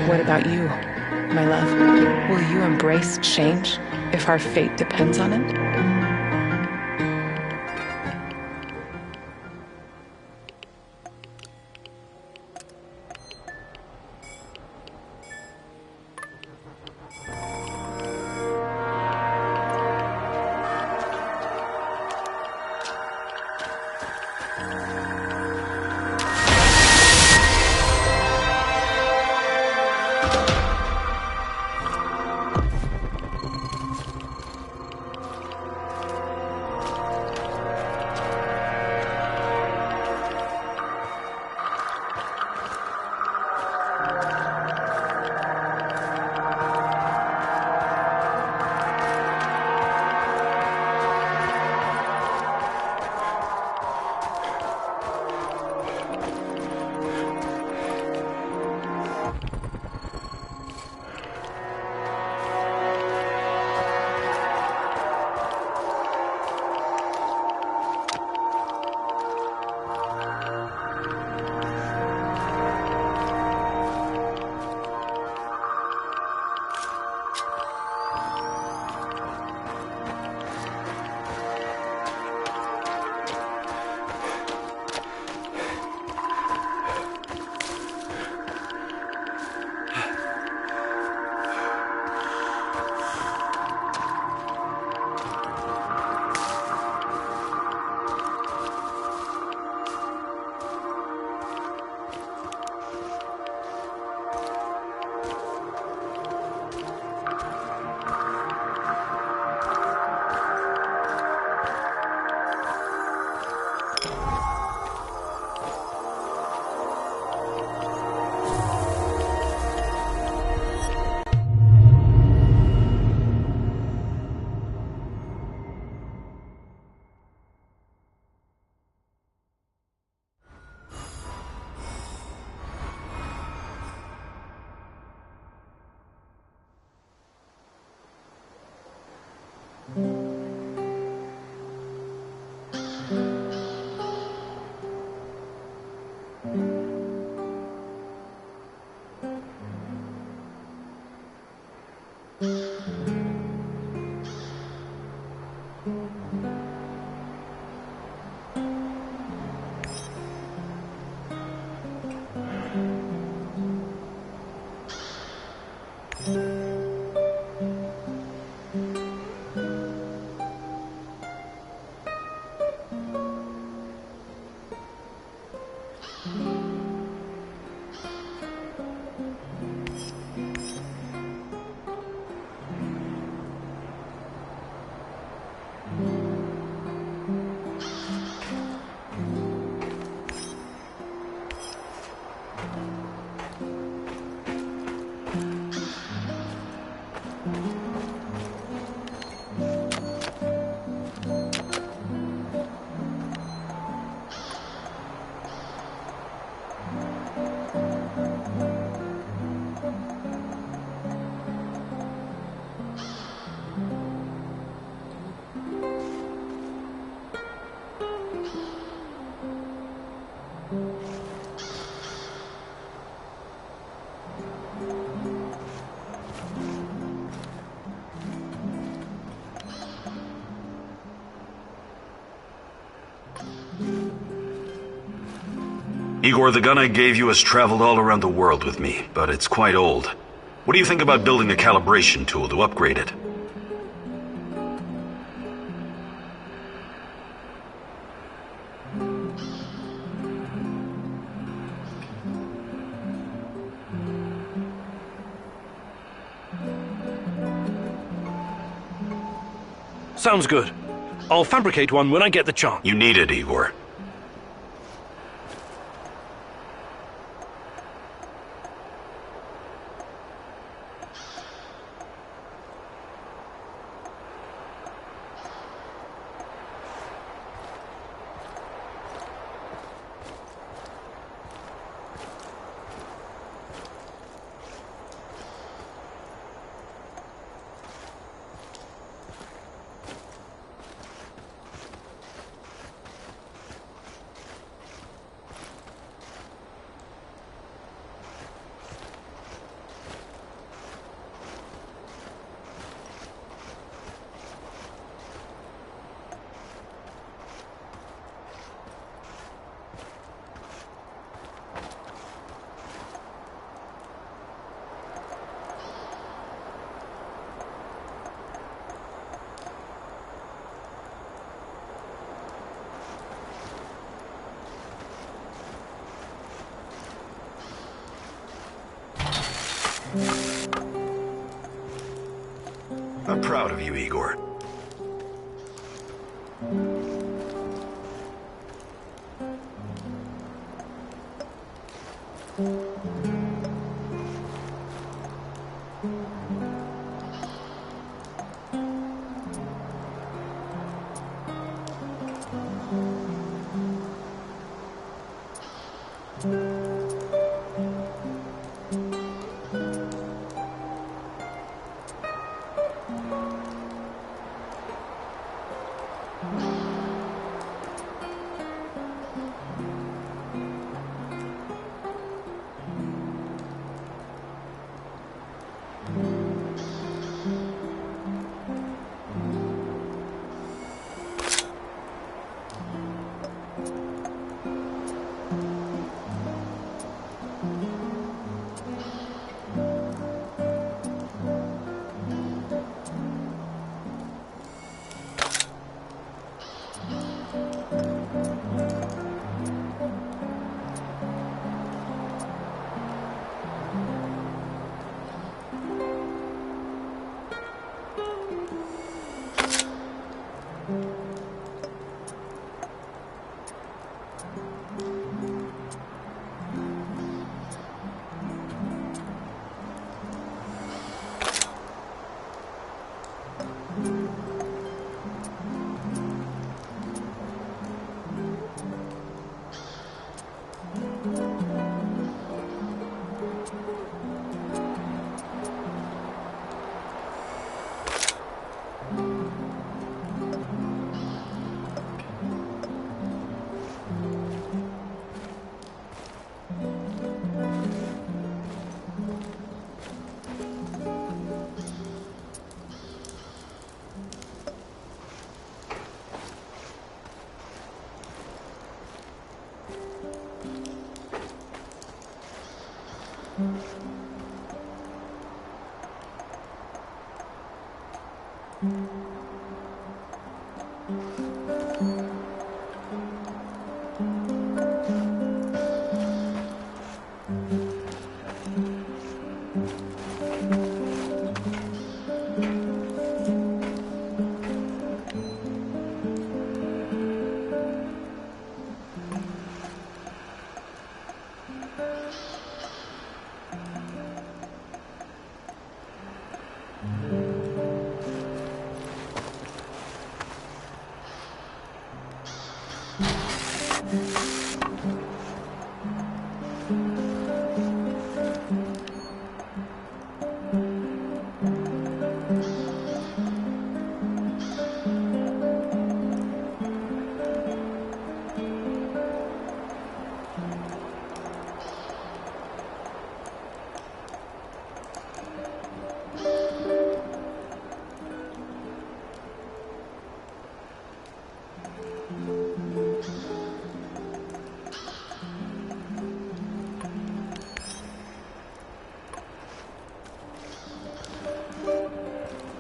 What about you, my love? Will you embrace change if our fate depends on it? Igor, the gun I gave you has traveled all around the world with me, but it's quite old. What do you think about building a calibration tool to upgrade it? Sounds good. I'll fabricate one when I get the chance. You need it, Igor. I'm proud of you, Igor.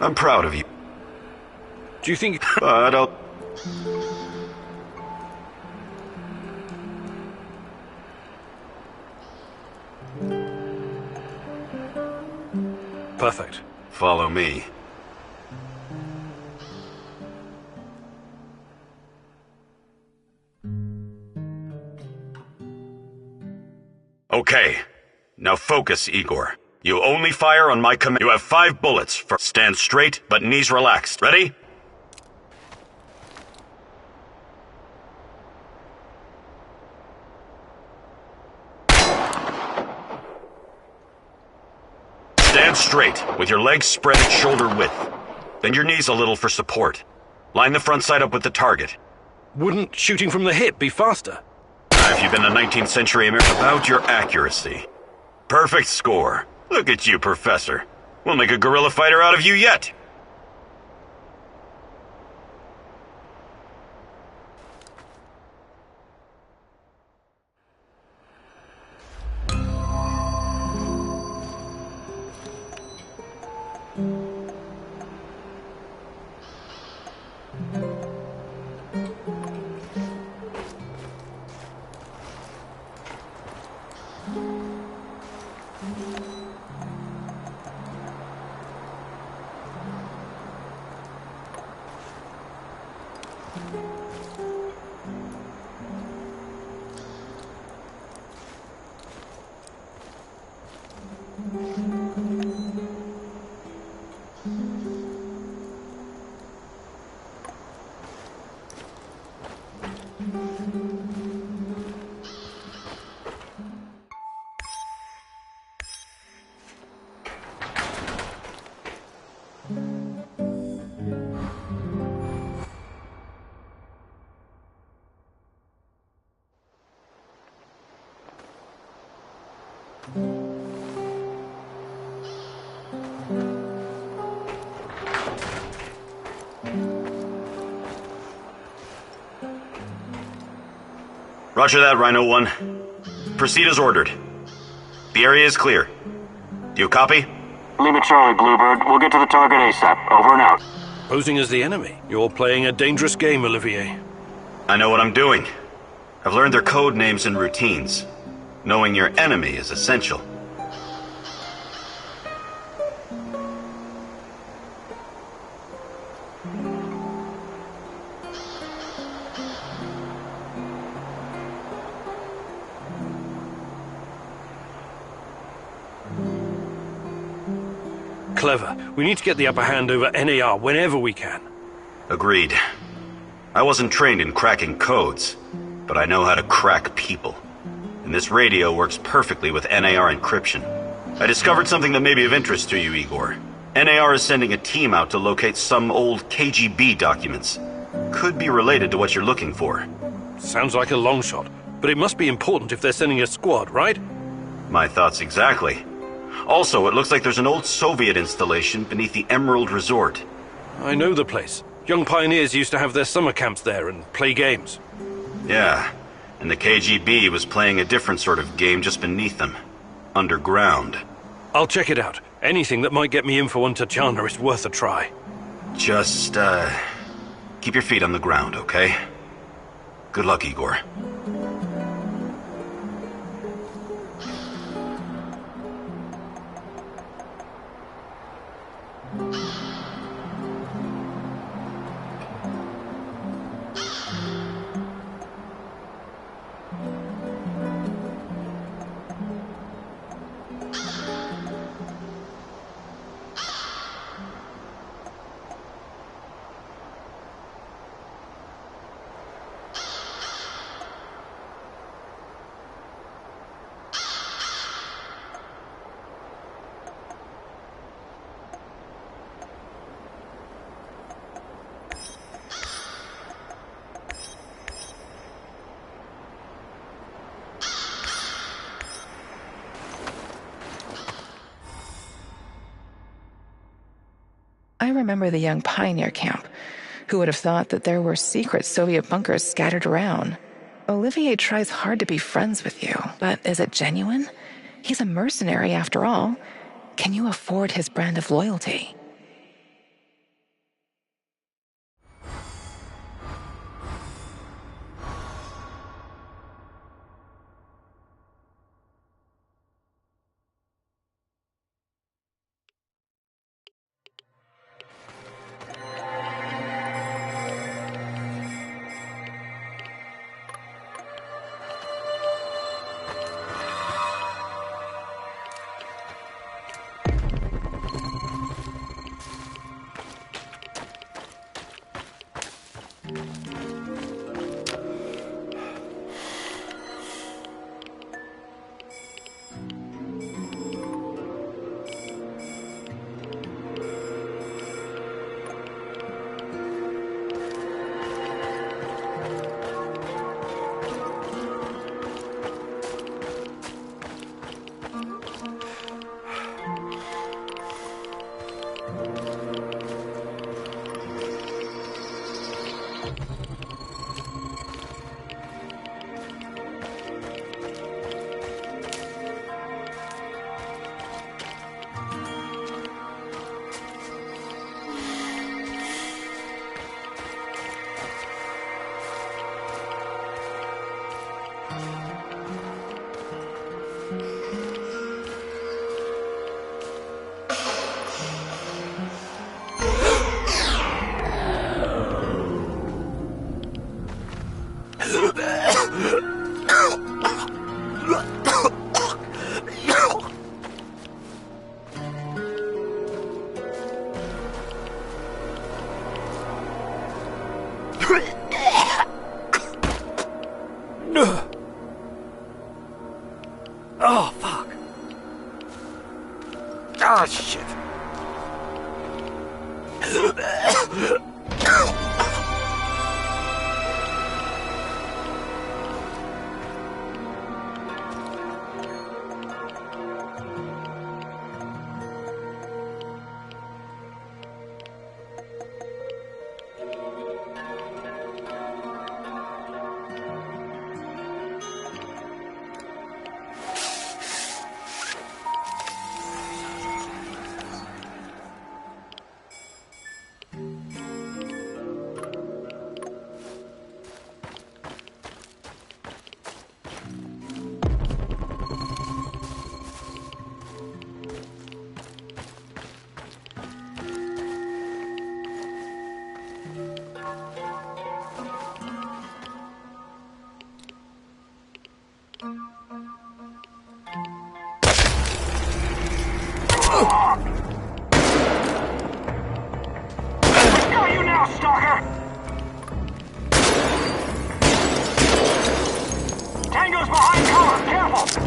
I'm proud of you. Do you think... But I'll... Perfect. Follow me. Okay. Now focus, Igor. You only fire on my command. You have 5 bullets. Stand straight, but knees relaxed. Ready? Stand straight, with your legs spread at shoulder width. Bend your knees a little for support. Line the front side up with the target. Wouldn't shooting from the hip be faster? If you've been a 19th century American, about your accuracy. Perfect score. Look at you, Professor. We'll make a guerrilla fighter out of you yet. Roger that, Rhino 1. Proceed as ordered. The area is clear. Do you copy? Lima Charlie, Bluebird. We'll get to the target ASAP. Over and out. Posing as the enemy. You're playing a dangerous game, Olivier. I know what I'm doing. I've learned their code names and routines. Knowing your enemy is essential. Clever. We need to get the upper hand over NAR whenever we can. Agreed. I wasn't trained in cracking codes, but I know how to crack people. And this radio works perfectly with NAR encryption. I discovered something that may be of interest to you, Igor. NAR is sending a team out to locate some old KGB documents. Could be related to what you're looking for. Sounds like a long shot, but it must be important if they're sending a squad, right? My thoughts exactly. Also, it looks like there's an old Soviet installation beneath the Emerald Resort. I know the place. Young pioneers used to have their summer camps there and play games. Yeah, and the KGB was playing a different sort of game just beneath them. Underground. I'll check it out. Anything that might get me info on Tatiana is worth a try. Just, keep your feet on the ground, okay? Good luck, Igor. I remember the young pioneer camp. Who would have thought that there were secret Soviet bunkers scattered around? Olivier tries hard to be friends with you, but is it genuine? He's a mercenary after all. Can you afford his brand of loyalty? Oh, fuck. Ah, shit. Got you now, stalker! Tango's behind cover, careful!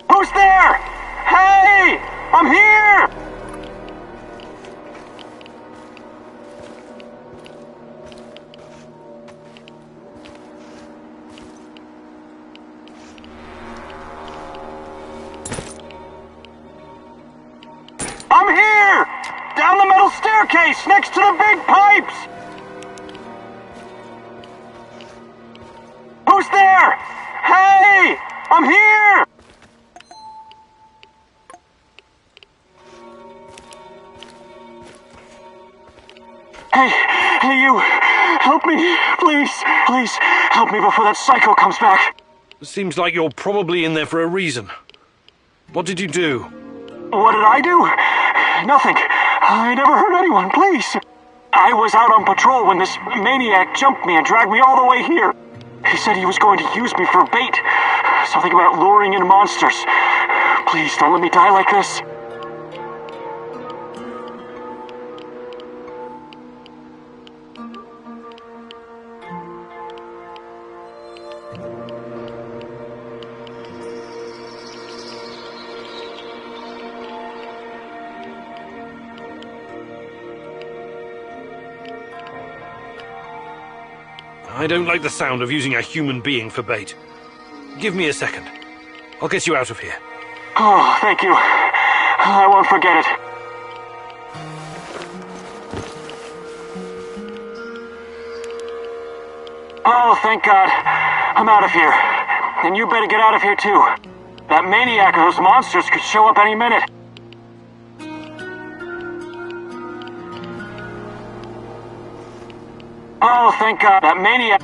Who's there? Hey! I'm here! I'm here! Down the metal staircase next to the big pipes! Who's there? Hey! I'm here! Hey, you! Help me! Please, please, help me before that psycho comes back! Seems like you're probably in there for a reason. What did you do? What did I do? Nothing. I never hurt anyone, please. I was out on patrol when this maniac jumped me and dragged me all the way here. He said he was going to use me for bait. Something about luring in monsters. Please, don't let me die like this. I don't like the sound of using a human being for bait. Give me a second. I'll get you out of here. Oh, thank you. I won't forget it. Oh, thank God. I'm out of here. And you better get out of here, too. That maniac or those monsters could show up any minute. Oh, thank God. That maniac...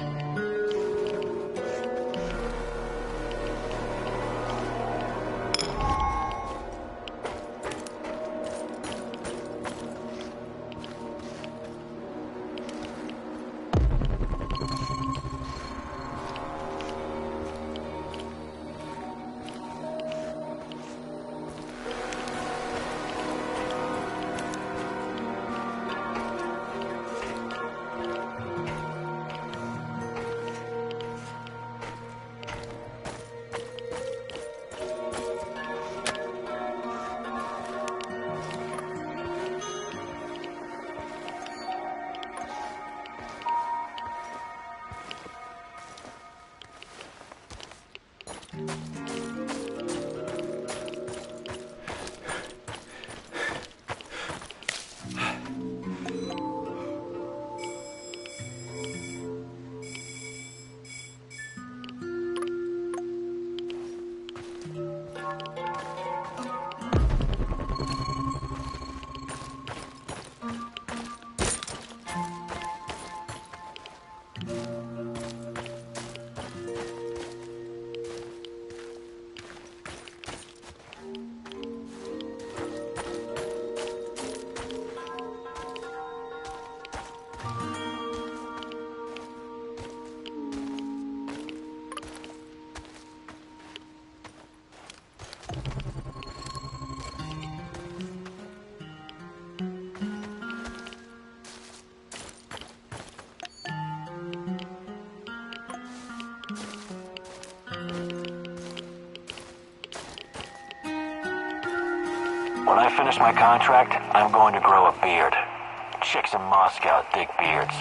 When I finish my contract, I'm going to grow a beard. Chicks in Moscow dig beards.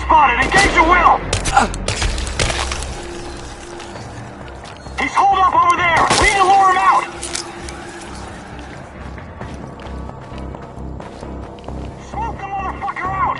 spotted! Engage at will! He's holed up over there! We need to lure him out! Smoke the motherfucker out!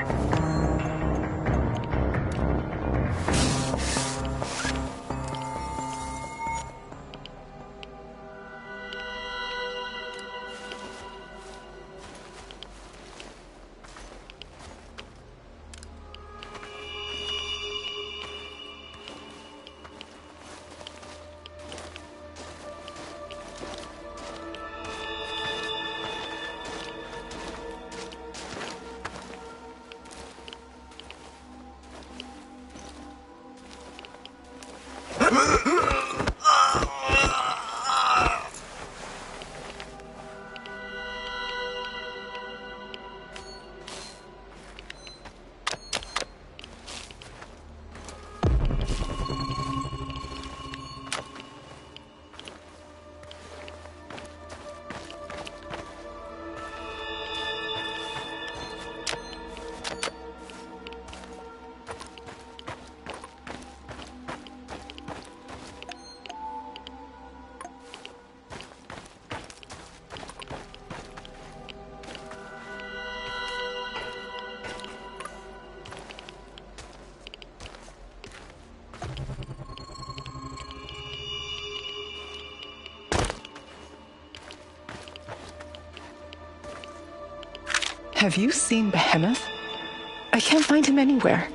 Have you seen Behemoth? I can't find him anywhere.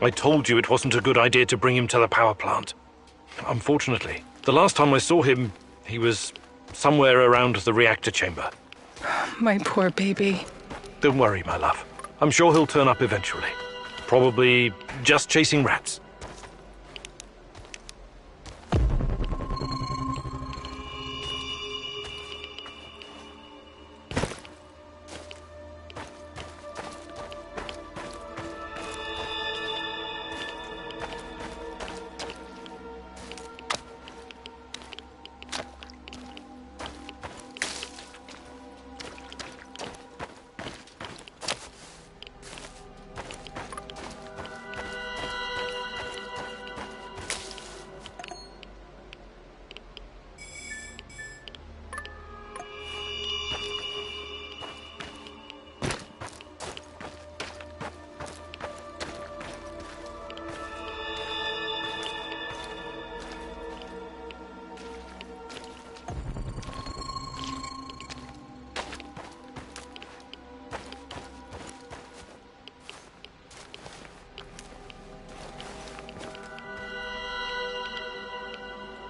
I told you it wasn't a good idea to bring him to the power plant. Unfortunately, the last time I saw him, he was somewhere around the reactor chamber. My poor baby. Don't worry, my love. I'm sure he'll turn up eventually. Probably just chasing rats.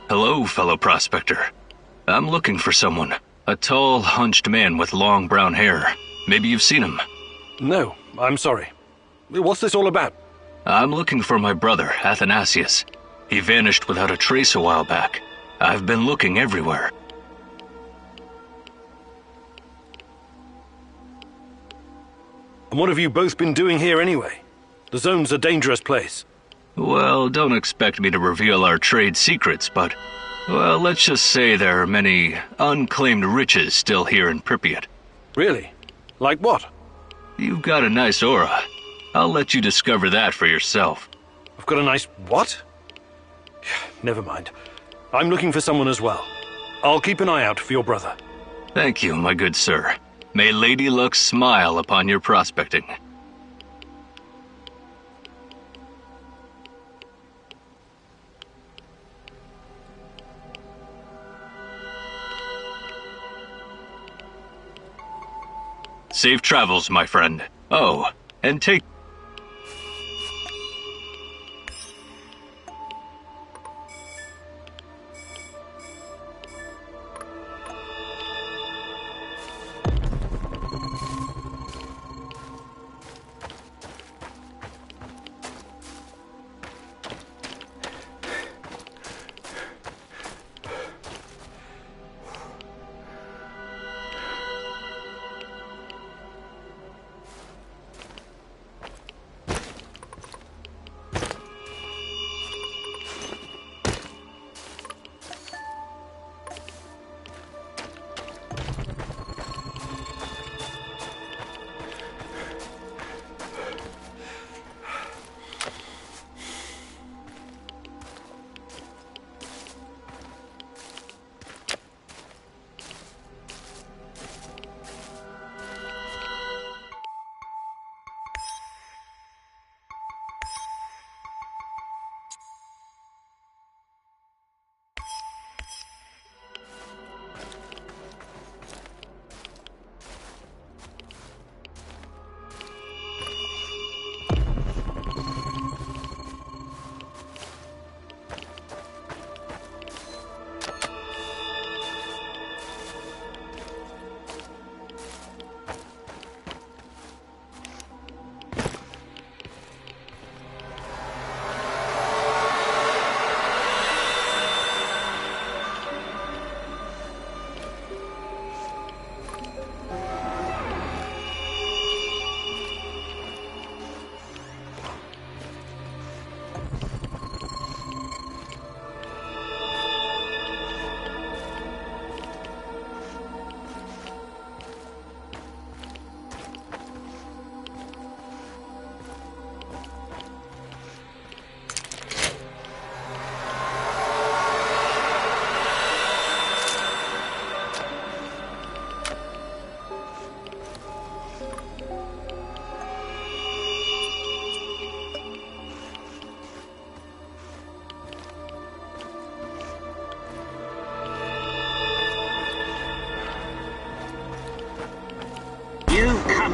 Hello, fellow prospector. I'm looking for someone. A tall, hunched man with long brown hair. Maybe you've seen him. No, I'm sorry. What's this all about? I'm looking for my brother, Athanasius. He vanished without a trace a while back. I've been looking everywhere. And what have you both been doing here anyway? The zone's a dangerous place. Well, don't expect me to reveal our trade secrets, but, well, let's just say there are many unclaimed riches still here in Pripyat. Really? Like what? You've got a nice aura. I'll let you discover that for yourself. I've got a nice what? Never mind. I'm looking for someone as well. I'll keep an eye out for your brother. Thank you, my good sir. May Lady Luck smile upon your prospecting. Safe travels, my friend. Oh, and take...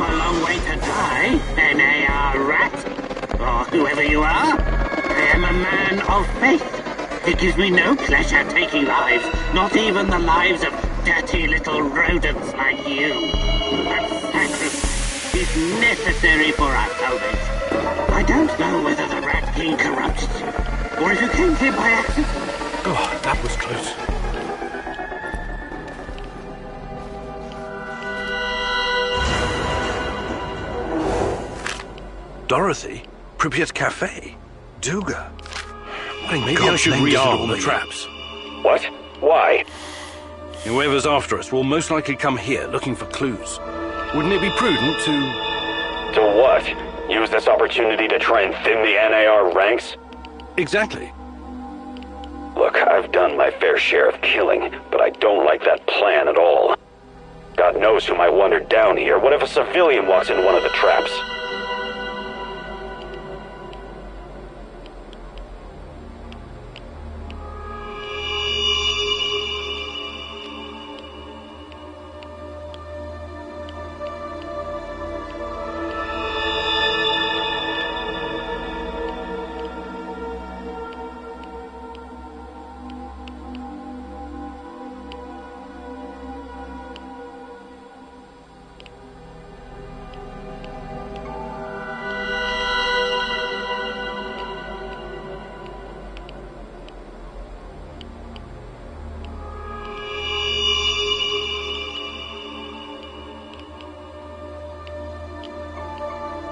a long way to die, NAR rat. Or whoever you are. I am a man of faith. It gives me no pleasure taking lives, not even the lives of dirty little rodents like you. But sacrifice is necessary for our salvation. I don't know whether the Rat King corrupted you, or if you came here by accident. Oh, that was close. Dorothy? Pripyat Cafe? Duga? Maybe I should revisit all the traps. What? Why? Whoever's after us will most likely come here looking for clues. Wouldn't it be prudent to... To what? Use this opportunity to try and thin the NAR ranks? Exactly. Look, I've done my fair share of killing, but I don't like that plan at all. God knows who might wander down here. What if a civilian walks into one of the traps?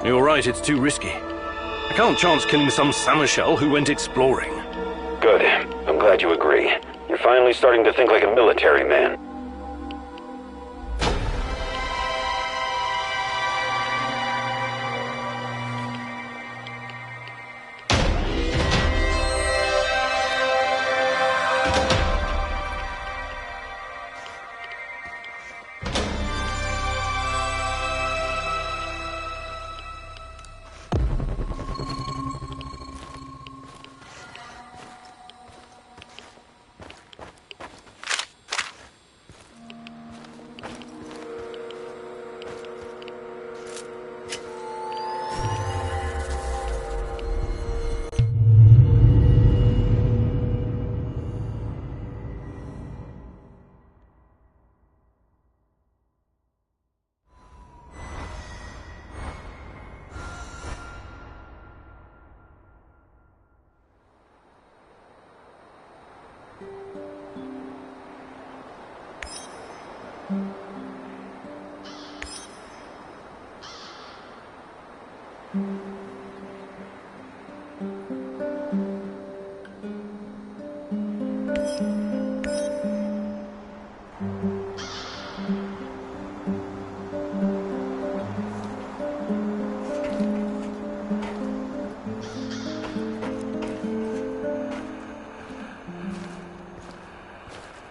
You're right, it's too risky. I can't chance killing some Samushel who went exploring. Good. I'm glad you agree. You're finally starting to think like a military man.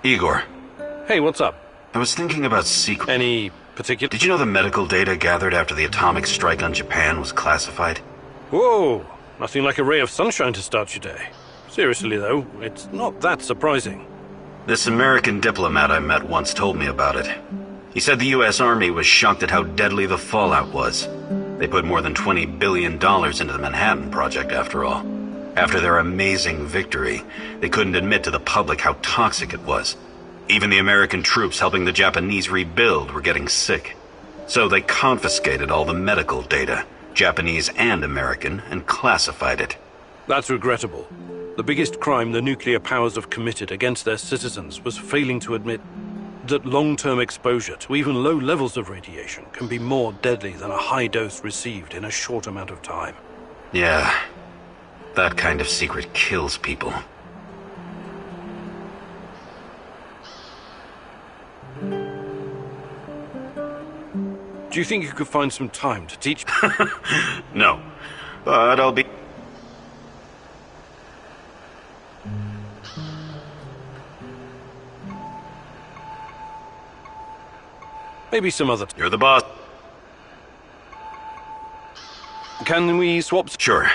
Igor. Hey, what's up? I was thinking about secret... Any particular... Did you know the medical data gathered after the atomic strike on Japan was classified? Whoa! Nothing like a ray of sunshine to start your day. Seriously, though, it's not that surprising. This American diplomat I met once told me about it. He said the U.S. Army was shocked at how deadly the fallout was. They put more than $20 billion into the Manhattan Project, after all. After their amazing victory, they couldn't admit to the public how toxic it was. Even the American troops helping the Japanese rebuild were getting sick. So they confiscated all the medical data, Japanese and American, and classified it. That's regrettable. The biggest crime the nuclear powers have committed against their citizens was failing to admit that long-term exposure to even low levels of radiation can be more deadly than a high dose received in a short amount of time. Yeah. That kind of secret kills people. Do you think you could find some time to teach me? No. But I'll be... Maybe some other time. You're the boss. Can we swap? Sure.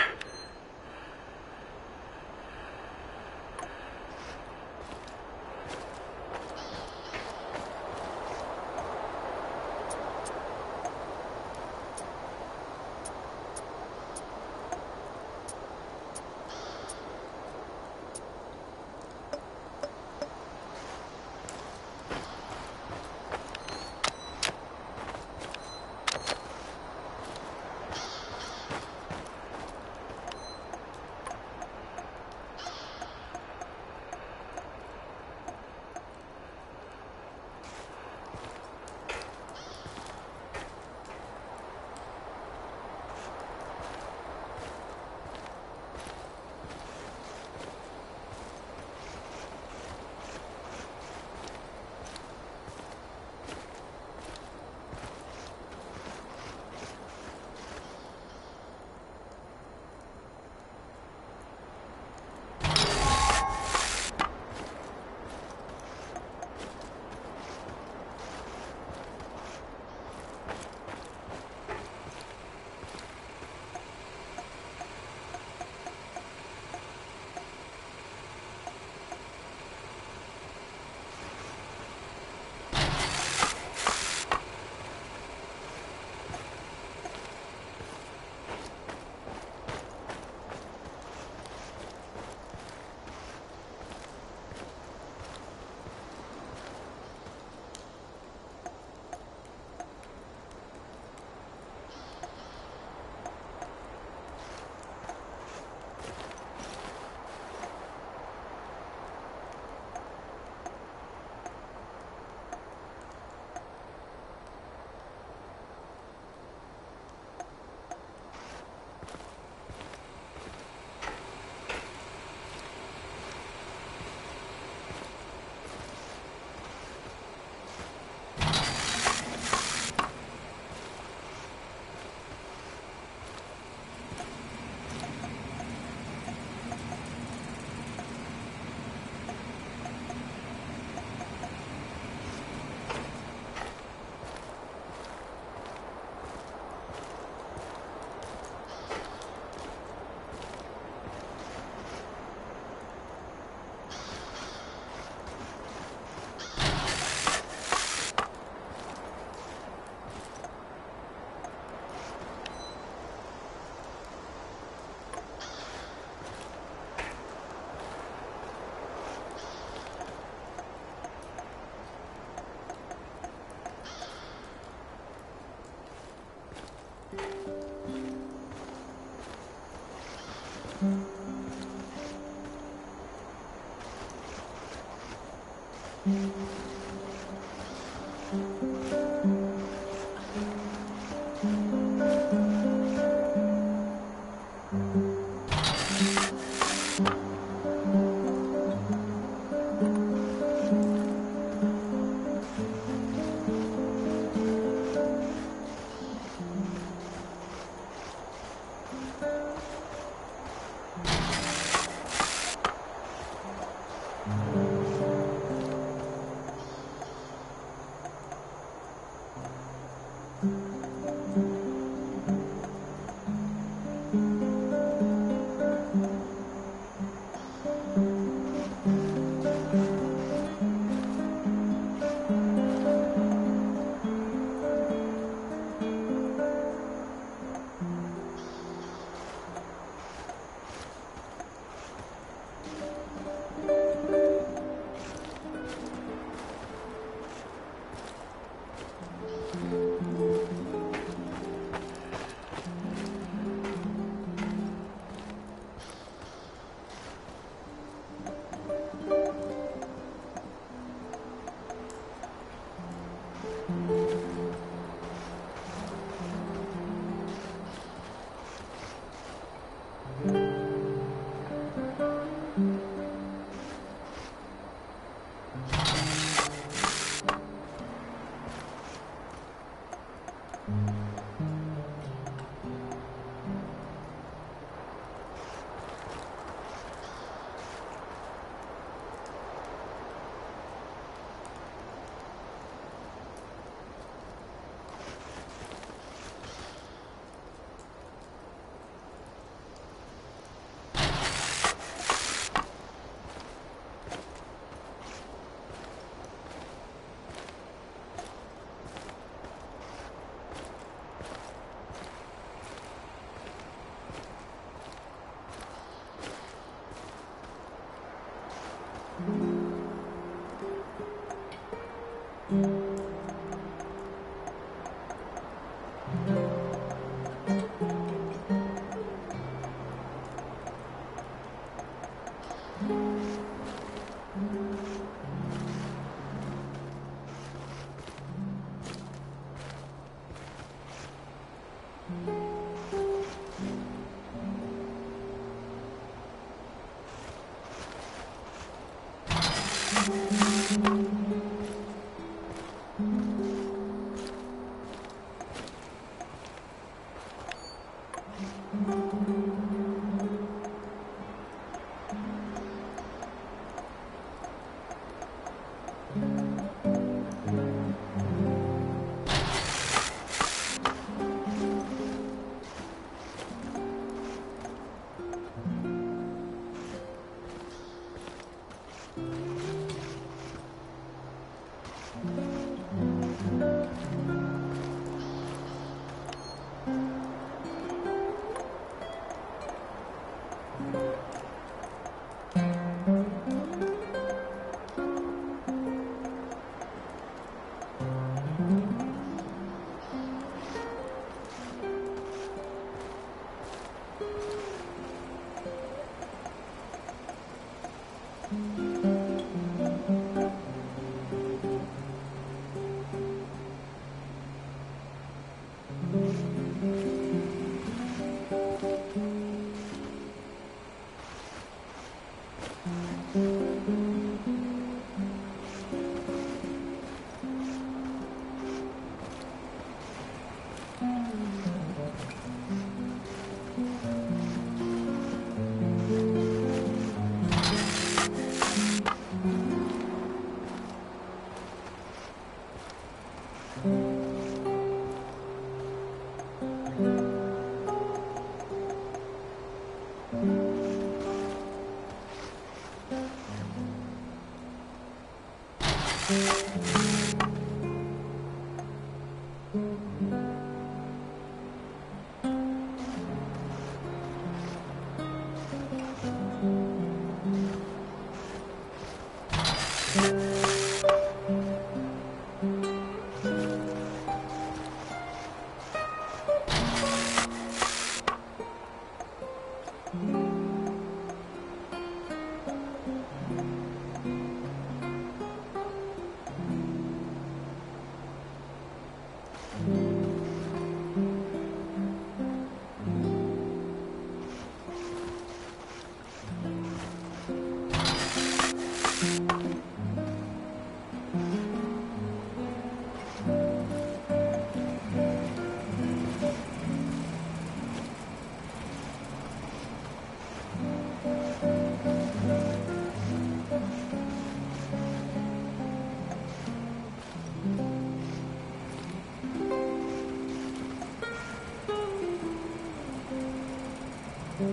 What's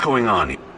going on?